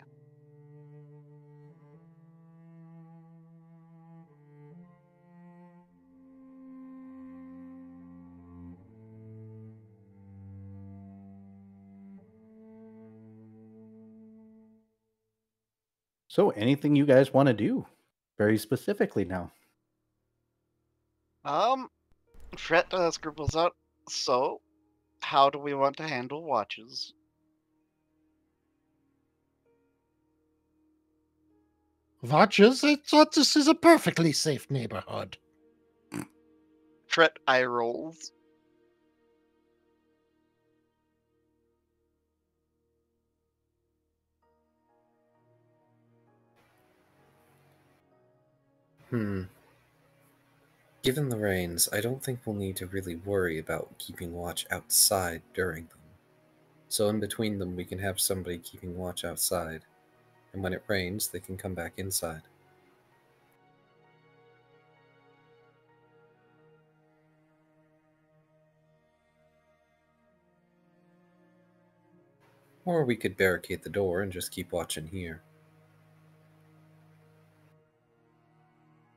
So, anything you guys want to do? Very specifically now. Fred scribbles out. So, how do we want to handle watches? Watches? I thought this is a perfectly safe neighborhood. Fred eye rolls. Given the rains, I don't think we'll need to really worry about keeping watch outside during them. So in between them, we can have somebody keeping watch outside. And when it rains, they can come back inside. Or we could barricade the door and just keep watching here.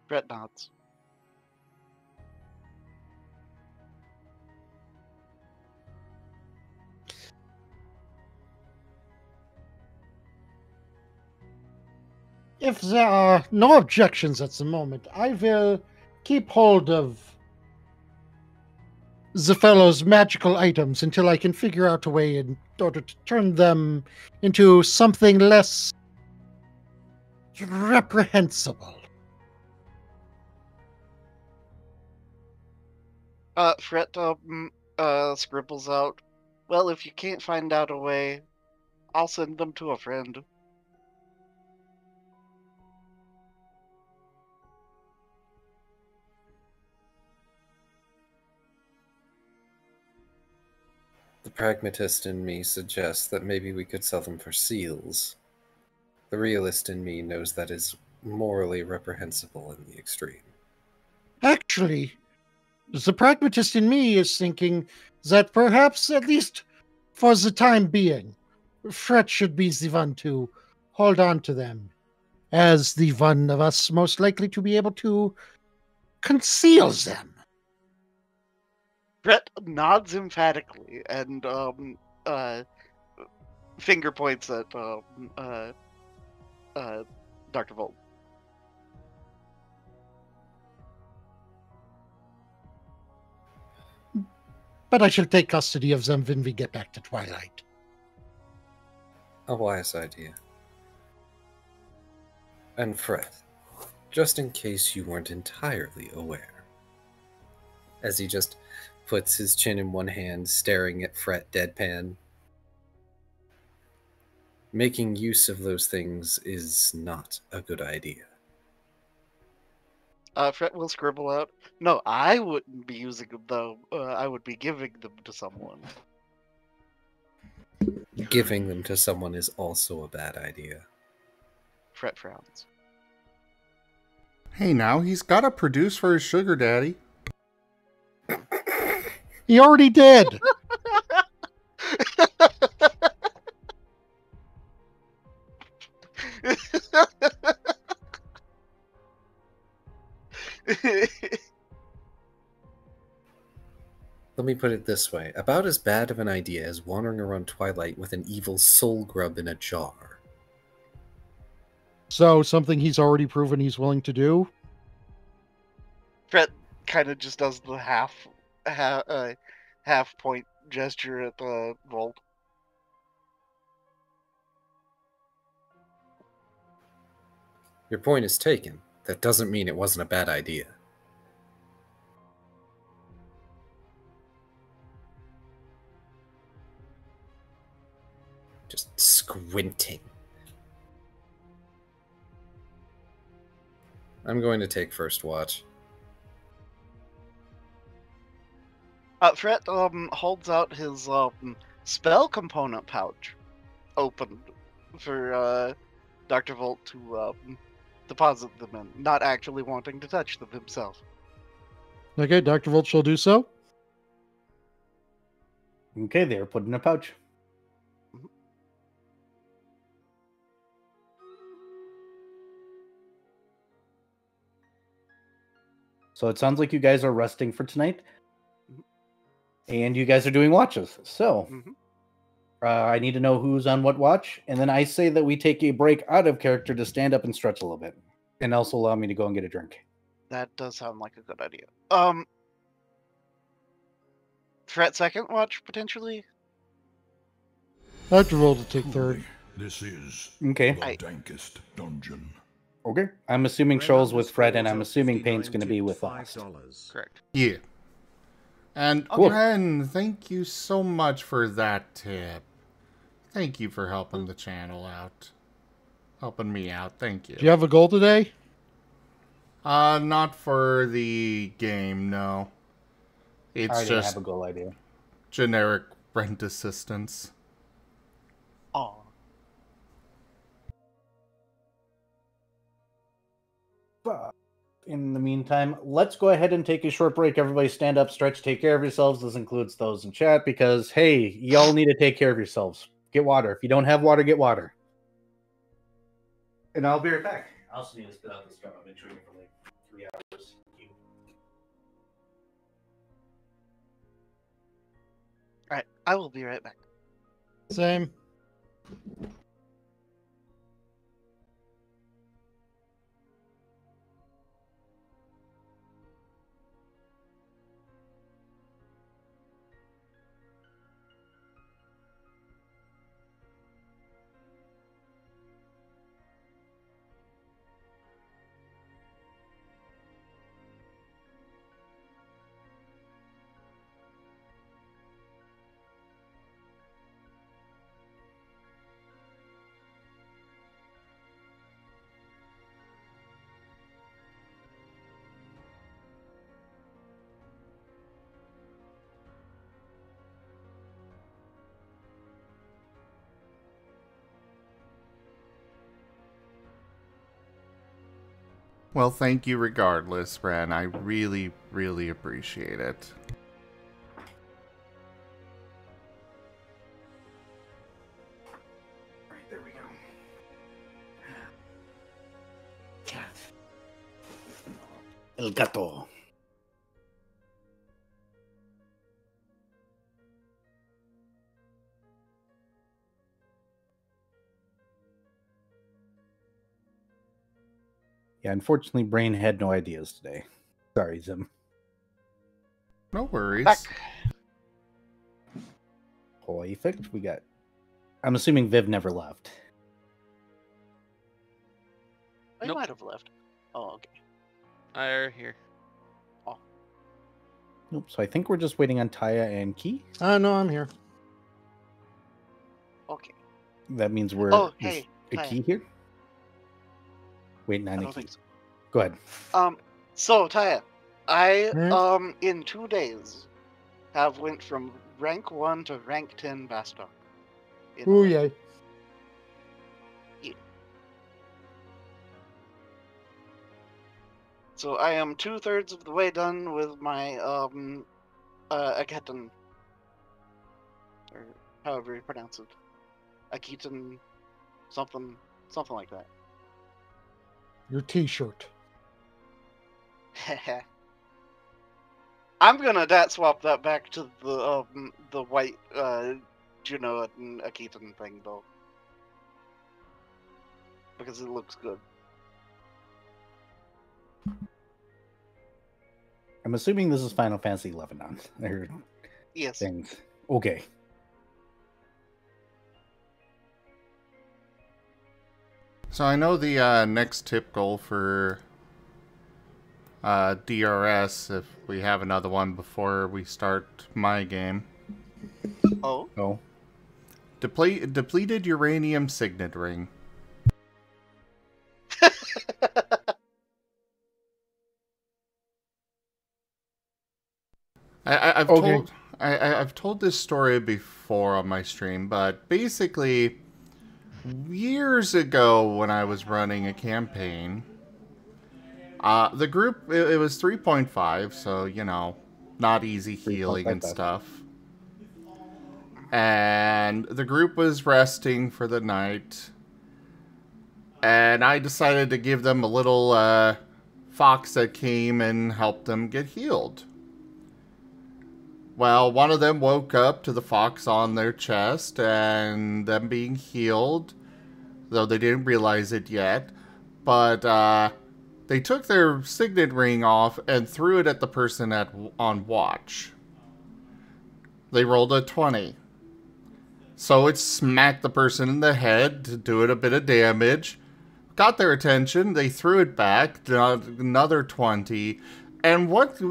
Fred nods. If there are no objections at the moment, I will keep hold of the fellow's magical items until I can figure out a way in order to turn them into something less reprehensible. Fred scribbles out. Well, if you can't find out a way, I'll send them to a friend. The pragmatist in me suggests that maybe we could sell them for seals. The realist in me knows that is morally reprehensible in the extreme. Actually, the pragmatist in me is thinking that perhaps, at least for the time being, Fret should be the one to hold on to them, as the one of us most likely to be able to conceal them. Brett nods emphatically and finger points at Dr. Volt. But I shall take custody of them when we get back to Twilight. A wise idea. And Fred, just in case you weren't entirely aware, as he just puts his chin in one hand, staring at Fret deadpan, making use of those things is not a good idea. Fret will scribble out. No, I wouldn't be using them though. I would be giving them to someone. Giving them to someone is also a bad idea. Fret frowns. Hey, now he's got to produce for his sugar daddy. He already did. Let me put it this way. About as bad of an idea as wandering around Twilight with an evil soul grub in a jar. So, something he's already proven he's willing to do? Fret kind of just does the half point gesture at the Volt. Your point is taken. That doesn't mean it wasn't a bad idea. Just squinting. I'm going to take first watch. Fret holds out his spell component pouch, opened for Dr. Volt to deposit them in, not actually wanting to touch them himself. Okay, Dr. Volt shall do so. Okay, they are put in a pouch. So it sounds like you guys are resting for tonight. And you guys are doing watches. So I need to know who's on what watch. And then I say that we take a break out of character to stand up and stretch a little bit. And also allow me to go and get a drink. That does sound like a good idea. Fret second watch, potentially? Dr. Volt will take third. This is Okay. the dankest dungeon. Okay. I'm assuming Shoal's with Fred, and I'm assuming Pain's going to be with us. Correct. Yeah. And Cool. Ren, thank you so much for that tip. Thank you for helping the channel out. Helping me out. Thank you. Do you have a goal today? Not for the game, no. I It's already just have a goal idea. generic rent assistance. Aw. But in the meantime, let's go ahead and take a short break. Everybody stand up, stretch, take care of yourselves. This includes those in chat because, hey, y'all need to take care of yourselves. Get water. If you don't have water, get water. And I'll be right back. I also need to spit out this gum. I've been chewing for like 3 hours. Alright, I will be right back. Same. Well, thank you regardless, Ren. I really, really appreciate it. Alright, there we go. El gato. Yeah, unfortunately, Brain had no ideas today. Sorry, Zim. No worries. Back. Perfect. We got. I'm assuming Viv never left. I Nope. might have left. Oh, okay. Are here. Nope. So I think we're just waiting on Taya and Key. No, I'm here. Okay. That means we're. Oh, is hey, a Taya. Key here. Wait, I not a don't Key. think so. Go ahead. So Taya, I Hmm? in 2 days have went from rank 1 to rank 10 Bastok. Ooh, yay. So I am 2/3 of the way done with my Aketon, or however you pronounce it, Aketon, something like that. Your T-shirt. I'm gonna dat swap that back to the white Juno and Aketon thing though, because it looks good. I'm assuming this is Final Fantasy 11 on their Yes. things. Okay. So I know the next tip goal for DRS, if we have another one before we start my game. Oh. Oh. Depleted uranium signet ring. I've Okay. I've told this story before on my stream, but basically, years ago when I was running a campaign, the group it was 3.5, so you know, not easy healing and 3.55. stuff. And the group was resting for the night, and I decided to give them a little fox that came and helped them get healed. Well, one of them woke up to the fox on their chest and them being healed, though they didn't realize it yet. But they took their signet ring off and threw it at the person on watch. They rolled a 20. So it smacked the person in the head to do it a bit of damage. Got their attention, they threw it back, another 20. And what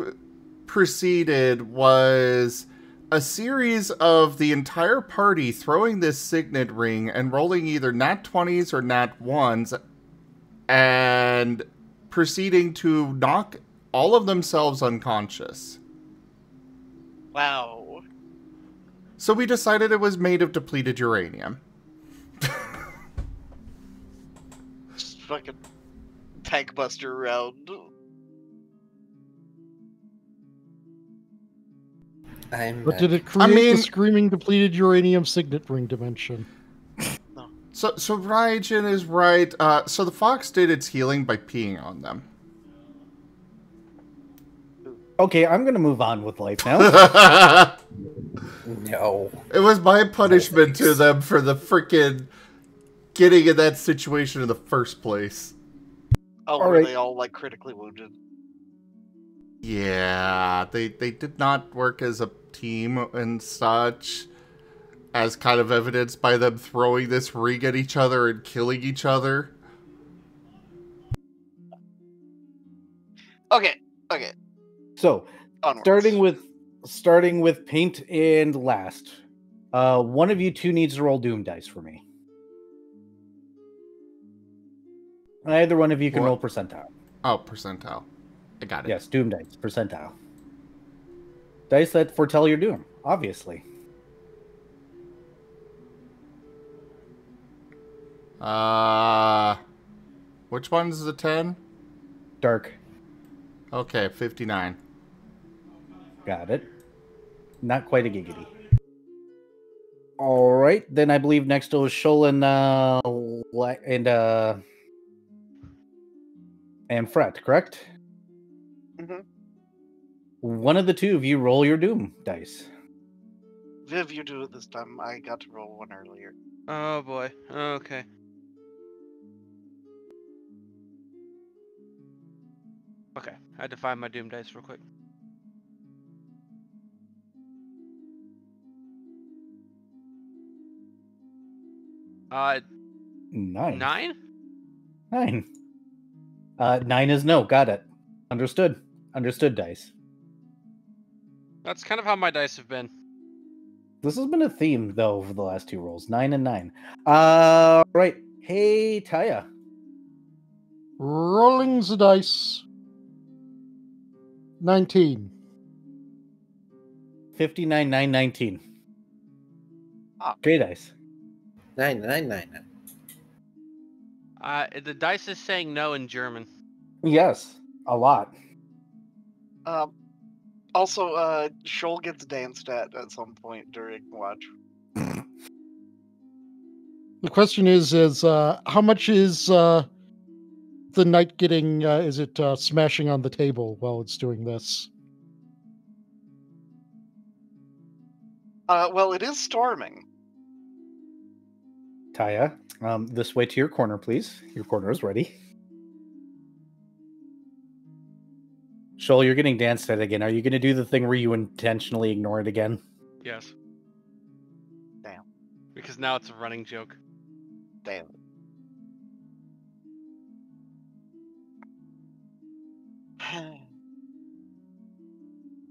proceeded was a series of the entire party throwing this signet ring and rolling either nat 20s or nat 1s and proceeding to knock all of themselves unconscious. Wow. So we decided it was made of depleted uranium. Just fucking tank buster around. I'm But back. did it create mean- the screaming depleted uranium signet ring dimension? So Raijin is right. So the fox did its healing by peeing on them. Okay, I'm gonna move on with life now. No. It was my punishment to them for the freaking getting in that situation in the first place. Oh, All were right. they all like critically wounded? Yeah, they did not work as a team and such, as kind of evidenced by them throwing this ring at each other and killing each other. Okay. So, Onwards. starting with paint and last. One of you two needs to roll doom dice for me. Either one of you can What? roll percentile. Oh, percentile. I got it. Yes, doom dice, percentile. Dice that foretell your doom, obviously. Which one's the 10? dark. Okay, 59. Got it. Not quite a giggity. All right, then I believe next was Shoal and Fret, correct? Mm-hmm. One of the two of you roll your doom dice. Viv, you do it this time. I got to roll one earlier. Oh boy. Okay. Okay. I had to find my doom dice real quick. Nine. 9? 9. 9 is no. Got it. Understood. Understood, dice. That's kind of how my dice have been. This has been a theme, though, over the last two rolls. 9 and 9. Right. Hey, Taya. Rolling the dice. 19. 59, 9, 19. Ah. J-Dice. 9, 9, 9. The dice is saying no in German. Yes, a lot. Also, Shoal gets danced at some point during watch. The question is how much is the knight getting? Is it smashing on the table while it's doing this? Well, it is storming. Taya, this way to your corner, please. Your corner is ready. Shoal, you're getting danced at again. Are you going to do the thing where you intentionally ignore it again? Yes. Damn. Because now it's a running joke. Damn.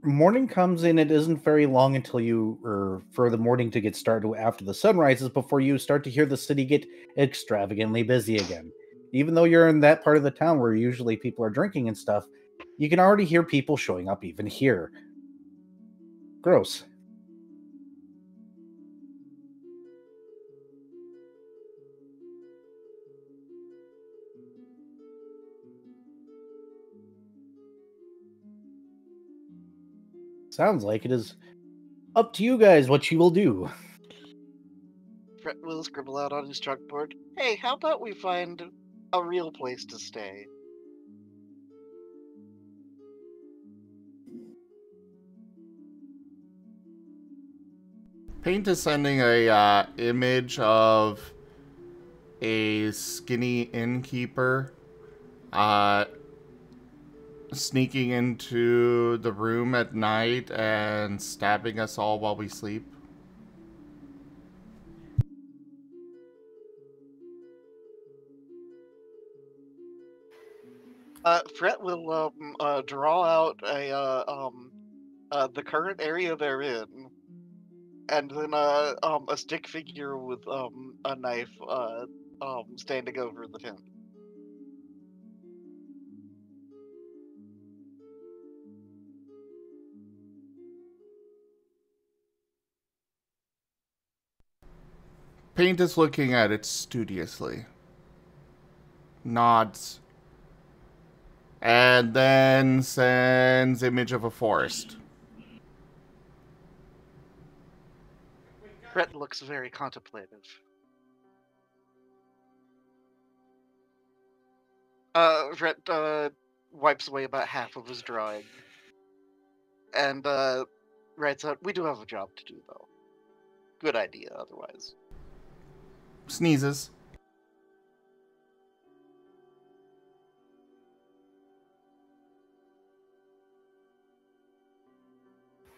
Morning comes in. It isn't very long until for the morning to get started after the sun rises before you start to hear the city get extravagantly busy again. Even though you're in that part of the town where usually people are drinking and stuff, you can already hear people showing up even here. Gross. Sounds like it is up to you guys what you will do. Fret will scribble out on his chalkboard. Hey, how about we find a real place to stay? Paint is sending a image of a skinny innkeeper sneaking into the room at night and stabbing us all while we sleep. Fret will draw out the current area they're in, and then a stick figure with a knife standing over the tent. Paint is looking at it studiously. Nods. And then sends image of a forest. Fret looks very contemplative. Fret wipes away about half of his drawing. And writes out, "We do have a job to do, though. Good idea, otherwise." Sneezes.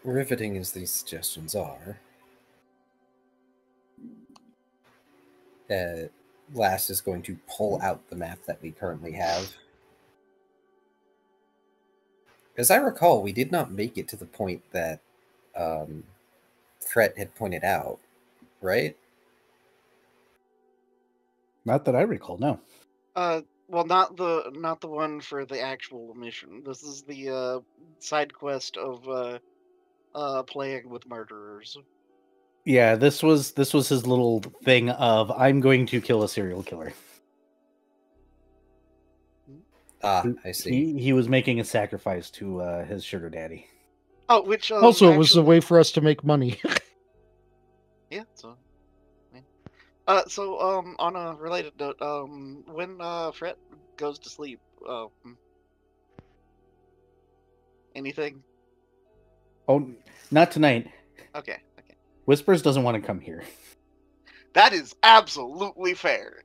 Riveting as these suggestions are, Last is going to pull out the map that we currently have. As I recall, we did not make it to the point that Fret had pointed out, right? Not that I recall, no. Well, not the one for the actual mission. This is the side quest of playing with murderers. Yeah, this was his little thing of I'm going to kill a serial killer. Ah, I see. He was making a sacrifice to his sugar daddy. Oh, which Also, it was a actually- way for us to make money. Yeah. So. Yeah. On a related note, when Fred goes to sleep, anything? Oh, not tonight. Okay. Whispers doesn't want to come here. That is absolutely fair.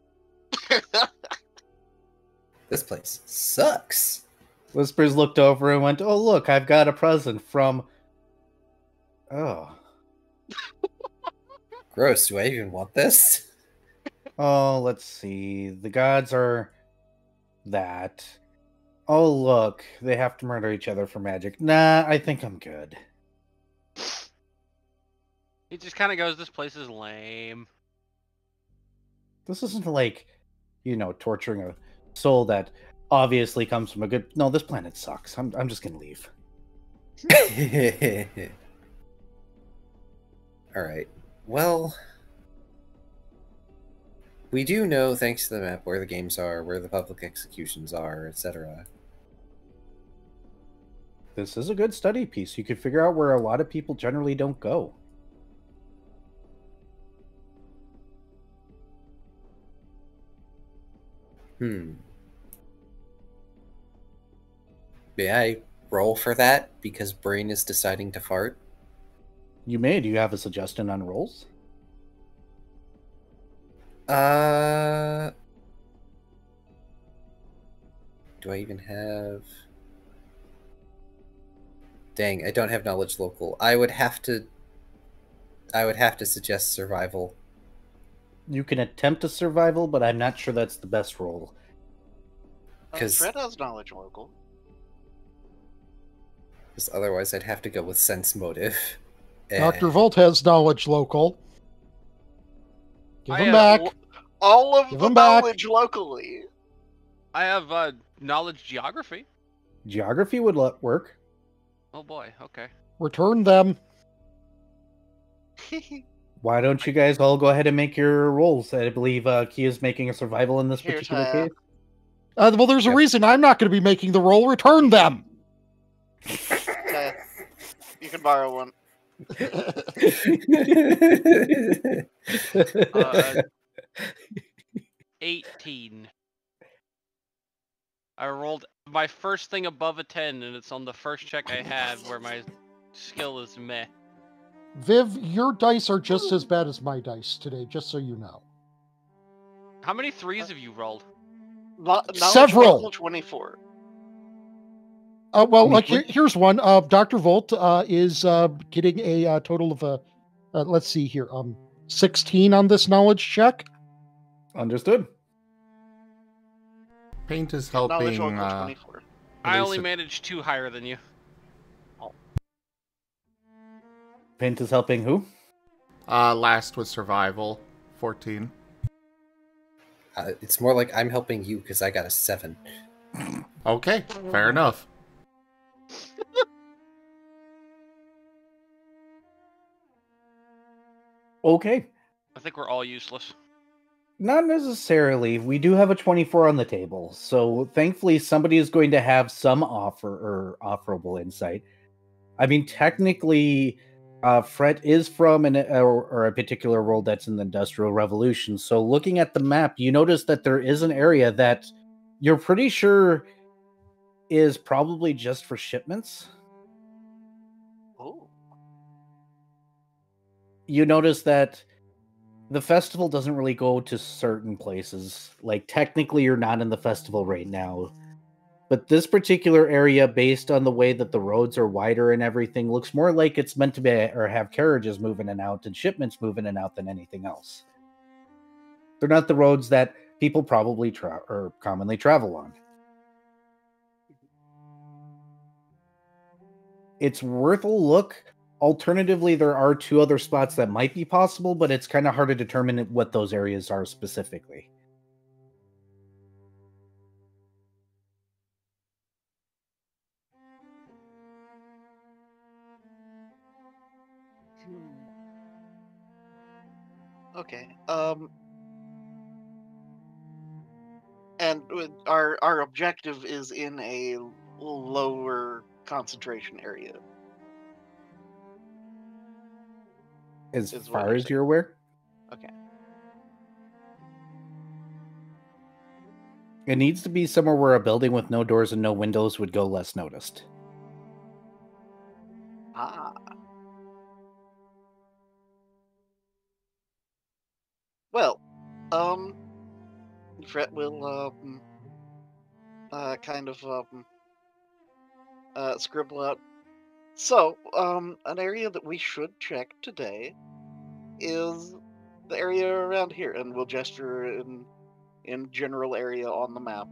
This place sucks. Whispers looked over and went, "Oh, look, I've got a present from..." Oh. Gross. Do I even want this? Oh, let's see. The gods are that. Oh, look, they have to murder each other for magic. Nah, I think I'm good. He just kind of goes, "This place is lame." This isn't like, torturing a soul that obviously comes from a good... No, this planet sucks. I'm just gonna leave. Alright. Well, we do know, thanks to the map, where the games are, where the public executions are, etc. This is a good study piece. You could figure out where a lot of people generally don't go. May I roll for that because Brain is deciding to fart? You may. Do you have a suggestion on rolls? Do I even have... Dang, I don't have knowledge local. I would have to suggest survival. You can attempt a survival, but I'm not sure that's the best roll. Because Fred has knowledge local. otherwise I'd have to go with sense motive. Dr. Volt has knowledge local. Give I him have back. All of Give the him back. knowledge locally. I have knowledge geography. Geography would work. Oh boy. Okay. Return them. Why don't you guys all go ahead and make your rolls? I believe Kia's making a survival in this Here, particular Taya. case. Well, there's a Yep. reason I'm not going to be making the roll. Return them. You can borrow one. 18. I rolled my first thing above a 10, and it's on the first check I had where my skill is meh. Viv, your dice are just as bad as my dice today, just so you know. How many 3s have you rolled? Knowledge Several. local 24. Well, like here's one. Dr. Volt is getting a total of let's see here, 16 on this knowledge check. Understood. Paint is Knowledge helping. local 24. I least only it- managed 2 higher than you. Paint is helping who? Last was survival, 14. It's more like I'm helping you because I got a 7. Okay, fair enough. Okay. I think we're all useless. Not necessarily. We do have a 24 on the table, so thankfully somebody is going to have some offerable insight. I mean, technically, Fret is from a particular world that's in the Industrial Revolution. So looking at the map, you notice that there is an area that you're pretty sure is probably just for shipments. Oh. You notice that the festival doesn't really go to certain places. Like, technically, you're not in the festival right now. But this particular area, based on the way that the roads are wider and everything, looks more like it's meant to be or have carriages moving in and out and shipments moving in and out than anything else. They're not the roads that people probably commonly travel on. It's worth a look. Alternatively, there are 2 other spots that might be possible, but it's kind of hard to determine what those areas are specifically. Okay. and our objective is in a lower concentration area. As Is what far you're as saying. you're aware, Okay. it needs to be somewhere where a building with no doors and no windows would go less noticed. Ah. Well, Fret will kind of scribble out. So, an area that we should check today is the area around here, and we'll gesture in general area on the map.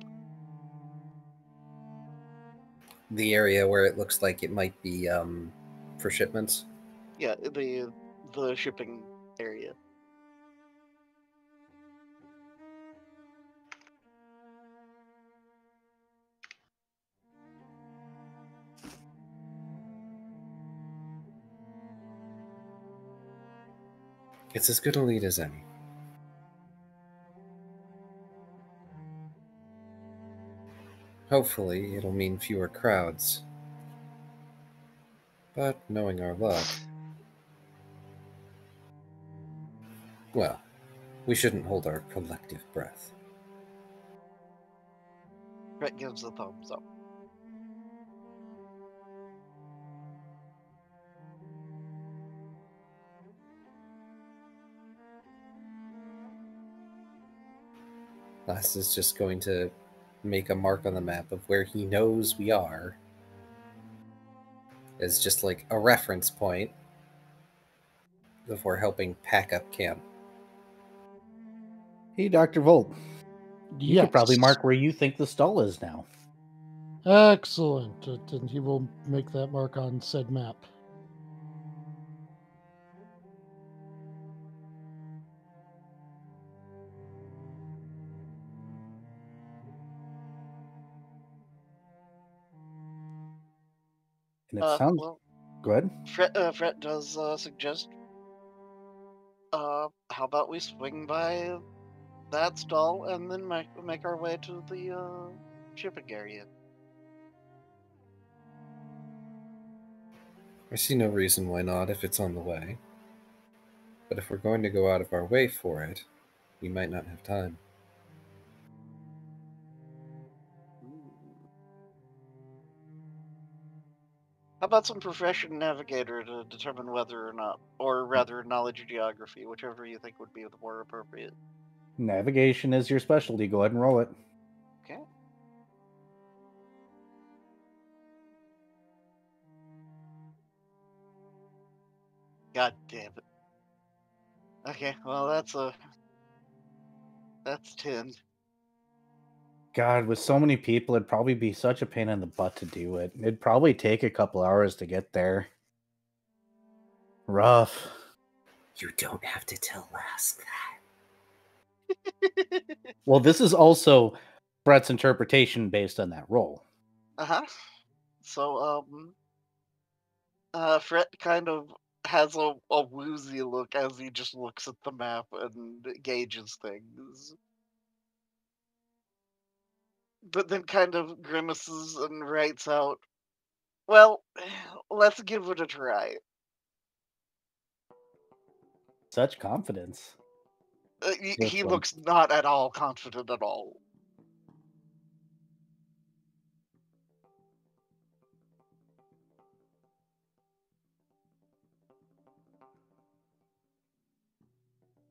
The area where it looks like it might be for shipments. Yeah, the shipping area. It's as good a lead as any. Hopefully, it'll mean fewer crowds. But knowing our luck, well, we shouldn't hold our collective breath. Fret gives a thumbs up. Lass is just going to make a mark on the map of where he knows we are as just like a reference point before helping pack up camp. Hey, Dr. Volt, you Yes. could probably mark where you think the stall is now. Excellent. And he will make that mark on said map. And it sounds Well, good. Fret does suggest. How about we swing by that stall and then make our way to the shipping area? I see no reason why not if it's on the way. But if we're going to go out of our way for it, we might not have time. How about some profession navigator to determine whether or not, or rather knowledge of geography, whichever you think would be the more appropriate. Navigation is your specialty. Go ahead and roll it. Okay. God damn it. Okay, well that's 10. God, with so many people, it'd probably be such a pain in the butt to do it. It'd probably take a couple hours to get there. Rough. You don't have to tell Lass that. Well, this is also Brett's interpretation based on that roll. Uh-huh. So, Fret kind of has a woozy look as he just looks at the map and gauges things. But then kind of grimaces and writes out, well, let's give it a try. Such confidence. He looks not at all confident at all.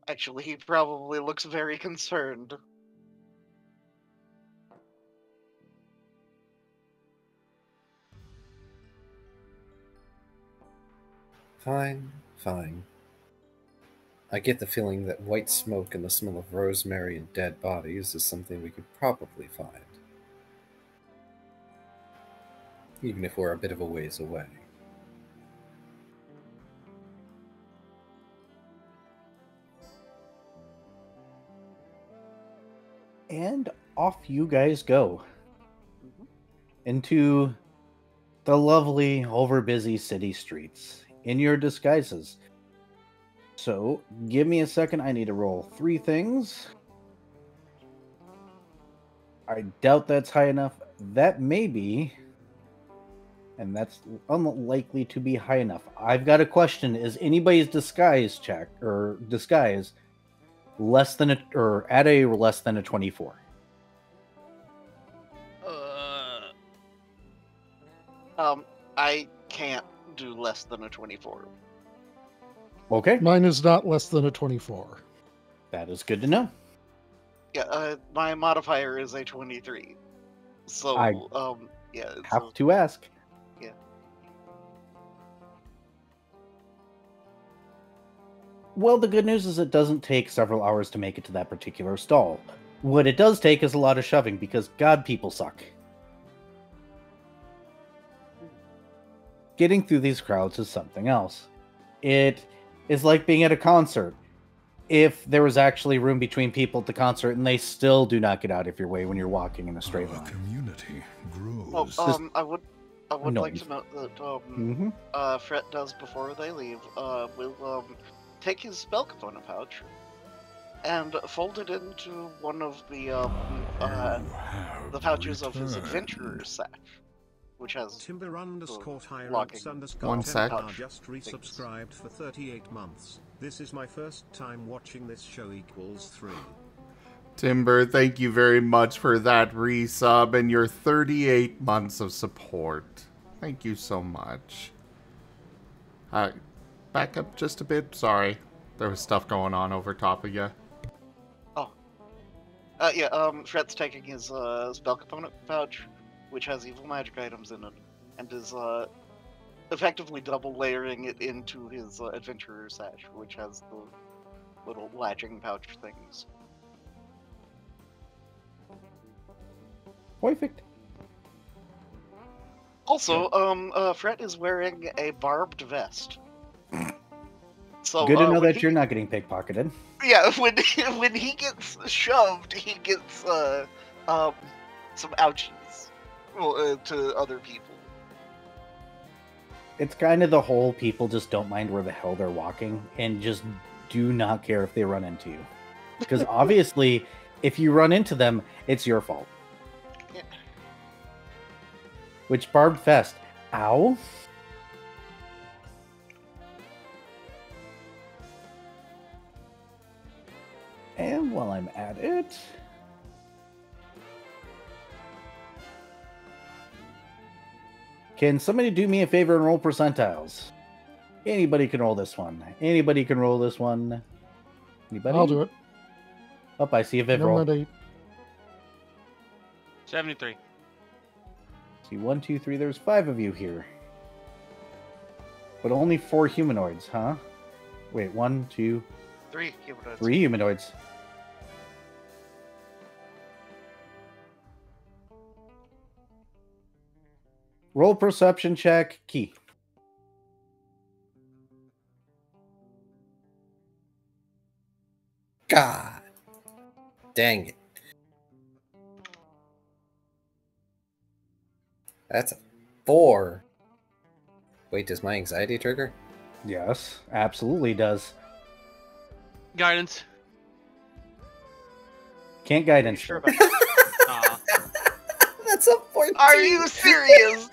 Actually, he probably looks very concerned. Fine, fine. I get the feeling that white smoke and the smell of rosemary and dead bodies is something we could probably find. Even if we're a bit of a ways away. And off you guys go. Into the lovely, overbusy city streets in your disguises. So, give me a second. I need to roll 3 things. I doubt that's high enough. That may be, and that's unlikely to be high enough. I've got a question. Is anybody's disguise check or disguise less than or at a or less than a 24? I can't do less than a 24. Okay, Mine is not less than a 24. that is good to know. Yeah, my modifier is a 23. So, I yeah. It's Have to ask. Yeah. Well, the good news is it doesn't take several hours to make it to that particular stall. What it does take is a lot of shoving, because God, people suck. Getting through these crowds is something else. It is like being at a concert. If there was actually room between people at the concert, and they still do not get out of your way when you're walking in a straight Our line. community Oh, grows. I would like Noise. to note that Fret does before they leave. Will take his spell component pouch and fold it into one of the pouches of his adventurer's sash, which has Timber underscore locking Hyrox underscore One sec. Templar just resubscribed for 38 months. This is my first time watching this show equals 3. Timber, thank you very much for that resub and your 38 months of support. Thank you so much. Back up just a bit. Sorry. There was stuff going on over top of you. Fret's taking his spell component pouch, which has evil magic items in it, and is effectively double layering it into his adventurer's sash, which has the little latching pouch things. Perfect. Also, Fret is wearing a barbed vest. So Good to know when that he- you're not getting pickpocketed. Yeah, when he gets shoved, he gets some ouchies to other people. It's kind of the whole people just don't mind where the hell they're walking and just do not care if they run into you. Because obviously, if you run into them, it's your fault. Yeah. Which barbed vest? Ow. And while I'm at it, can somebody do me a favor and roll percentiles? Anybody can roll this one. Anybody can roll this one. Anybody? I'll do it. Oh, I see a Viv No, roll. not 8. 73. See, 1, 2, 3. There's 5 of you here. But only 4 humanoids, huh? Wait, 1, 2, 3 humanoids. 3 humanoids. Roll perception check, Key. God. Dang it. That's a 4. Wait, does my anxiety trigger? Yes, absolutely does. Guidance. Can't guidance. Sure though. about that? Aw. That's a 14. Are you serious?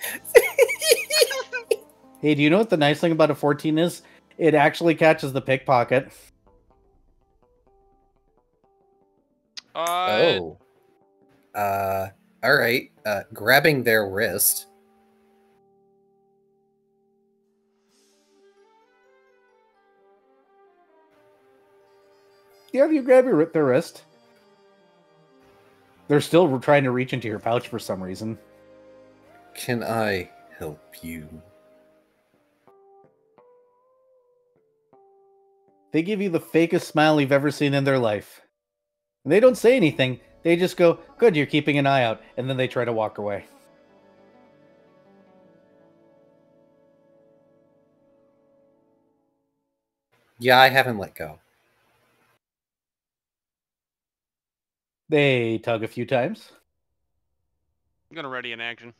Hey, do you know what the nice thing about a 14 is? It actually catches the pickpocket. Oh. Alright. Grabbing their wrist. Yeah, you grab their wrist. They're still trying to reach into your pouch for some reason. Can I help you? They give you the fakest smile you've ever seen in their life. And they don't say anything. They just go, "Good, you're keeping an eye out," and then they try to walk away. Yeah, I haven't let go. They tug a few times. I'm gonna ready an action.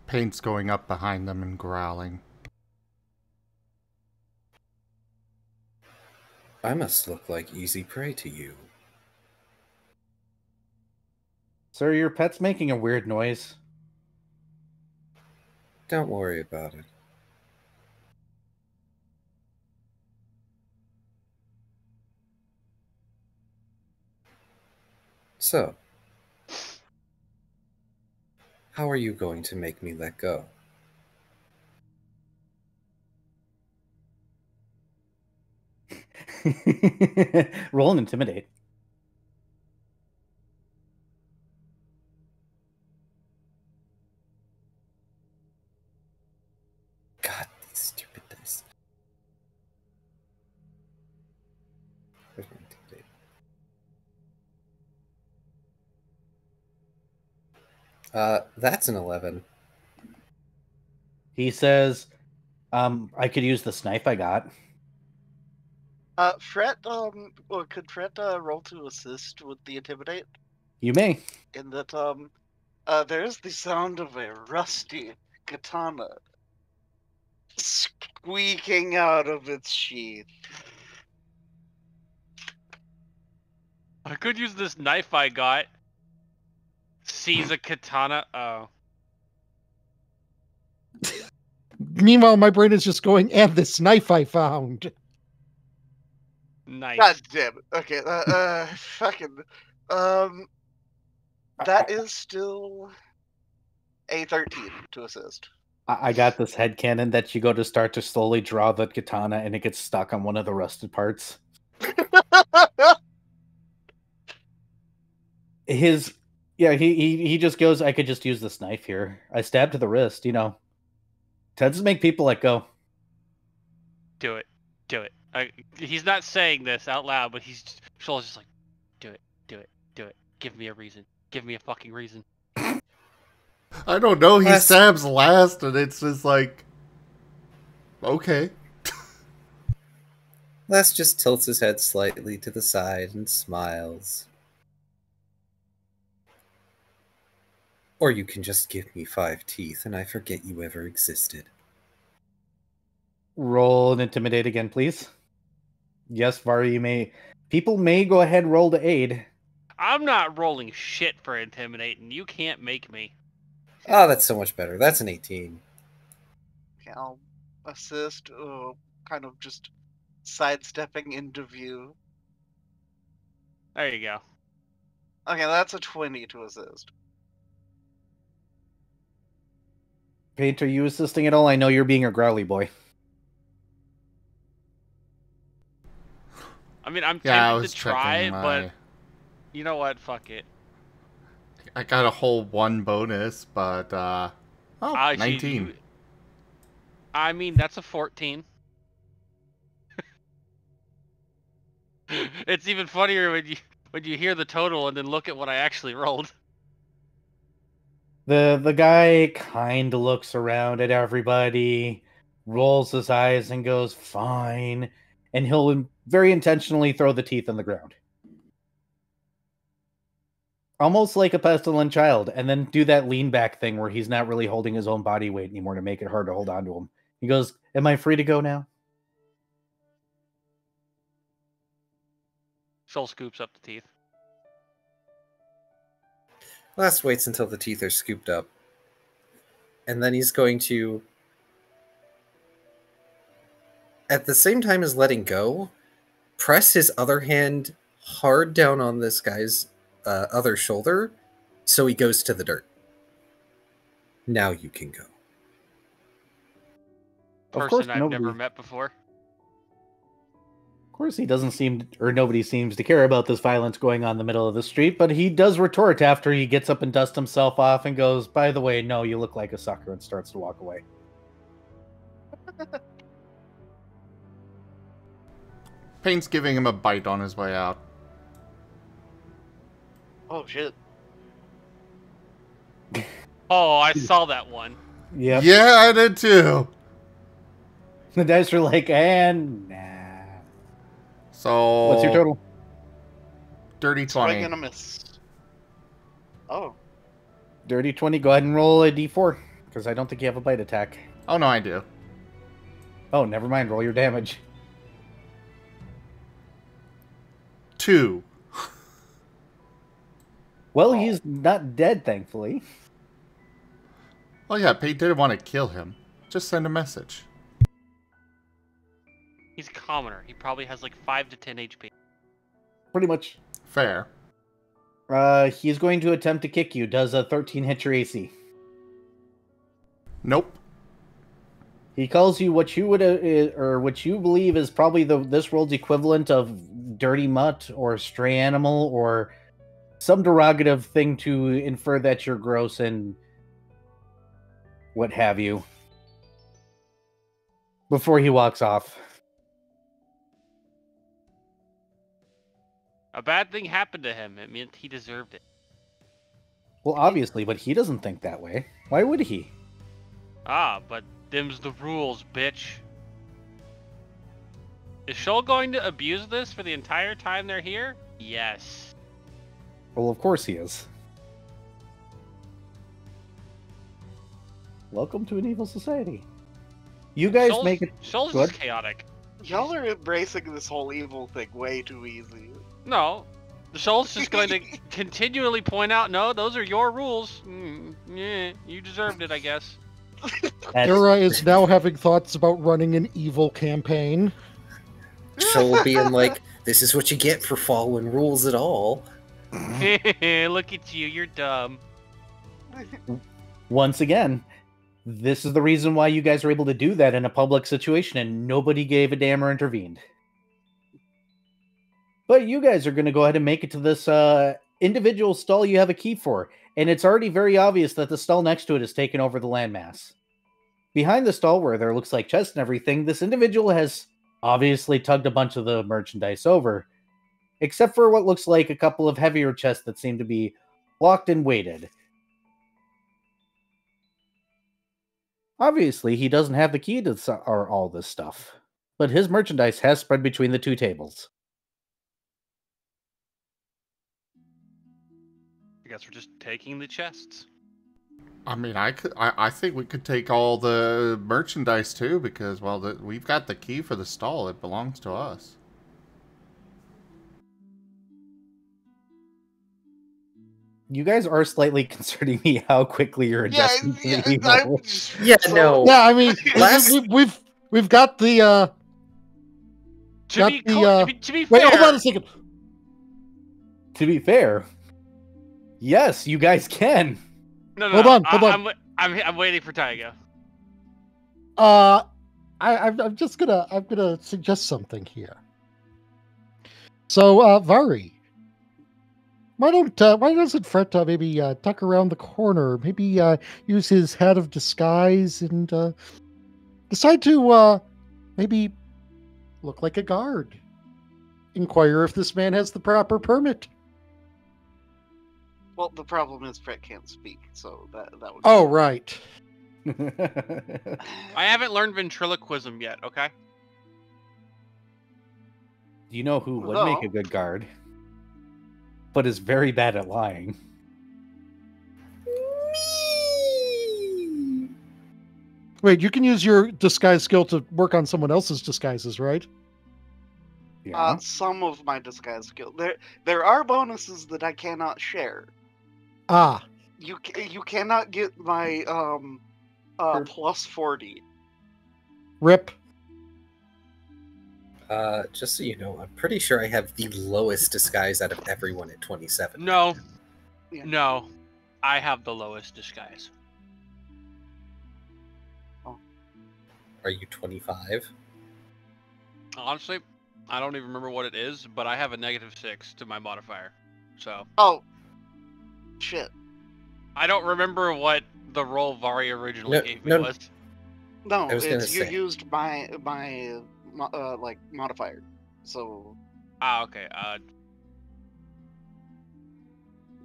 Paint's going up behind them and growling. I must look like easy prey to you. Sir, your pet's making a weird noise. Don't worry about it. So, how are you going to make me let go? Roll and intimidate. God, these stupid dice. Where's my intimidate? That's an 11. He says, I could use the knife I got. Fret, well, could Fret roll to assist with the intimidate? You may. In that, there's the sound of a rusty katana squeaking out of its sheath. I could use this knife I got. Sees a katana. Oh. Meanwhile, my brain is just going, and this knife I found. Nice. God damn it. Okay, fucking, that is still a 13 to assist. I got this headcanon that you go to start to slowly draw the katana and it gets stuck on one of the rusted parts. He just goes, I could just use this knife here. I stabbed to the wrist, you know. Tends to make people let go. Do it. Do it. He's not saying this out loud, but Shoal's just like, do it. Do it. Do it. Give me a reason. Give me a fucking reason. I don't know. He stabs last, and it's just like, okay. Les just tilts his head slightly to the side and smiles. Or you can just give me 5 teeth and I forget you ever existed. Roll and intimidate again, please. Yes, Vari, you may. People may go ahead and roll to aid. I'm not rolling shit for intimidating. You can't make me. Oh, that's so much better. That's an 18. Okay, I'll assist, kind of just sidestepping into view. There you go. Okay, that's a 20 to assist. Paint, are you assisting at all? I know you're being a growly boy. I mean, I'm Yeah, I tempted was to try, checking but you know what? Fuck it. I got a whole 1 bonus, but, 19. I mean, that's a 14. It's even funnier when you hear the total and then look at what I actually rolled. The guy kind of looks around at everybody, rolls his eyes and goes, fine. And he'll very intentionally throw the teeth on the ground. Almost like a pestilent child. And then do that lean back thing where he's not really holding his own body weight anymore to make it hard to hold on to him. He goes, am I free to go now? Shoal scoops up the teeth. Les waits until the teeth are scooped up. And then he's going to, at the same time as letting go, press his other hand hard down on this guy's other shoulder so he goes to the dirt. Now you can go. Person I've never met before. Of course, he doesn't seem, or nobody seems to care about this violence going on in the middle of the street, but he does retort after he gets up and dusts himself off and goes, by the way, no, you look like a sucker, and starts to walk away. Paint's giving him a bite on his way out. Oh, shit. Oh, I saw that one. Yep. Yeah, I did too. The dice are like, and nah. So... What's your total? Dirty Swing 20. and a miss. Oh. Dirty 20, go ahead and roll a d4, because I don't think you have a bite attack. Oh, no, I do. Oh, never mind, roll your damage. 2. Well, he's not dead, thankfully. Oh yeah, Pete didn't want to kill him. Just send a message. He's a commoner. He probably has like 5 to 10 HP. Pretty much. Fair. He's going to attempt to kick you. Does a 13 hit your AC? Nope. He calls you what you would, or what you believe is probably this world's equivalent of dirty mutt or stray animal or some derogative thing to infer that you're gross and what have you. Before he walks off. A bad thing happened to him. It meant he deserved it. Well, obviously, but he doesn't think that way. Why would he? Ah, but them's the rules, bitch. Is Shoal going to abuse this for the entire time they're here? Yes. Well, of course he is. Welcome to an evil society. You guys make it... Shoal's Good. just chaotic. Y'all are embracing this whole evil thing way too easy. No. Shoal's just going to continually point out, no, those are your rules. Yeah, you deserved it, I guess. Era is now having thoughts about running an evil campaign. Shoal being like, this is what you get for following rules at all. Look at you, you're dumb. Once again, this is the reason why you guys were able to do that in a public situation and nobody gave a damn or intervened. But you guys are going to go ahead and make it to this individual stall you have a key for. And it's already very obvious that the stall next to it has taken over the landmass. Behind the stall where there looks like chests and everything, this individual has obviously tugged a bunch of the merchandise over. Except for what looks like a couple of heavier chests that seem to be locked and weighted. Obviously, he doesn't have the key to all this stuff. But his merchandise has spread between the two tables. I guess we're just taking the chests. I mean, I think we could take all the merchandise too, because well, we've got the key for the stall. It belongs to us. You guys are slightly concerning me how quickly you're adjusting to the evil. No. I mean, we've got the To be fair, wait, hold on a second. To be fair, yes, you guys can. No, Hold on. I'm waiting for Taiga. I'm gonna suggest something here. So, Vari, why doesn't Fret maybe duck around the corner, maybe use his hat of disguise and decide to maybe look like a guard. Inquire if this man has the proper permit. Well, the problem is Fret can't speak, so that would. Oh, right. I haven't learned ventriloquism yet. Okay. You know who would make a good guard, but is very bad at lying. Wait, you can use your disguise skill to work on someone else's disguises, right? Yeah. Some of my disguise skill. There are bonuses that I cannot share. Ah. You cannot get my plus 40. Rip. Just so you know, I'm pretty sure I have the lowest disguise out of everyone at 27. No. Yeah. No. I have the lowest disguise. Are you 25? Honestly, I don't even remember what it is, but I have a -6 to my modifier. So. Oh. Shit. I don't remember what the roll Vari originally gave me was. No, I was gonna say. used my like modifier. So. Okay.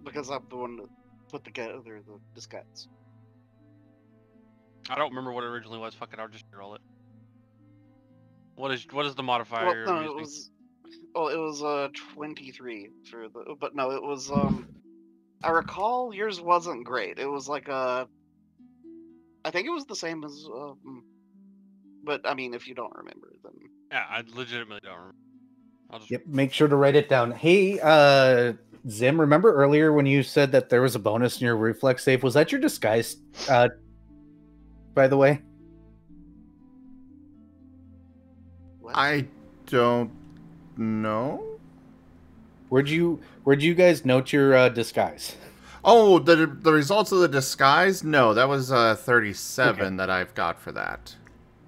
Because I'm the one that put together the disguise. I don't remember what it originally was. Fuck it, I'll just roll it. What is the modifier? Well, no, it was 23 for the. But no, it was I recall yours wasn't great. It was like I think it was the same as but I mean, if you don't remember, then Yeah, I legitimately don't remember. I'll just... Yep, make sure to write it down. Hey, Zim, remember earlier when you said that there was a bonus in your reflex save? Was that your disguise, by the way? What? I don't know. Where'd you guys note your disguise? Oh, the results of the disguise? No, that was 37 Okay. that I've got for that.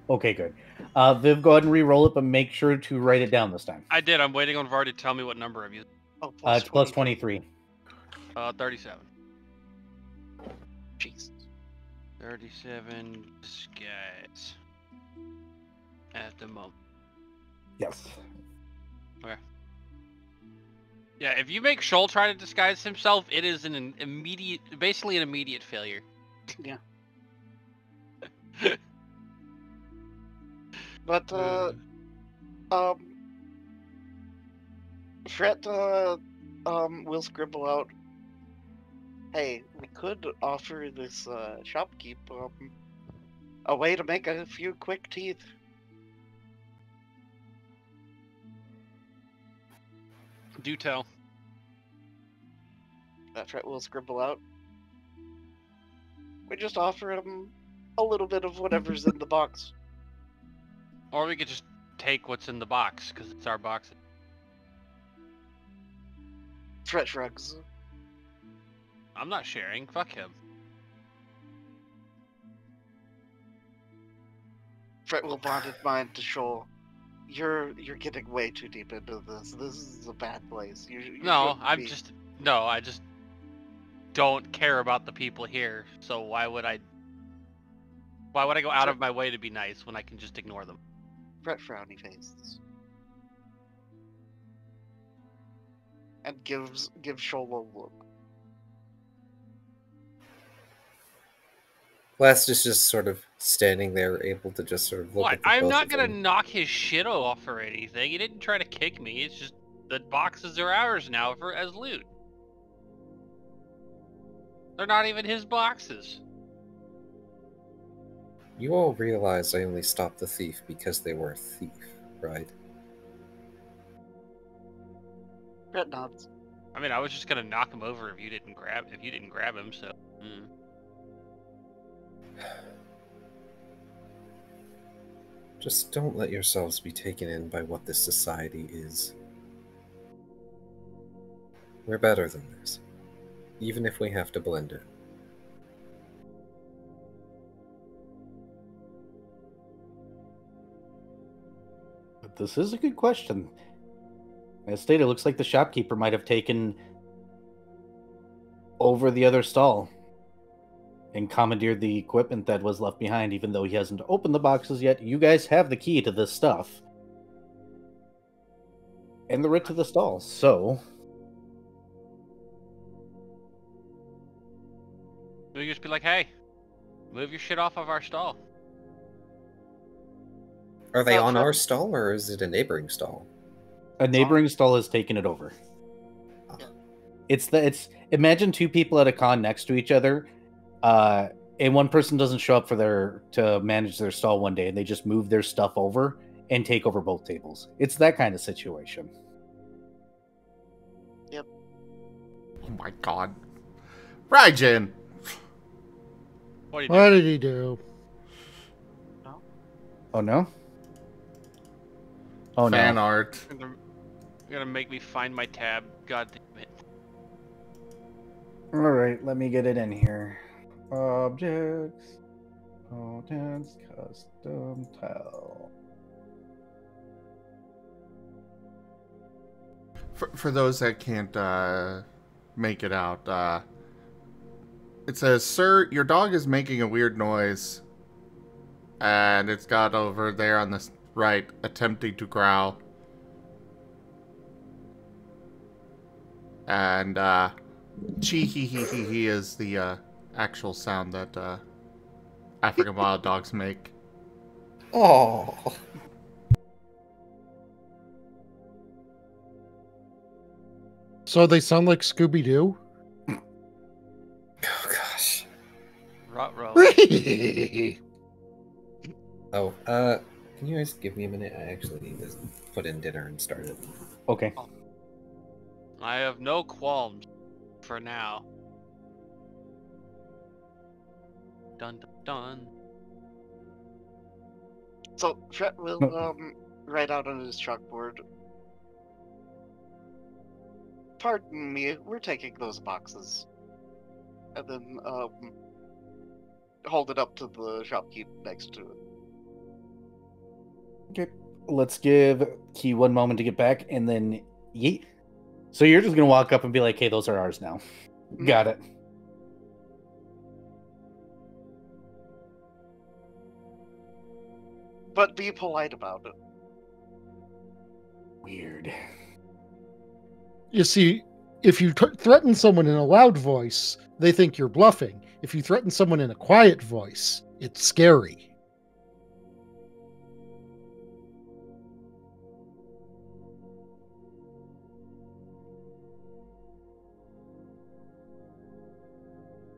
Okay, good. Viv, go ahead and re-roll it, but make sure to write it down this time. I did. I'm waiting on Var to tell me what number I've used. Oh, It's plus 23. 37. Jeez. 37 disguise. At the moment. Yes. Okay. Yeah, if you make Shoal try to disguise himself, it is an basically an immediate failure. Yeah. But Fret will scribble out. Hey, we could offer this shopkeep a way to make a few quick teeth. Do tell. That Fret will scribble out. We just offer him a little bit of whatever's in the box. Or we could just take what's in the box, because it's our box. Fret shrugs. I'm not sharing. Fuck him. Fret will bond his mind to Shoal. You're getting way too deep into this. This is a bad place. No, I just don't care about the people here. So why would I go out of my way to be nice when I can just ignore them? Fret frowny faces. And gives Shoal a look. Blast is just sort of standing there, able to just sort of look What? at the I'm both not of gonna them. knock his shit off or anything. He didn't try to kick me. It's just the boxes are ours now as loot. They're not even his boxes. You all realize I only stopped the thief because they were a thief, right? Fret nods. I mean, I was just gonna knock him over if you didn't grab him. So. Just don't let yourselves be taken in by what this society is. We're better than this, even if we have to blend it. But this is a good question. As stated, it looks like the shopkeeper might have taken over the other stall and commandeered the equipment that was left behind, even though he hasn't opened the boxes yet. You guys have the key to this stuff. And the writ to the stall, so... We just be like, hey, move your shit off of our stall. Are they on Fret- our stall, or is it a neighboring stall? A neighboring stall has taken it over. Yeah. Imagine two people at a con next to each other, and one person doesn't show up to manage their stall one day, and they just move their stuff over and take over both tables. It's that kind of situation. Yep. Oh my god. Raijin! What do you What do? did he do? Oh no? Oh Fan no. art. You're gonna make me find my tab. God damn it. Alright, let me get it in here. Objects. Contents. Custom tile. For those that can't make it out, it says, "Sir, your dog is making a weird noise." And it's got over there on the right, attempting to growl. And chee-hee-hee-hee-hee is the actual sound that African wild dogs make. Oh, So they sound like Scooby Doo? oh gosh. Ruh-roh. Oh, can you guys give me a minute? I actually need to put in dinner and start it. Okay. I have no qualms for now. Dun dun dun. So Fred will write out on his chalkboard. Pardon me, we're taking those boxes. And then hold it up to the shopkeep next to it. Okay, let's give Key one moment to get back, and then yeet. So you're just gonna walk up and be like, "Hey, those are ours now." Got it. But be polite about it. Weird. You see, if you threaten someone in a loud voice, they think you're bluffing. If you threaten someone in a quiet voice, it's scary.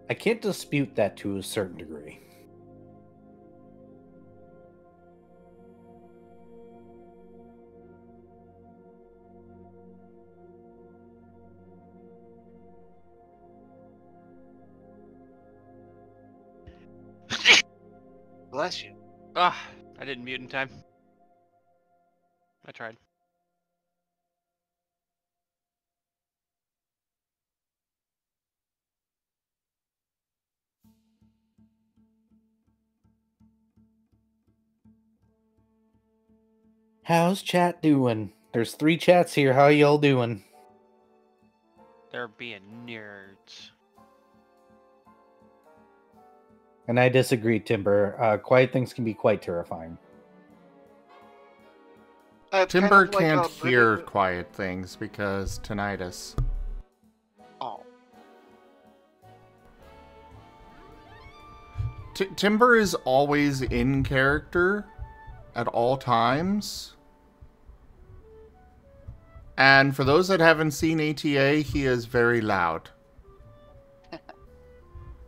I can't dispute that to a certain degree. Bless you. Ah, I didn't mute in time. I tried. How's chat doing? There's 3 chats here. How y'all doing? They're being nerds. And I disagree, Timber. Quiet things can be quite terrifying. It's Timber kind of like can't a hear British- quiet things because tinnitus. Oh. Timber is always in character at all times. And for those that haven't seen ATA, he is very loud.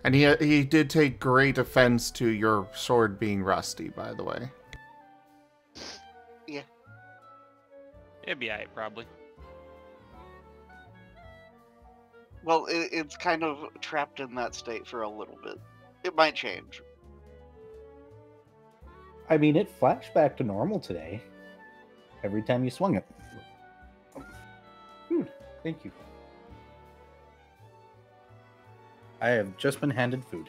And he did take great offense to your sword being rusty, by the way. Yeah. It'd be alright, probably. Well, it's kind of trapped in that state for a little bit. It might change. I mean, it flashed back to normal today. Every time you swung it. Thank you. I have just been handed food.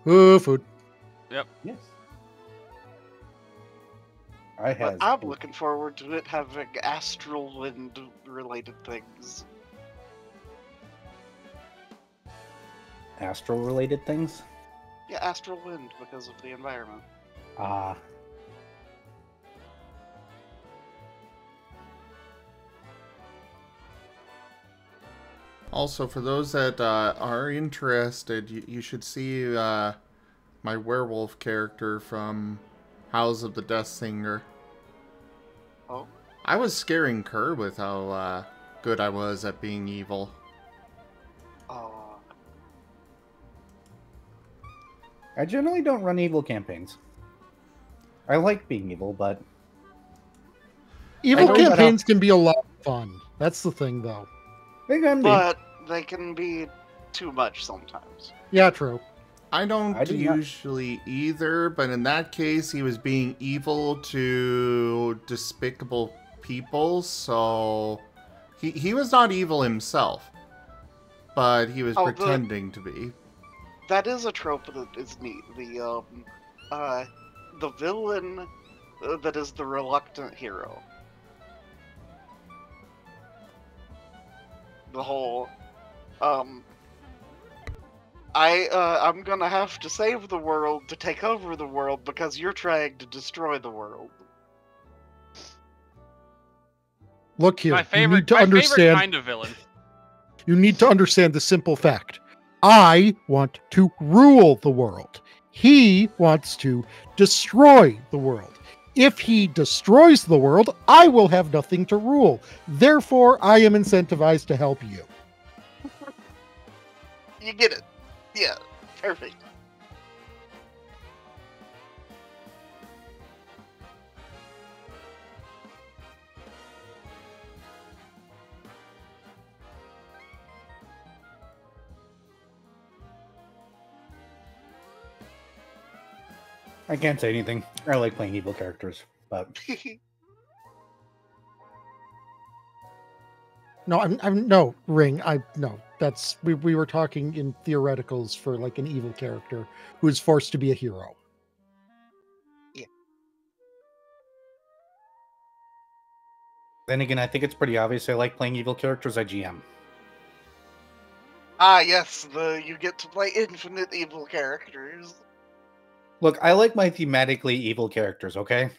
Food. Yep. Yes. I But have. I'm looking forward to it having astral wind related things. Astral related things? Yeah, astral wind because of the environment. Ah. Also, for those that are interested, you should see my werewolf character from House of the Death Singer. Oh? I was scaring Kerr with how good I was at being evil. Oh. I generally don't run evil campaigns. I like being evil, but... Evil I know campaigns can be a lot of fun. That's the thing, though. They can be. But they can be too much sometimes. Yeah, true. I don't I do not- usually either, but in that case, he was being evil to despicable people, so he was not evil himself, but he was pretending to be. That is a trope that is neat. The villain that is the reluctant hero. The whole, I'm gonna have to save the world to take over the world because you're trying to destroy the world. Look here. My You favorite, need to my favorite understand. kind of villain. You need to understand the simple fact. I want to rule the world. He wants to destroy the world. If he destroys the world, I will have nothing to rule. Therefore, I am incentivized to help you. You get it. Yeah, perfect. I can't say anything. I like playing evil characters, but No, I'm no Ring. No. That's we were talking in theoreticals for like an evil character who is forced to be a hero. then again, I think it's pretty obvious I like playing evil characters. I GM. Ah, yes, you get to play infinite evil characters. Look, I like my thematically evil characters, okay?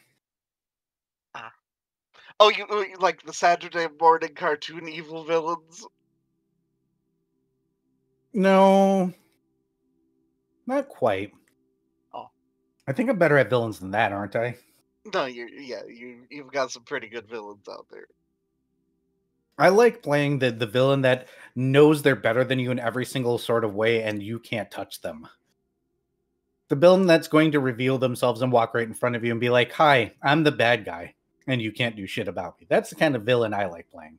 Oh, you like the Saturday morning cartoon evil villains? No, not quite. Oh. I think I'm better at villains than that, aren't I? No, you've got some pretty good villains out there. I like playing the villain that knows they're better than you in every single sort of way and you can't touch them. The villain that's going to reveal themselves and walk right in front of you and be like, "Hi, I'm the bad guy, and you can't do shit about me." That's the kind of villain I like playing.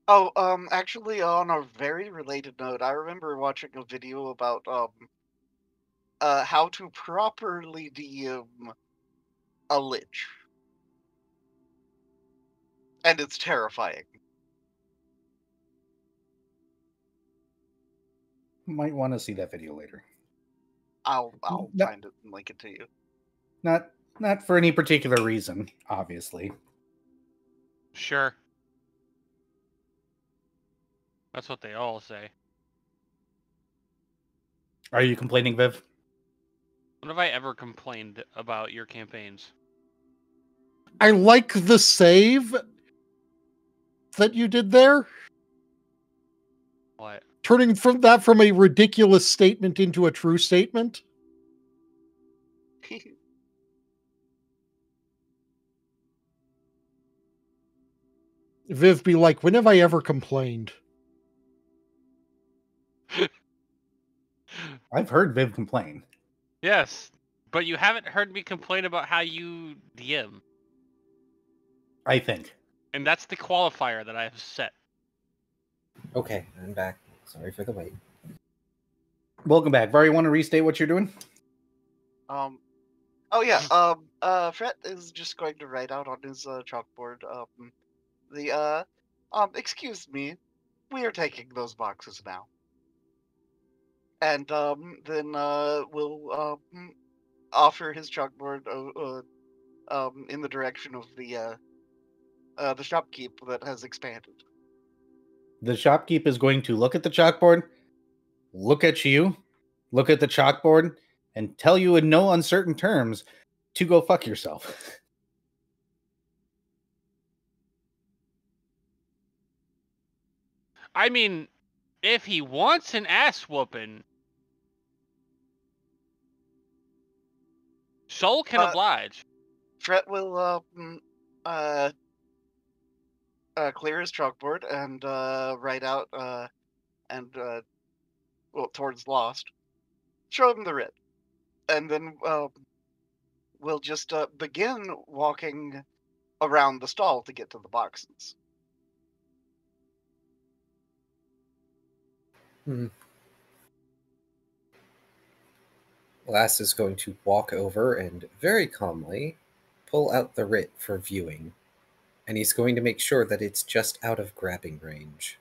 Oh, actually, on a very related note, I remember watching a video about how to properly DM a lich, and it's terrifying. Might want to see that video later. I'll No. find it and link it to you. Not for any particular reason, obviously. Sure. That's what they all say. Are you complaining, Viv? When have I ever complained about your campaigns? I like the save that you did there. What? Turning from a ridiculous statement into a true statement. Viv be like, when have I ever complained? I've heard Viv complain. Yes, but you haven't heard me complain about how you DM. I think. And that's the qualifier that I have set. Okay, I'm back. Sorry for the wait. Welcome back. Var, you want to restate what you're doing? Oh yeah. Fred is just going to write out on his chalkboard. Excuse me, we are taking those boxes now. And then we'll offer his chalkboard in the direction of the shopkeep that has expanded. The shopkeep is going to look at the chalkboard, look at you, look at the chalkboard, and tell you in no uncertain terms to go fuck yourself. I mean, if he wants an ass whooping, Shoal can oblige. Fred will clear his chalkboard and write out towards Lost. Show him the writ, and then we'll just begin walking around the stall to get to the boxes. Lass is going to walk over and very calmly pull out the writ for viewing. And he's going to make sure that it's just out of grabbing range.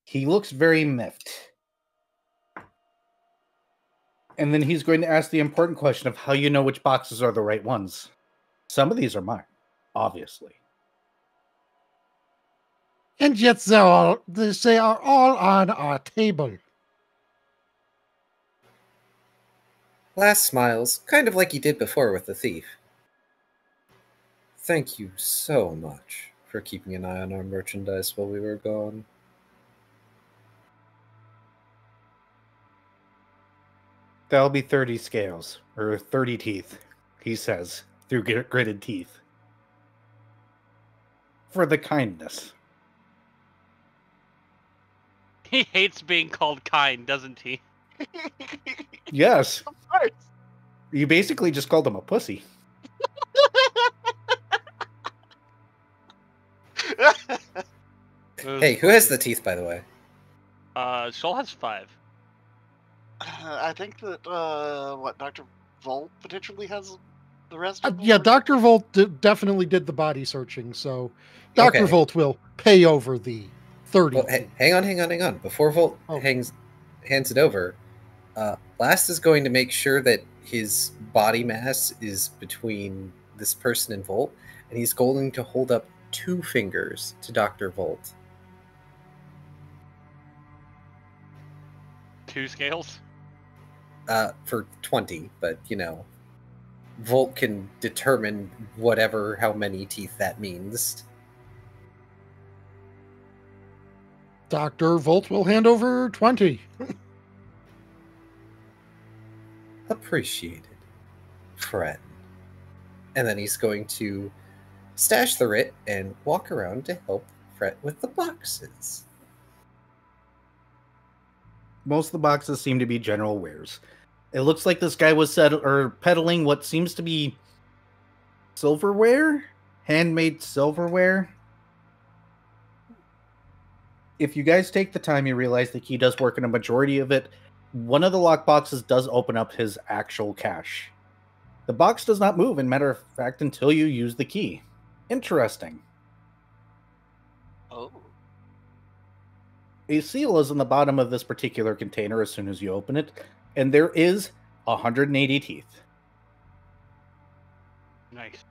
He looks very miffed. And then he's going to ask the important question of how you know which boxes are the right ones. Some of these are mine, obviously. And yet they are all on our table. Lass smiles, kind of like he did before with the thief. Thank you so much for keeping an eye on our merchandise while we were gone. That'll be 30 scales, or 30 teeth, he says, through gritted teeth. For the kindness. He hates being called kind, doesn't he? Yes. Of course. You basically just called him a pussy. Hey, who has the teeth, by the way? Shoal has 5. I think that what Dr. Volt potentially has the rest of them. Yeah, Dr. Volt definitely did the body searching, so Dr. Okay. Volt will pay over the 30. Well, hang on. Before Volt hands it over, Blast is going to make sure that his body mass is between this person and Volt, and he's going to hold up 2 fingers to Dr. Volt. 2 scales? For 20, but, Volt can determine how many teeth that means. Dr. Volt will hand over 20. Appreciated, friend. And then he's going to stash the writ and walk around to help Fret with the boxes. Most of the boxes seem to be general wares. It looks like this guy was peddling what seems to be silverware, handmade silverware. If you guys take the time, you realize that he does work in a majority of it. One of the lock boxes does open up his actual cache. The box does not move, in matter of fact, until you use the key. Interesting. Oh. A seal is in the bottom of this particular container as soon as you open it, and there is 180 teeth. Nice.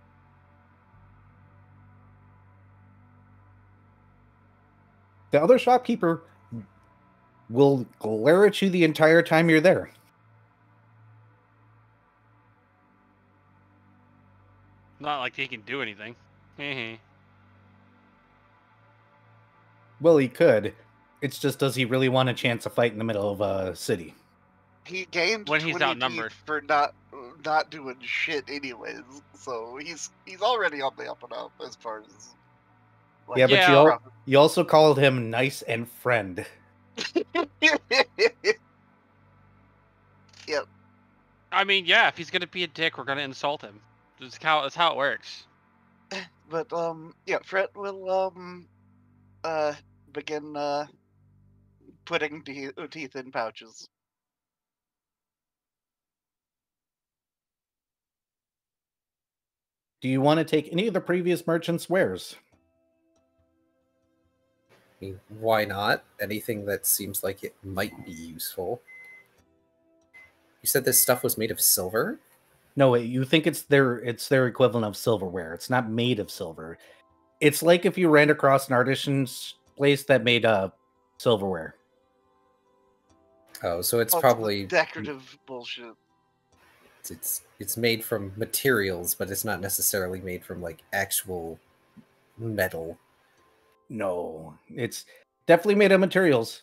The other shopkeeper will glare at you the entire time you're there. Not like he can do anything. Well, he could. It's just, does he really want a chance to fight in the middle of a city? He gained when he's 20 outnumbered teeth for not doing shit anyways, so he's already on the up and up as far as. Yeah, but you also called him nice and friend. Yep. I mean, yeah, if he's gonna be a dick, we're gonna insult him. That's how it works. But yeah, Fret will begin putting teeth in pouches. Do you want to take any of the previous merchants' wares? I mean, why not? Anything that seems like it might be useful. You said this stuff was made of silver? No, you think it's their equivalent of silverware. It's not made of silver. It's like if you ran across an artisan's place that made silverware. Oh, so it's probably decorative bullshit. It's made from materials, but it's not necessarily made from like actual metal. No, it's definitely made of materials.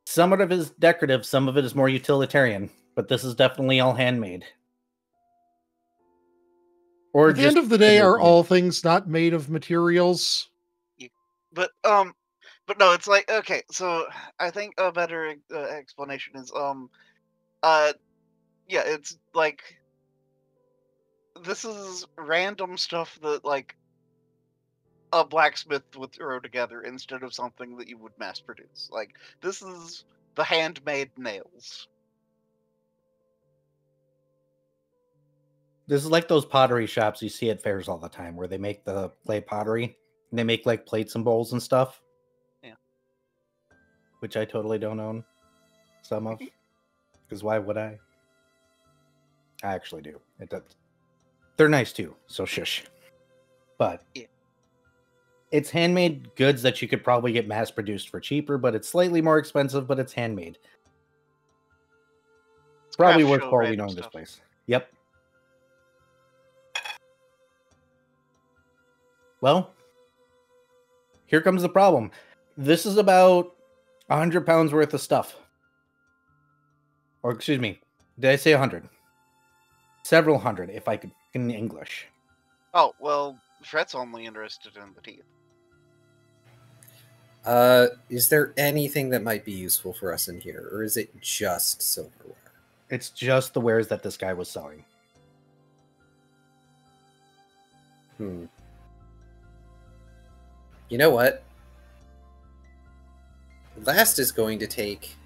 Some of it is decorative, some of it is more utilitarian, but this is definitely all handmade. Or at the end of the day, are all things not made of materials? But no, it's like, okay, so I think a better explanation is yeah, it's like this is random stuff that like a blacksmith would throw together instead of something that you would mass produce. Like this is the handmade nails. This is like those pottery shops you see at fairs all the time, where they make the clay pottery and they make like plates and bowls and stuff. Yeah. Which I totally don't own some of, because why would I? I actually do. It does. They're nice too, so shush. But yeah. It's handmade goods that you could probably get mass produced for cheaper, but it's slightly more expensive, but it's handmade. It's probably worth quality knowing this place. Yep. Well, here comes the problem. This is about 100 pounds worth of stuff. Or, excuse me, did I say 100? Several hundred, if I could in English. Oh, well, Fret's only interested in the teeth. Is there anything that might be useful for us in here, or is it just silverware? It's just the wares that this guy was selling. You know what? Last is going to take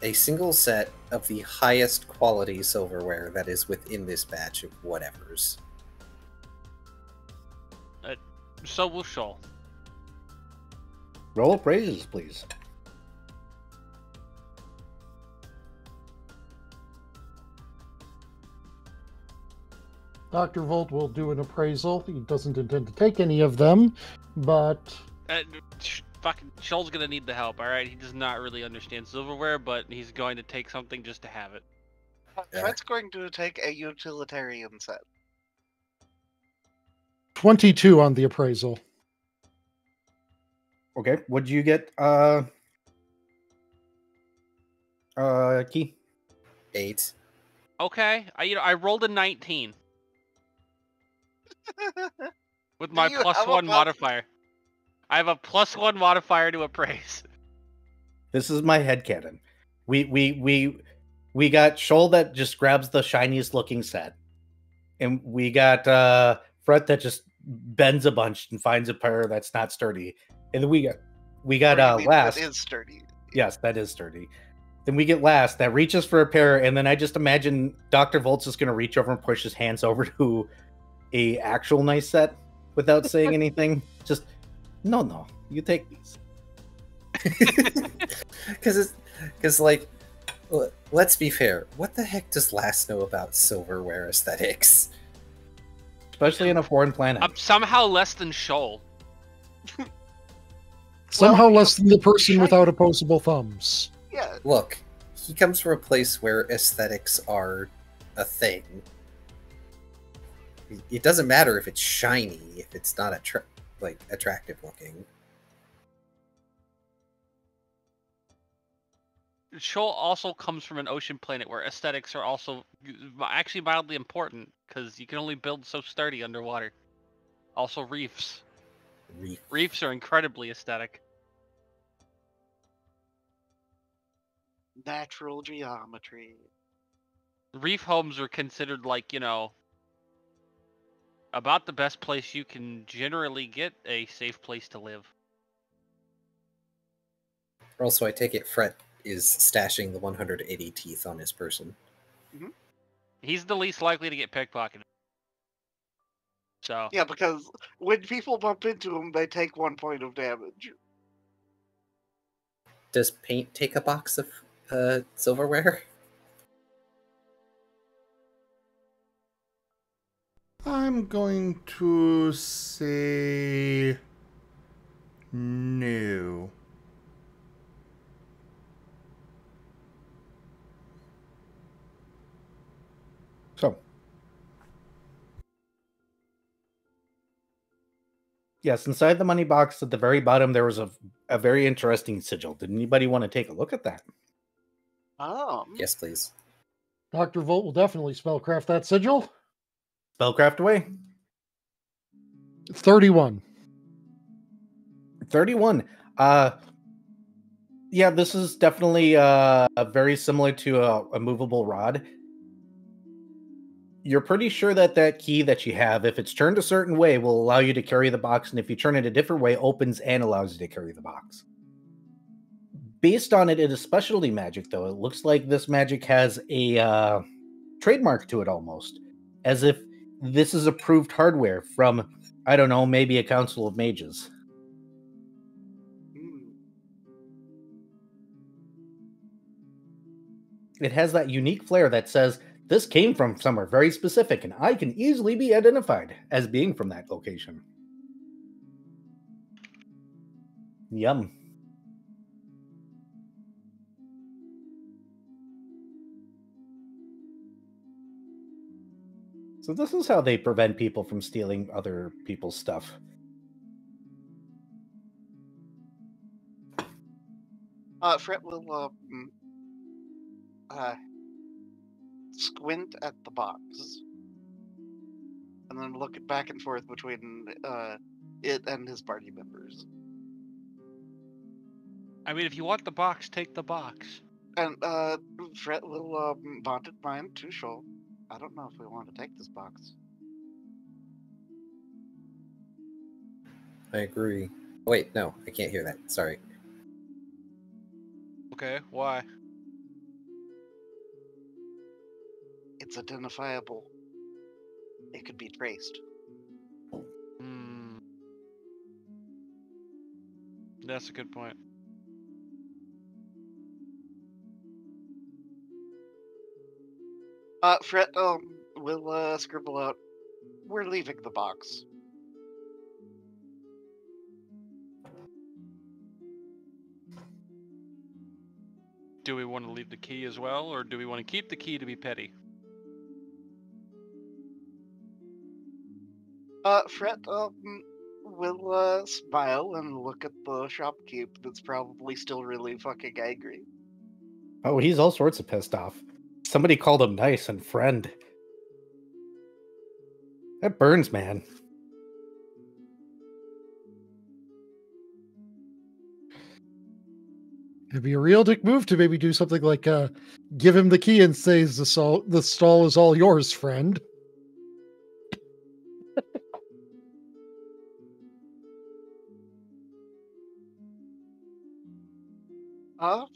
a single set of the highest quality silverware that is within this batch of whatevers. So will Shoal. Roll appraises, please. Dr. Volt will do an appraisal. He doesn't intend to take any of them, but Fucking Shoal's gonna need the help, alright? He does not really understand silverware, but he's going to take something just to have it. Fred's going to take a utilitarian set. 22 on the appraisal. Okay, what'd you get, Key? 8. Okay, I rolled a 19. With my you have a +1 modifier. I have a +1 modifier to appraise. This is my headcanon. We got Shoal that just grabs the shiniest looking set. And we got Fret that just bends a bunch and finds a pair that's not sturdy. And then we got Last. That is sturdy. Yes, that is sturdy. Then we get Last that reaches for a pair, and then I just imagine Dr. Volt's is gonna reach over and push his hands over to a actual nice set without saying anything. Just no, you take these. Because like, let's be fair. What the heck does Last know about silverware aesthetics? Especially in a foreign planet. I'm somehow less than Shoal. Somehow less than the person without opposable thumbs. Yeah. Look, he comes from a place where aesthetics are a thing. It doesn't matter if it's shiny, if it's not attractive looking. Shoal also comes from an ocean planet where aesthetics are also actually mildly important, because you can only build so sturdy underwater. Also reefs. Reefs are incredibly aesthetic. Natural geometry. Reef homes are considered like, about the best place you can generally get a safe place to live. Also, I take it Fret is stashing the 180 teeth on his person. Mm-hmm. He's the least likely to get pickpocketed. So yeah, because when people bump into him, they take 1 point of damage. Does paint take a box of silverware? I'm going to say no. So, yes, inside the money box at the very bottom, there was a very interesting sigil. Did anybody want to take a look at that? Yes, please. Dr. Volt will definitely spellcraft that sigil. Spellcraft away. 31. 31. Yeah, this is definitely very similar to a movable rod. You're pretty sure that key that you have, if it's turned a certain way, will allow you to carry the box, and if you turn it a different way, opens and allows you to carry the box. Based on it is specialty magic, though. It looks like this magic has a trademark to it almost, as if this is approved hardware from, I don't know, maybe a council of mages. It has that unique flair that says, this came from somewhere very specific, and I can easily be identified as being from that location. Yum. So this is how they prevent people from stealing other people's stuff. Fret will squint at the box and then look back and forth between it and his party members. I mean, if you want the box, take the box. And Fret will bond it mine to Shoal. I don't know if we want to take this box. I agree. Wait, no, I can't hear that. Sorry. Okay, why? It's identifiable. It could be traced. Hmm. That's a good point. Fret, we'll scribble out. We're leaving the box. Do we want to leave the key as well, or do we want to keep the key to be petty? Fret, we'll smile and look at the shopkeep that's probably still really fucking angry. Oh, he's all sorts of pissed off. Somebody called him nice and friend. That burns, man. It'd be a real dick move to maybe do something like give him the key and say the stall is all yours, friend.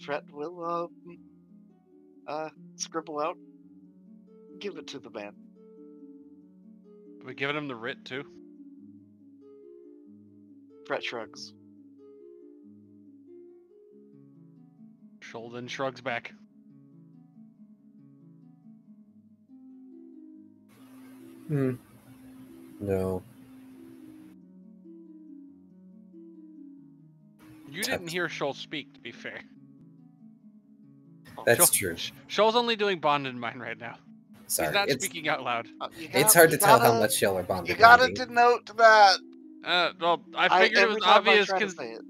Fret will scribble out. Give it to the man. Are we giving him the writ too? Fret shrugs. Shoal then shrugs back. No. You didn't hear Shoal speak, to be fair. That's true. Shoal's only doing bond in mind right now. Sorry. He's not speaking out loud. It's hard to tell how much y'all are bonded. You gotta denote that. Well, I figured it was obvious because because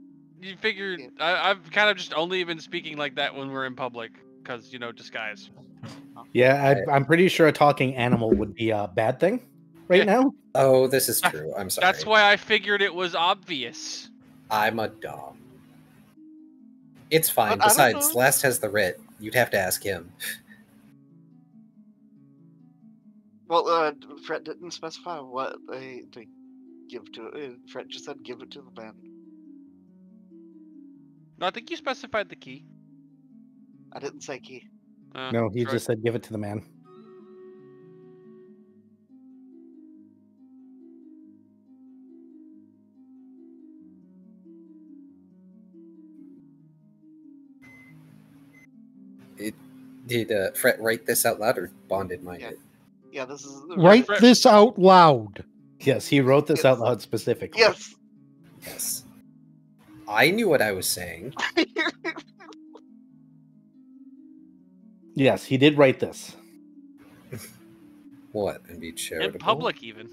you figured Yeah. I've kind of just only been speaking like that when we're in public, because, you know, disguise. Yeah, I'm pretty sure a talking animal would be a bad thing right now. Oh, this is true. I'm sorry. That's why I figured it was obvious. I'm a dog. It's fine. But I don't Besides, know. Last has the writ. You'd have to ask him. Well, Fret didn't specify what they to give to it. Fret just said give it to the man. No, I think you specified the key. I didn't say key. No, he right. just said give it to the man. Did Fret write this out loud or bonded mind it? Yeah, this is Write Fret- this out loud. Yes, he wrote this out loud specifically. Yes. Yes. I knew what I was saying. Yes, he did write this. What? And be charitable? In public, even.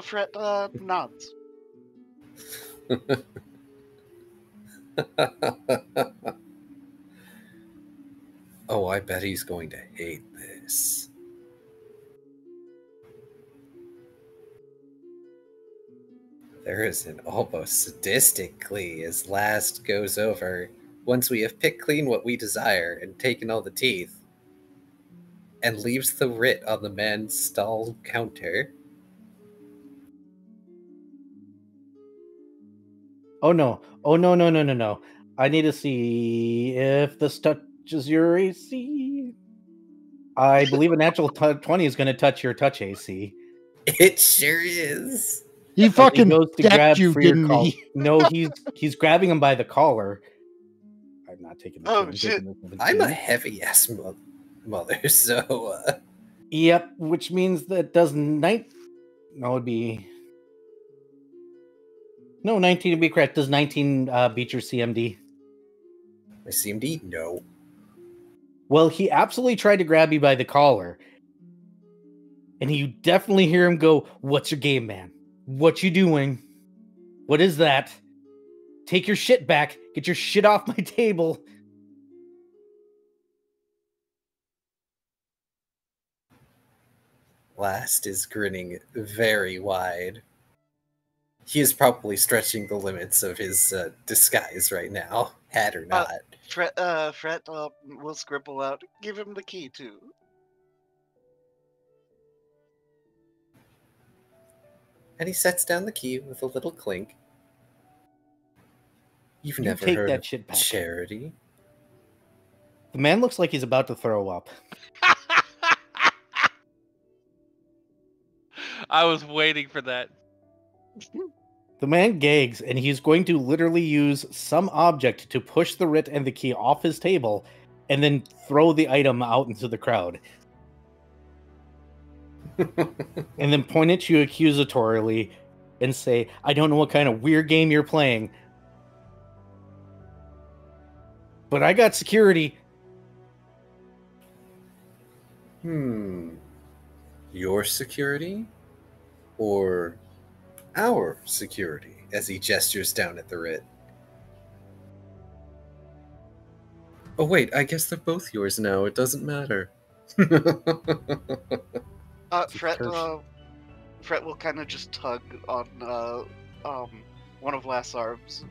Fret nods. Oh, I bet he's going to hate this. There is an almost sadistic glee as Last goes over once we have picked clean what we desire and taken all the teeth, and leaves the writ on the man's stall counter. Oh no. Oh no, no, no, no, no. I need to see if this touches your AC. I believe a natural 20 is going to touch your touch AC. It sure is. He fucking goes to decked grab you, for your didn't collar. he? No, he's grabbing him by the collar. I'm not taking this. Oh, one, I'm shit. taking this one. I'm a heavy ass mother, so Yep, which means that does No, it'd be no 19 to be correct. Does 19 beat your CMD? my CMD? No. Well, he absolutely tried to grab you by the collar, and you definitely hear him go, "What's your game, man? What you doing? What is that? Take your shit back. Get your shit off my table." Last is grinning very wide. He is probably stretching the limits of his disguise right now, hat or not. Fret will scribble out. Give him the key too. And he sets down the key with a little clink. You've You never take heard that of shit back. charity? The man looks like he's about to throw up. I was waiting for that. The man gags, and he's going to literally use some object to push the writ and the key off his table, and then throw the item out into the crowd. And then point at you accusatorily and say, I don't know what kind of weird game you're playing, but I got security. Your security? Or our security? As he gestures down at the writ. Oh wait, I guess they're both yours now. It doesn't matter. Fret will kind of just tug on one of Last's arms.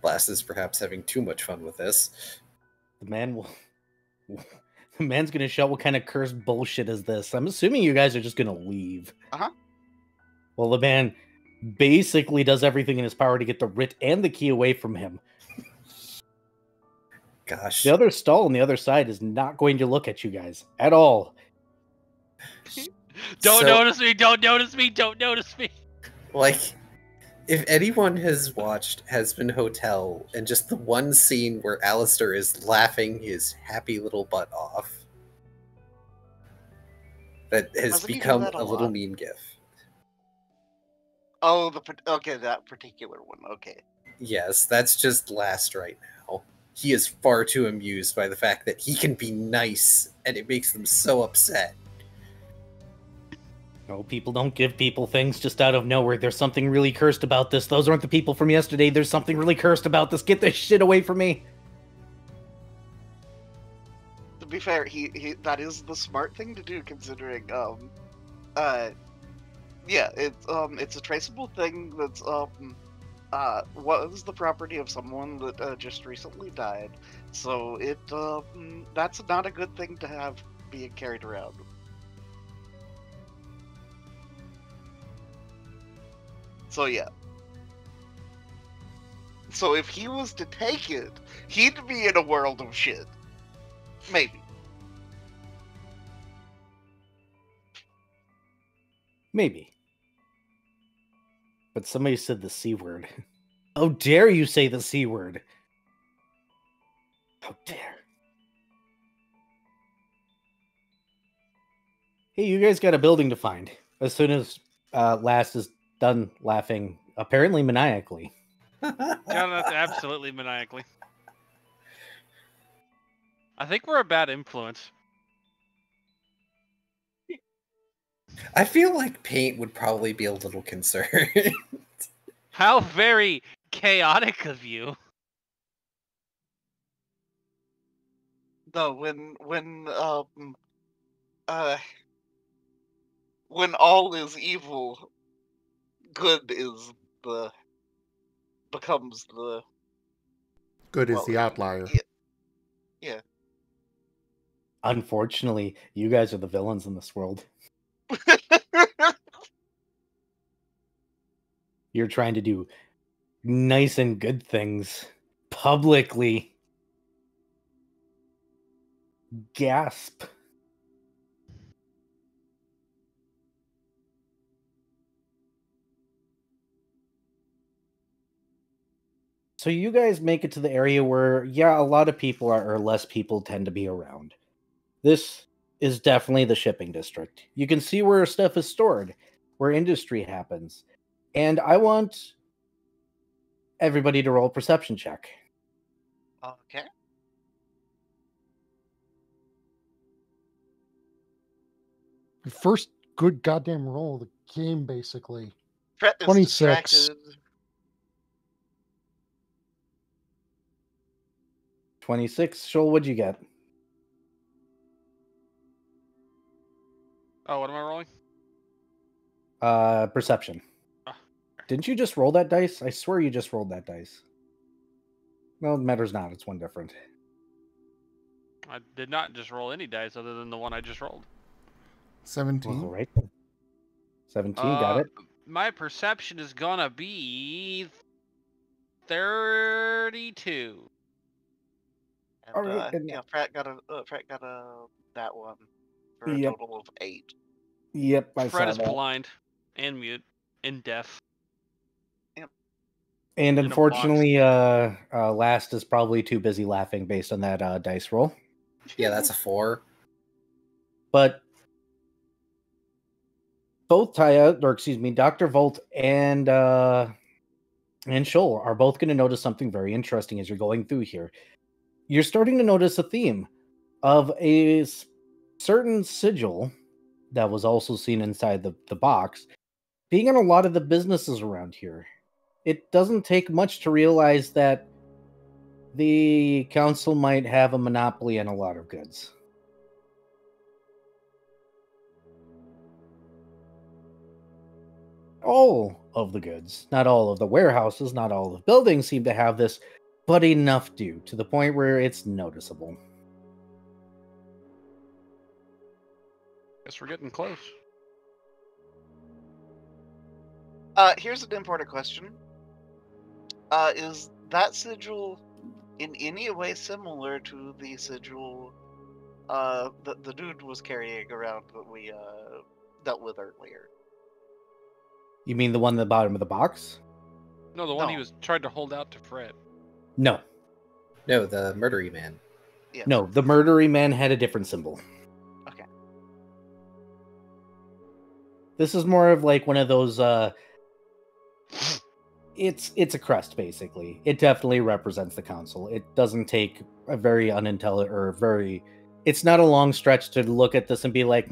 Last is perhaps having too much fun with this. The man will. The man's gonna shout, what kind of cursed bullshit is this? I'm assuming you guys are just gonna leave. Uh-huh. Well, the man basically does everything in his power to get the writ and the key away from him. Gosh. The other stall on the other side is not going to look at you guys at all. Don't notice me, don't notice me, don't notice me. Like, if anyone has watched Hesbin Hotel and just the one scene where Alistair is laughing his happy little butt off, that has Doesn't he do become that a a little lot? meme gif. Oh, okay, that particular one. Okay. Yes, that's just Last right now. He is far too amused by the fact that he can be nice, and it makes them so upset. No, people don't give people things just out of nowhere. There's something really cursed about this. Those aren't the people from yesterday. There's something really cursed about this. Get this shit away from me. To be fair, he that is the smart thing to do, considering yeah, it's a traceable thing that's was the property of someone that just recently died. So it that's not a good thing to have being carried around. So yeah. So if he was to take it, he'd be in a world of shit. Maybe. Maybe. But somebody said the C word. How dare you say the C word? How dare. Hey, you guys got a building to find. As soon as Last is done laughing, apparently maniacally. Yeah, that's absolutely maniacally. I think we're a bad influence. I feel like Paint would probably be a little concerned. How very chaotic of you. No, when all is evil, good is becomes the Good is the outlier. Yeah. Unfortunately, you guys are the villains in this world. You're trying to do nice and good things publicly. Gasp. So you guys make it to the area where, yeah, a lot of people are, or less people tend to be around. This is definitely the shipping district. You can see where stuff is stored, where industry happens. And I want everybody to roll a perception check. Okay. First good goddamn roll of the game, basically. Fret is 26. distracted. 26. Shoal, what'd you get? Oh, what am I rolling? Perception. Ah. Didn't you just roll that dice? I swear you just rolled that dice. Well, it matters not. It's one different. I did not just roll any dice other than the one I just rolled. 17. All right. 17, got it. My perception is gonna be 32. And, Alright, and- yeah, Pratt got that one for a Yep. total of 8. Yep, I Fred saw is that. blind and mute and deaf. And in a unfortunately, Last is probably too busy laughing based on that dice roll. Yeah, that's a 4. But both Dr. Volt and Shoal are both going to notice something very interesting as you're going through here. You're starting to notice a theme of a certain sigil that was also seen inside the box being in a lot of the businesses around here. It doesn't take much to realize that the council might have a monopoly on a lot of goods. All of the goods, not all of the warehouses, not all of the buildings seem to have this, but enough do, to the point where it's noticeable. Guess we're getting close. Here's an important question. Is that sigil in any way similar to the sigil the dude was carrying around that we dealt with earlier? You mean the one at the bottom of the box? No, the one he No. was tried to hold out to Fred. No. No, the murdery man. Yeah. No, the murdery man had a different symbol. Okay. This is more of like one of those it's a crest, basically. It definitely represents the council. It doesn't take a very unintelligent or very it's not a long stretch to look at this and be like,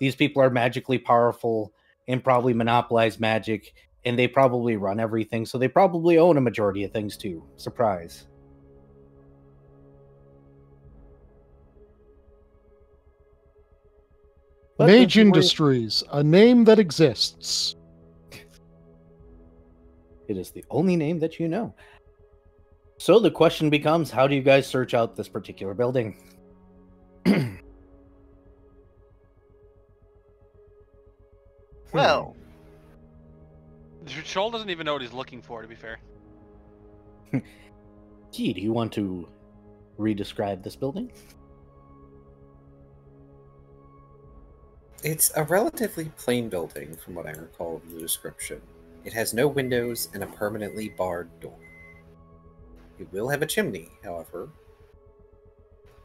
these people are magically powerful and probably monopolize magic, and they probably run everything, so they probably own a majority of things too. Surprise. But Mage don't you worry- Industries, a name that exists. It is the only name that you know. So the question becomes, how do you guys search out this particular building? Well, Shoal doesn't even know what he's looking for, to be fair. Gee, do you want to re-describe this building? It's a relatively plain building, from what I recall of the description. It has no windows and a permanently barred door. It will have a chimney, however.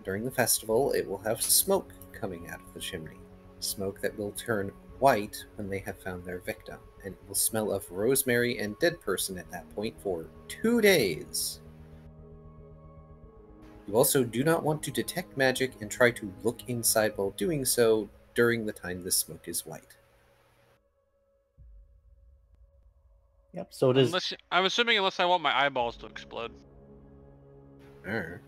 During the festival, it will have smoke coming out of the chimney. Smoke that will turn white when they have found their victim, and it will smell of rosemary and dead person at that point for 2 days. You also do not want to detect magic and try to look inside while doing so during the time the smoke is white. Yep, so it is. I'm assuming unless I want my eyeballs to explode. Arr.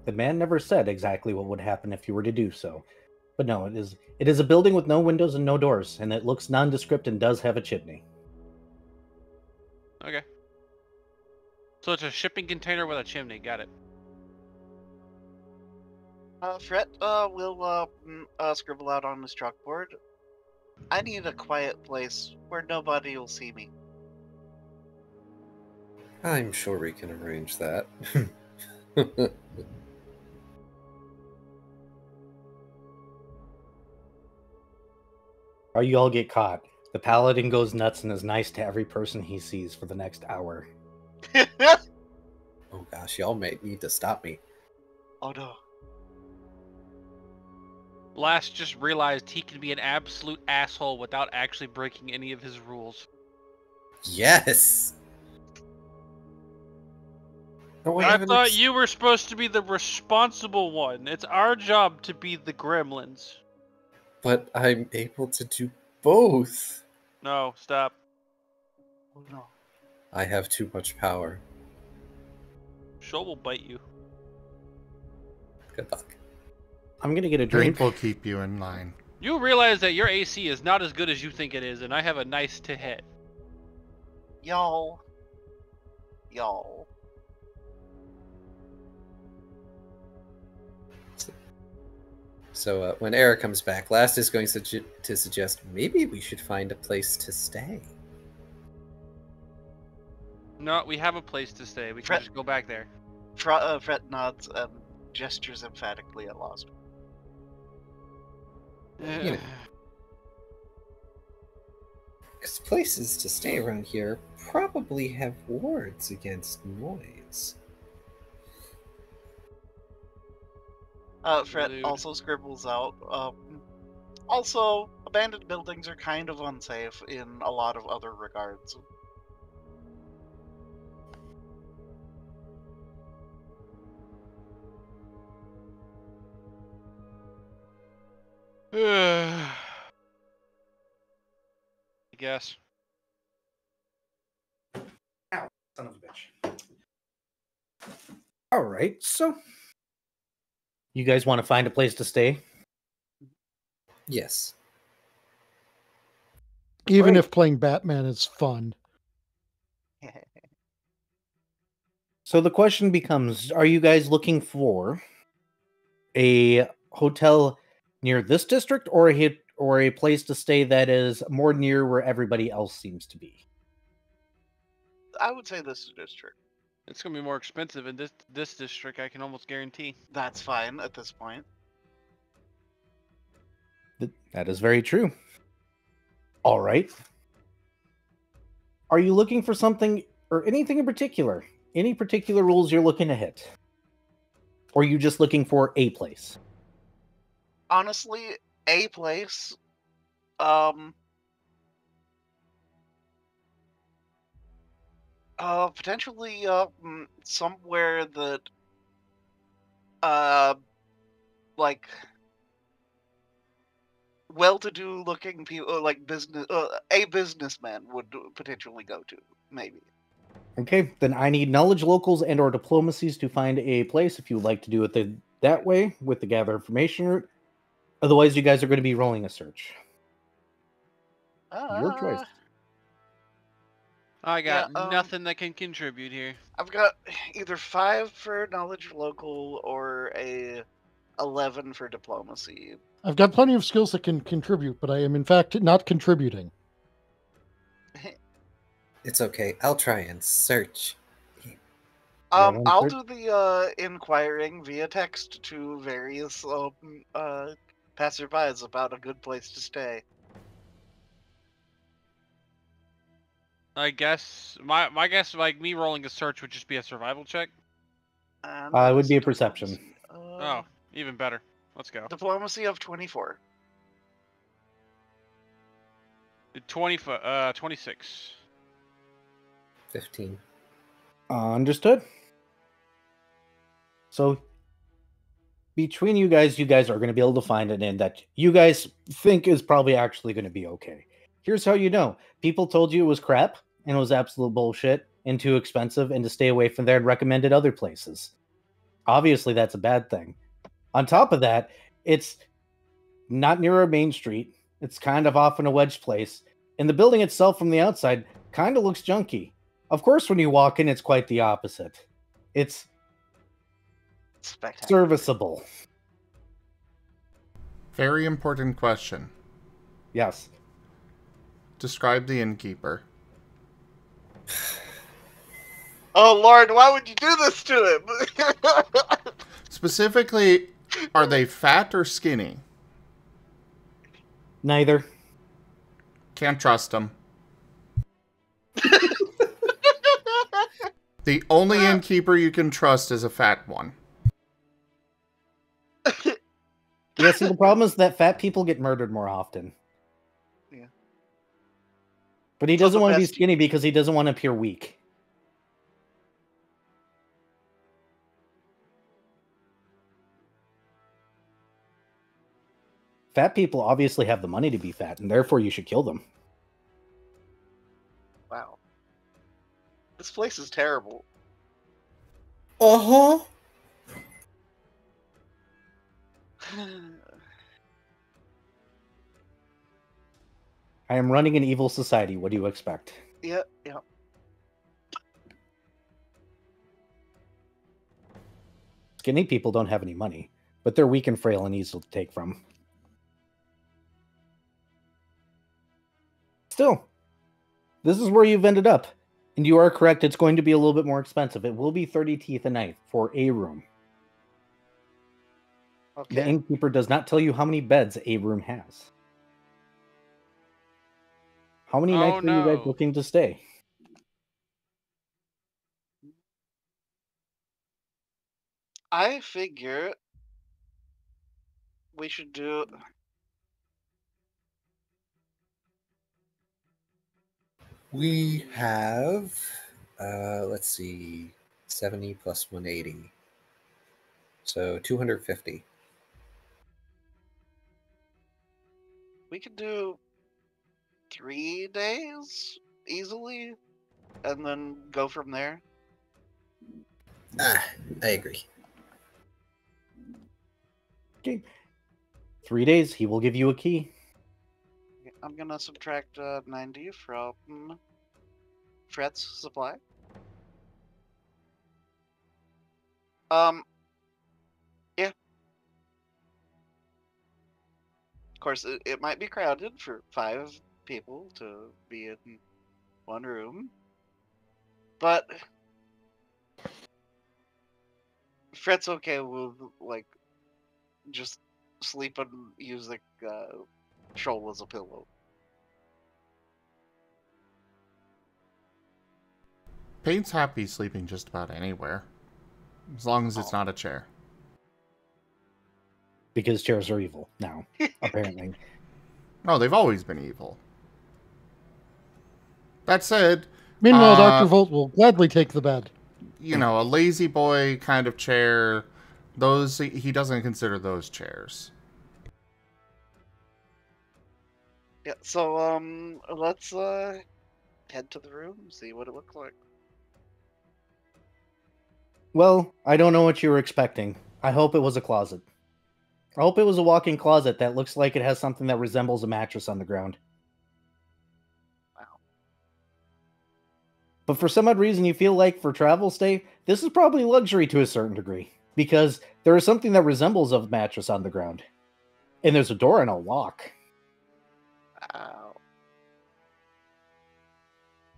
The man never said exactly what would happen if you were to do so. But no, it is a building with no windows and no doors, and it looks nondescript and does have a chimney. Okay. So it's a shipping container with a chimney. Got it. Fret will scribble out on his chalkboard. I need a quiet place where nobody will see me. I'm sure we can arrange that. Or you all get caught. The paladin goes nuts and is nice to every person he sees for the next hour. Oh gosh, y'all may need to stop me. Oh no. Last just realized he can be an absolute asshole without actually breaking any of his rules. Yes! Oh, I thought you were supposed to be the responsible one. It's our job to be the gremlins. But I'm able to do both. No, stop. Oh no. I have too much power. Shoal will bite you. Good luck. I'm gonna get a drink. Drink will keep you in line. You realize that your AC is not as good as you think it is, and I have a nice to hit. Y'all. So when Eric comes back, Last is going to suggest maybe we should find a place to stay. No, we have a place to stay. We can Fret- just go back there. Fret nods and gestures emphatically at Lost. You know. Because places to stay around here probably have wards against noise. Fret Rude. also scribbles out. Also, abandoned buildings are kind of unsafe in a lot of other regards. I guess. Ow, son of a bitch. All right, so you guys want to find a place to stay? Yes. Even Right. if playing Batman is fun. So the question becomes, are you guys looking for a hotel near this district or a place to stay that is more near where everybody else seems to be? I would say this district. It's gonna be more expensive in this district. I can almost guarantee. That's fine at this point. That is very true. All right. Are you looking for something or anything in particular? Any particular rules you're looking to hit? Or are you just looking for a place? Honestly, a place. Potentially, somewhere that, like, well-to-do looking people, like a businessman would potentially go to, maybe. Okay, then I need knowledge locals and or diplomacies to find a place if you would like to do it that way with the gather information route. Otherwise, you guys are going to be rolling a search. Your choice. I got Yeah, nothing that can contribute here. I've got either 5 for knowledge local or a 11 for diplomacy. I've got plenty of skills that can contribute, but I am in fact not contributing. It's okay. I'll try and search. I'll do the inquiring via text to various passerbys about a good place to stay. I guess my guess, like me rolling a search, would just be a survival check. And It would that's be a perception. Oh, even better. Let's go. Diplomacy of 24. 26. 15. Understood. So between you guys are going to be able to find an inn that you guys think is probably actually going to be okay. Here's how you know. People told you it was crap and it was absolute bullshit and too expensive and to stay away from there and recommended other places. Obviously, that's a bad thing. On top of that, it's not near a main street. It's kind of off in a wedge place. And the building itself from the outside kind of looks junky. Of course, when you walk in, it's quite the opposite. It's Spectacular. serviceable. Very important question. Yes. Describe the innkeeper. Oh Lord, why would you do this to him? Specifically, are they fat or skinny? Neither. Can't trust them. The only innkeeper you can trust is a fat one. Yeah, see, the problem is that fat people get murdered more often. Yeah. But he So doesn't the want to be best- skinny because he doesn't want to appear weak. Fat people obviously have the money to be fat, and therefore you should kill them. Wow. This place is terrible. Uh-huh. I am running an evil society. What do you expect? Yeah. Skinny people don't have any money, but they're weak and frail and easy to take from. Still, this is where you've ended up. And you are correct, it's going to be a little bit more expensive. It will be 30 teeth a night for a room. The Okay. innkeeper does not tell you how many beds a room has. How many nights are you guys looking to stay? I figure we should do. We have, let's see, 70 plus 180. So 250. We could do 3 days easily, and then go from there. Ah, I agree. Okay. 3 days, he will give you a key. I'm gonna subtract 90 from Fret's supply. Yeah. Of course, it might be crowded for 5 people to be in one room, but Fret's okay with like just sleep and using Shoal as a pillow. Paint's happy sleeping just about anywhere. As long as it's not a chair. Because chairs are evil now, apparently. No, they've always been evil. That said... Meanwhile, Dr. Volt will gladly take the bed. You know, a lazy boy kind of chair, those he doesn't consider those chairs. Yeah, so let's head to the room, see what it looks like. Well, I don't know what you were expecting. I hope it was a closet. I hope it was a walk-in closet that looks like it has something that resembles a mattress on the ground. Wow. But for some odd reason, you feel like for travel stay, this is probably luxury to a certain degree. Because there is something that resembles a mattress on the ground. And there's a door and a lock. Wow.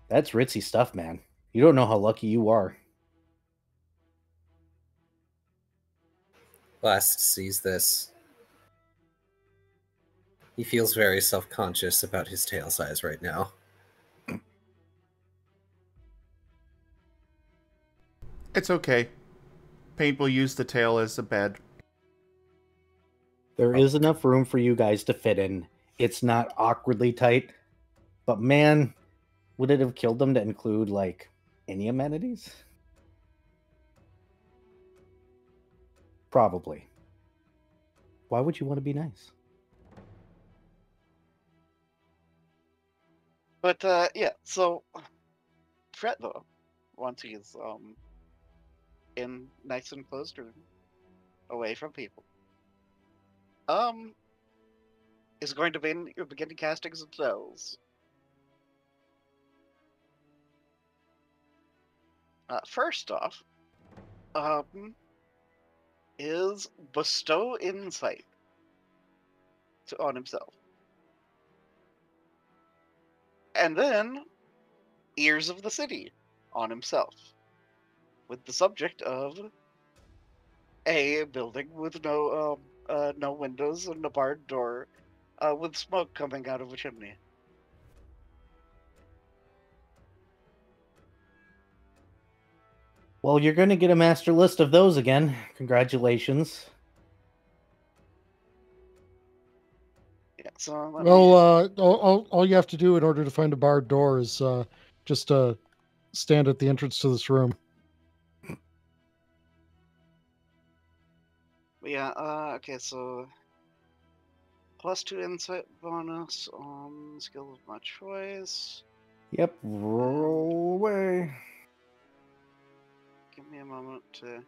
That's ritzy stuff, man. You don't know how lucky you are. Last sees this. He feels very self-conscious about his tail size right now. It's okay. Paint will use the tail as a bed. There is enough room for you guys to fit in. It's not awkwardly tight. But man, would it have killed them to include, like, any amenities? Probably. Why would you want to be nice? But yeah, so Fret though, once he's in nice and closed room, away from people, is going to begin casting some spells. First off, is bestow insight on himself. And then Ears of the City on himself, with the subject of a building with no windows and a barred door, with smoke coming out of a chimney. Well, you're going to get a master list of those again. Congratulations. Yeah, so Well, all you have to do in order to find a barred door is just stand at the entrance to this room. yeah, okay, so +2 insight bonus on skill of my choice. Yep, roll away. Give me a moment to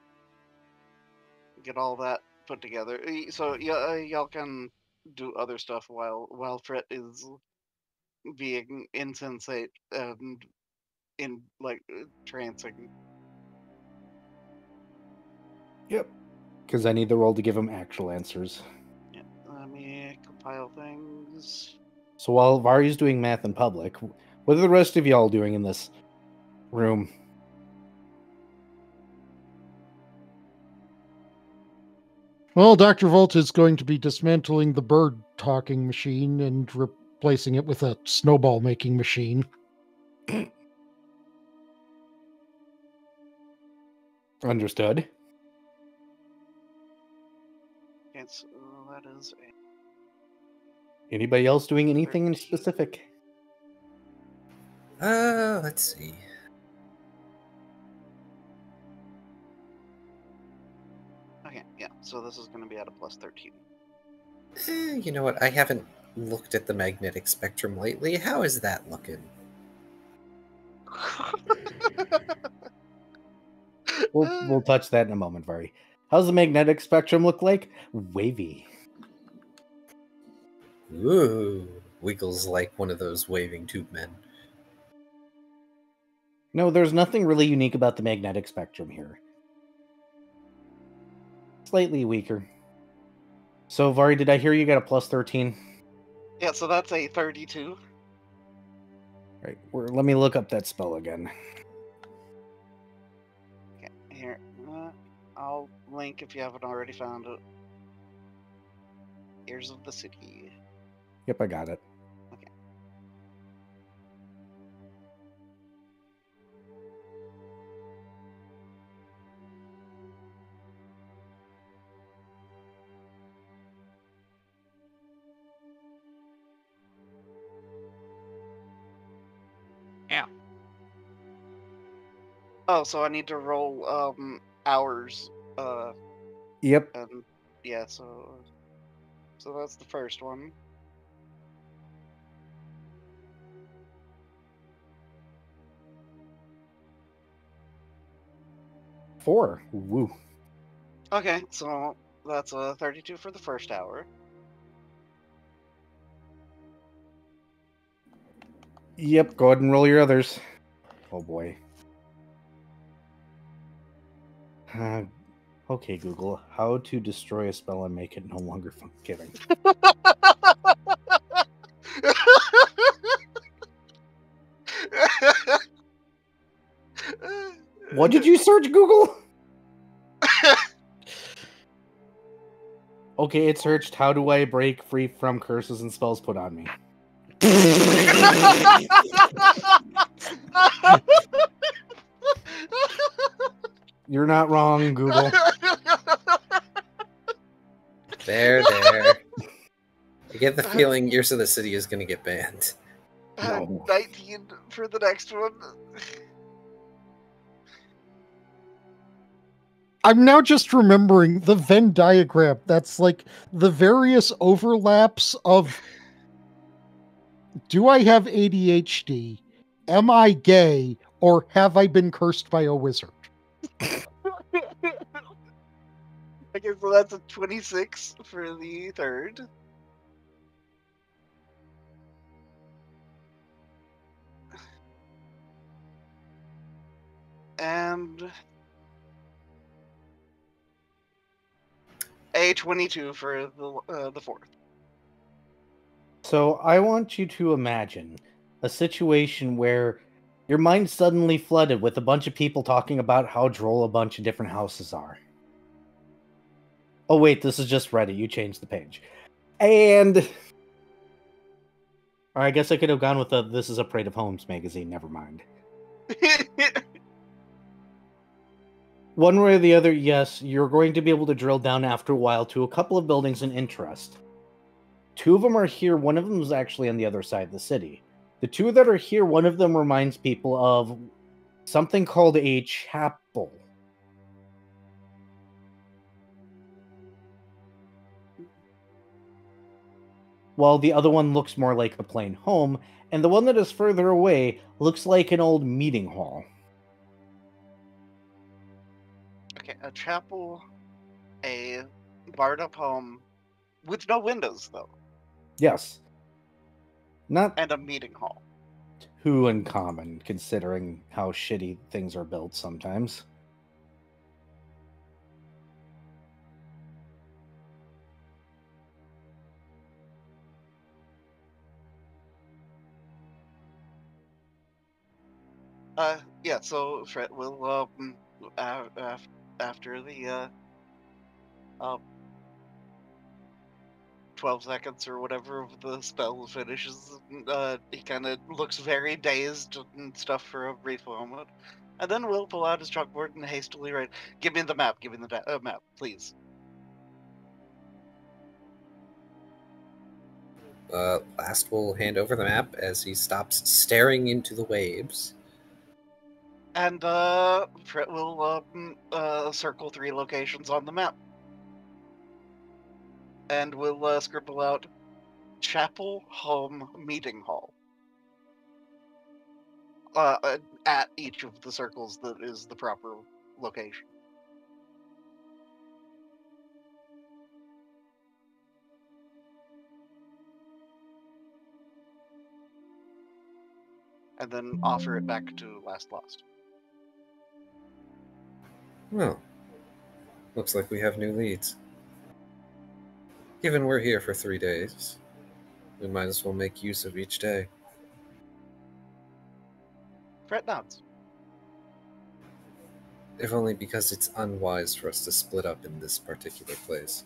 get all that put together. So y'all can do other stuff while Fret is being insensate and in like trancing. Yep. Because I need the roll to give him actual answers. Yeah, let me compile things. So while Vari's doing math in public, what are the rest of y'all doing in this Room. Well, Dr. Volt is going to be dismantling the bird talking machine and replacing it with a snowball making machine. Understood. Okay, so that is Anybody else doing anything in 13. specific? Let's see. Okay, yeah, so this is going to be at a plus 13. You know what? I haven't looked at the magnetic spectrum lately. How is that looking? We'll touch that in a moment, Vari. How's the magnetic spectrum look like? Wavy. Ooh, wiggles like one of those waving tube men. No, there's nothing really unique about the magnetic spectrum here. Slightly weaker. So, Vari, did I hear you got a plus 13? Yeah, so that's a 32. Right. Let me look up that spell again. Okay, here. I'll link if you haven't already found it. Ears of the City. Yep, I got it. Okay. Yeah. Oh, so I need to roll hours. Yep. And yeah, so that's the first one. Four. Woo. Okay, so that's a 32 for the first hour. Yep, go ahead and roll your others. Oh boy. Okay, Google. How to destroy a spell and make it no longer fun. Kidding. What did you search, Google? Okay, it searched, how do I break free from curses and spells put on me? You're not wrong, Google. There. I get the feeling Ears of the City is going to get banned. No. 19 for the next one. I'm now just remembering the Venn diagram. That's like the various overlaps of, do I have ADHD? Am I gay? Or have I been cursed by a wizard? Okay, so that's a 26 for the third. And a 22 for the fourth. So I want you to imagine a situation where your mind suddenly flooded with a bunch of people talking about how droll a bunch of different houses are. Oh wait, this is just Reddit. You changed the page. And... Or I guess I could have gone with the This is a Parade of Homes magazine. Never mind. One way or the other, yes, you're going to be able to drill down after a while to a couple of buildings in interest. Two of them are here. One of them is actually on the other side of the city. The two that are here, one of them reminds people of something called a chapel. While the other one looks more like a plain home, and the one that is further away looks like an old meeting hall. Okay, a chapel, a barred up home with no windows though, Yes. Not and a meeting hall. too uncommon, considering how shitty things are built sometimes. Yeah. So Fred will after the 12 seconds or whatever of the spell finishes, he kind of looks very dazed and stuff for a brief moment, and then will pull out his chalkboard and hastily write, "Give me the map. Give me the map, please." Last will hand over the map as he stops staring into the waves. And Fred will circle 3 locations on the map, and will scribble out Chapel Home Meeting Hall at each of the circles that is the proper location. And then offer it back to Last Lost. Well, looks like we have new leads. Given we're here for 3 days, we might as well make use of each day. Fred nods. If only because it's unwise for us to split up in this particular place.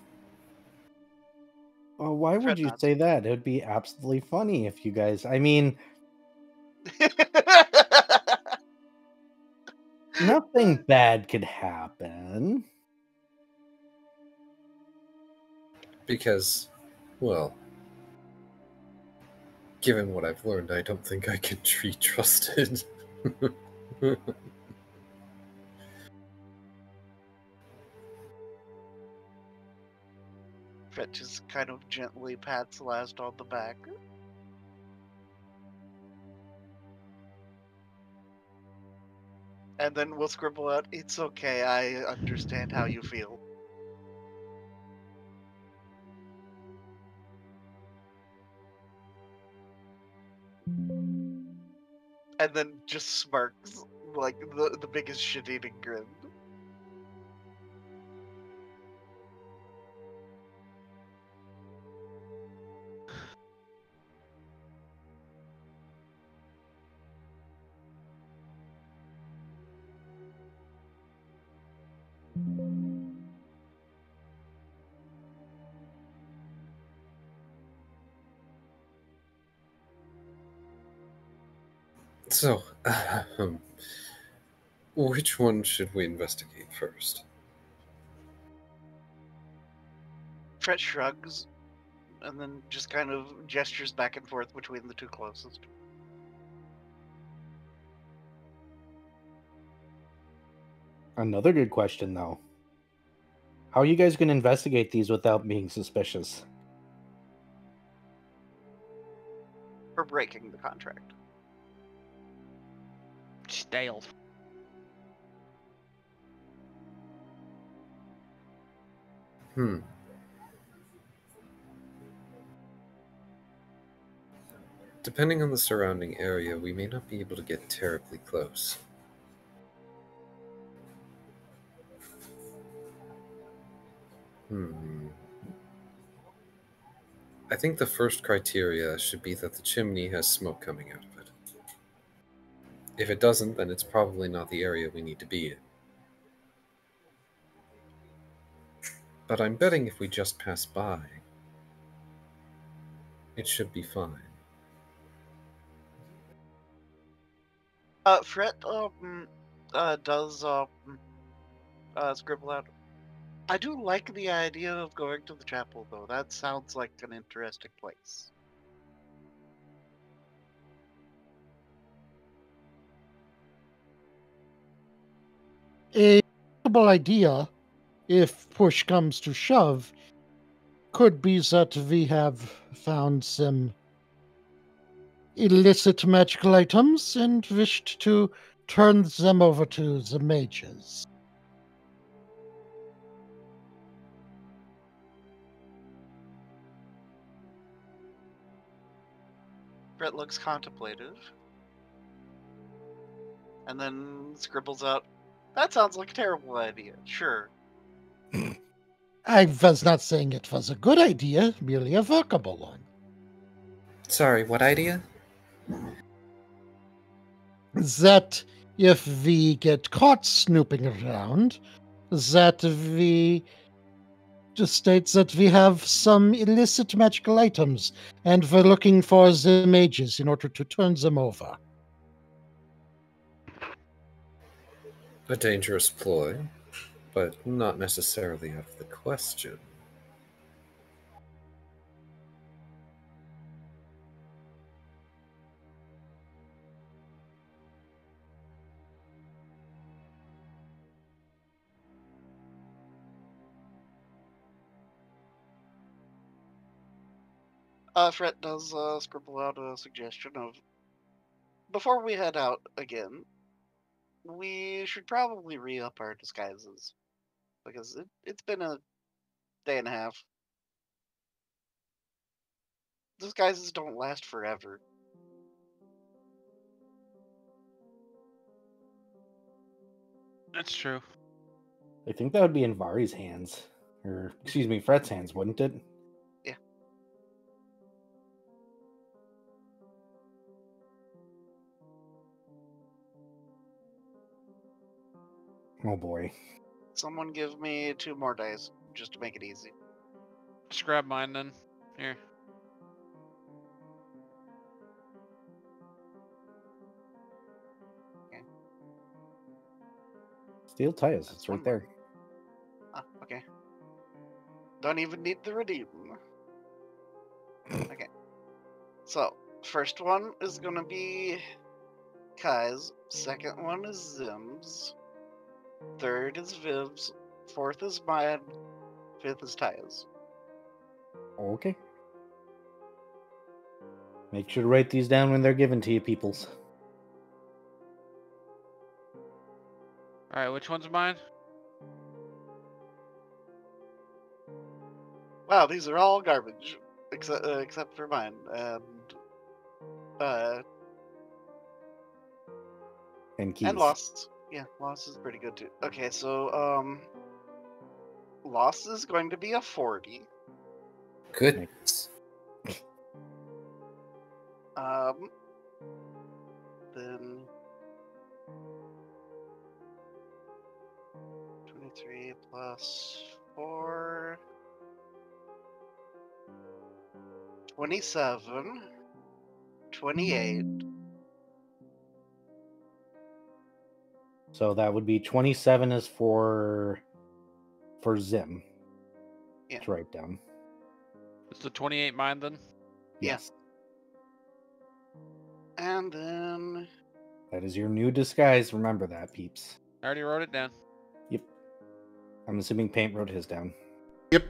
Well, why would Fred you nods. say that? It would be absolutely funny if you guys. I mean, nothing bad could happen. Because, well, given what I've learned, I don't think I can be trusted. Fred just kind of gently pats Last on the back. And then we'll scribble out, "It's okay, I understand how you feel." And then just smirks, like the biggest shit-eating grin. So, which one should we investigate first? Fred shrugs, and then just kind of gestures back and forth between the 2 closest. Another good question, though. How are you guys going to investigate these without being suspicious? For breaking the contract. Stale. Depending on the surrounding area, we may not be able to get terribly close. I think the first criteria should be that the chimney has smoke coming out of it. If it doesn't, then it's probably not the area we need to be in. But I'm betting if we just pass by, it should be fine. Fred does scribble out, "I do like the idea of going to the chapel, though. That sounds like an interesting place." A possible idea, if push comes to shove, could be that we have found some illicit magical items and wished to turn them over to the mages. Fred looks contemplative, and then scribbles out, "That sounds like a terrible idea. Sure." I was not saying it was a good idea, merely a workable one. Sorry, what idea? That if we get caught snooping around, that we just states that we have some illicit magical items, and we're looking for the mages in order to turn them over. A dangerous ploy, but not necessarily out of the question. Fred does scribble out a suggestion of, before we head out again, we should probably re-up our disguises. Because it's been a day and a half. Disguises don't last forever. That's true. I think that would be in Vari's hands. Or, excuse me, Fret's hands, wouldn't it? Yeah. Oh boy. Someone give me 2 more dice, just to make it easy. Just grab mine then. Here. Steel tires, That's it's right one there. Ah, okay. Don't even need the redeem. Okay. So, first one is gonna be Kai's. Second one is Zim's. Third is Viv's. Fourth is mine. Fifth is Taya's. Okay. Make sure to write these down when they're given to you, peoples. Alright, which one's mine? Wow, these are all garbage, except for mine. And keys. And Lost. Yeah, Lost is pretty good too. Okay, so Lost is going to be a 40. Goodness. Then 23 plus 4. 27. 28. So that would be 27 is for Zim. Yeah. To write down. Is the 28 mine then? Yeah. Yes. And then That is your new disguise. Remember that, peeps. I already wrote it down. Yep. I'm assuming Paint wrote his down. Yep.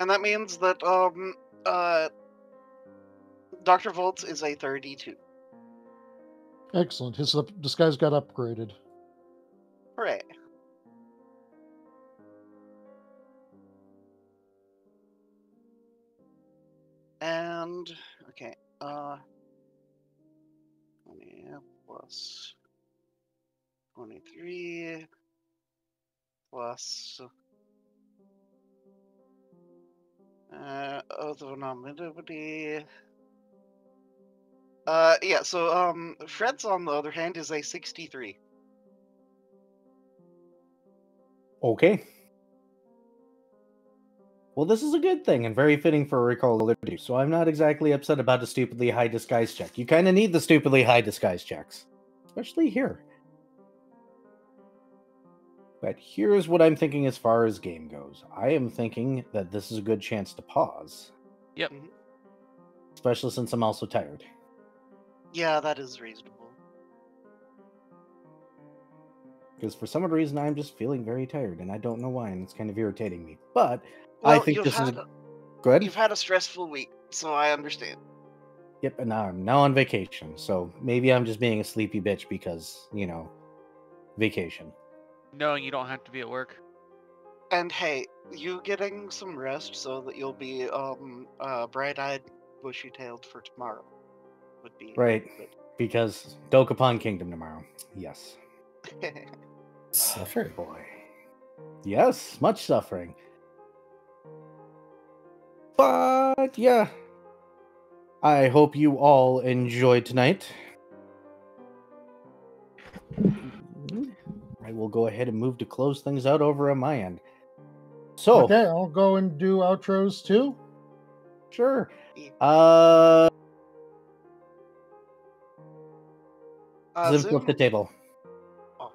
and that means that Dr. Volts is a 32. Excellent. His disguise got upgraded. Hooray. And okay, 20 plus 23 plus oath of anonymity. Yeah, so Fred's on the other hand is a 63. Okay. Well, this is a good thing and very fitting for a recall to do, so I'm not exactly upset about a stupidly high disguise check. You kind of need the stupidly high disguise checks. Especially here. But here's what I'm thinking as far as game goes. I am thinking that this is a good chance to pause. Yep. Especially since I'm also tired. Yeah, that is reasonable. Because for some odd reason, I'm just feeling very tired, and I don't know why, and it's kind of irritating me. But Well, I think this is good. You've had a stressful week, so I understand. Yep, and now I'm now on vacation, so maybe I'm just being a sleepy bitch because, you know, vacation. Knowing you don't have to be at work. And hey, you getting some rest so that you'll be bright-eyed, bushy-tailed for tomorrow would be Right, good. because Dokapon Kingdom tomorrow. Yes. Suffer. Boy. Yes, much suffering. But yeah, I hope you all enjoyed tonight. I will go ahead and move to close things out over on my end. So, Okay, I'll go and do outros too. sure. Zim, flip the table. Oh.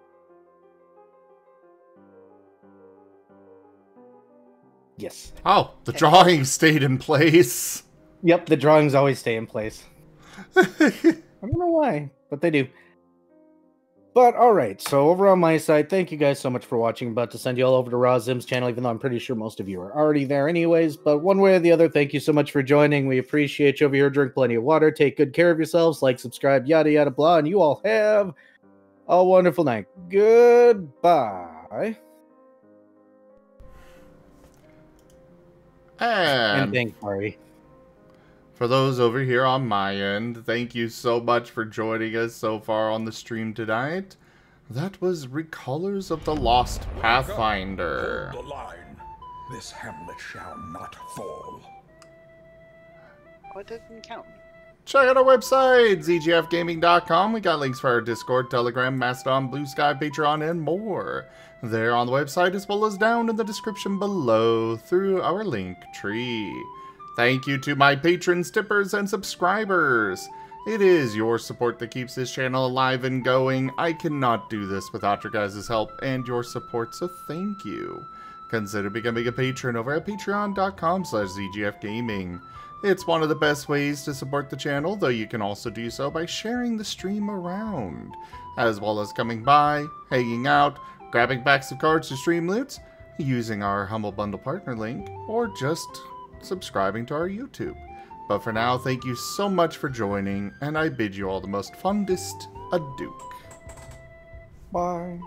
Yes. Oh, the drawing stayed in place. Yep, the drawings always stay in place. I don't know why, but they do. But alright, so over on my side, thank you guys so much for watching. I'm about to send you all over to Raw Zim's channel, even though I'm pretty sure most of you are already there anyways. But one way or the other, thank you so much for joining. We appreciate you over here. Drink plenty of water, take good care of yourselves, like, subscribe, yada yada blah, and you all have a wonderful night. Goodbye. And thank Furry. For those over here on my end, thank you so much for joining us so far on the stream tonight. That was Recolors of the Lost Pathfinder. Hold the line. This hamlet shall not fall. Oh, it didn't count. Check out our website, zgfgaming.com. We got links for our Discord, Telegram, Mastodon, Blue Sky, Patreon, and more. There on the website, as well as down in the description below through our link tree. Thank you to my patrons, tippers, and subscribers. It is your support that keeps this channel alive and going. I cannot do this without your guys' help and your support, so thank you. Consider becoming a patron over at patreon.com/zgfgaming. It's one of the best ways to support the channel, though you can also do so by sharing the stream around, as well as coming by, hanging out, grabbing packs of cards to stream loots, using our Humble Bundle partner link, or just subscribing to our YouTube. But for now, thank you so much for joining, and I bid you all the most fondest adieu. Bye.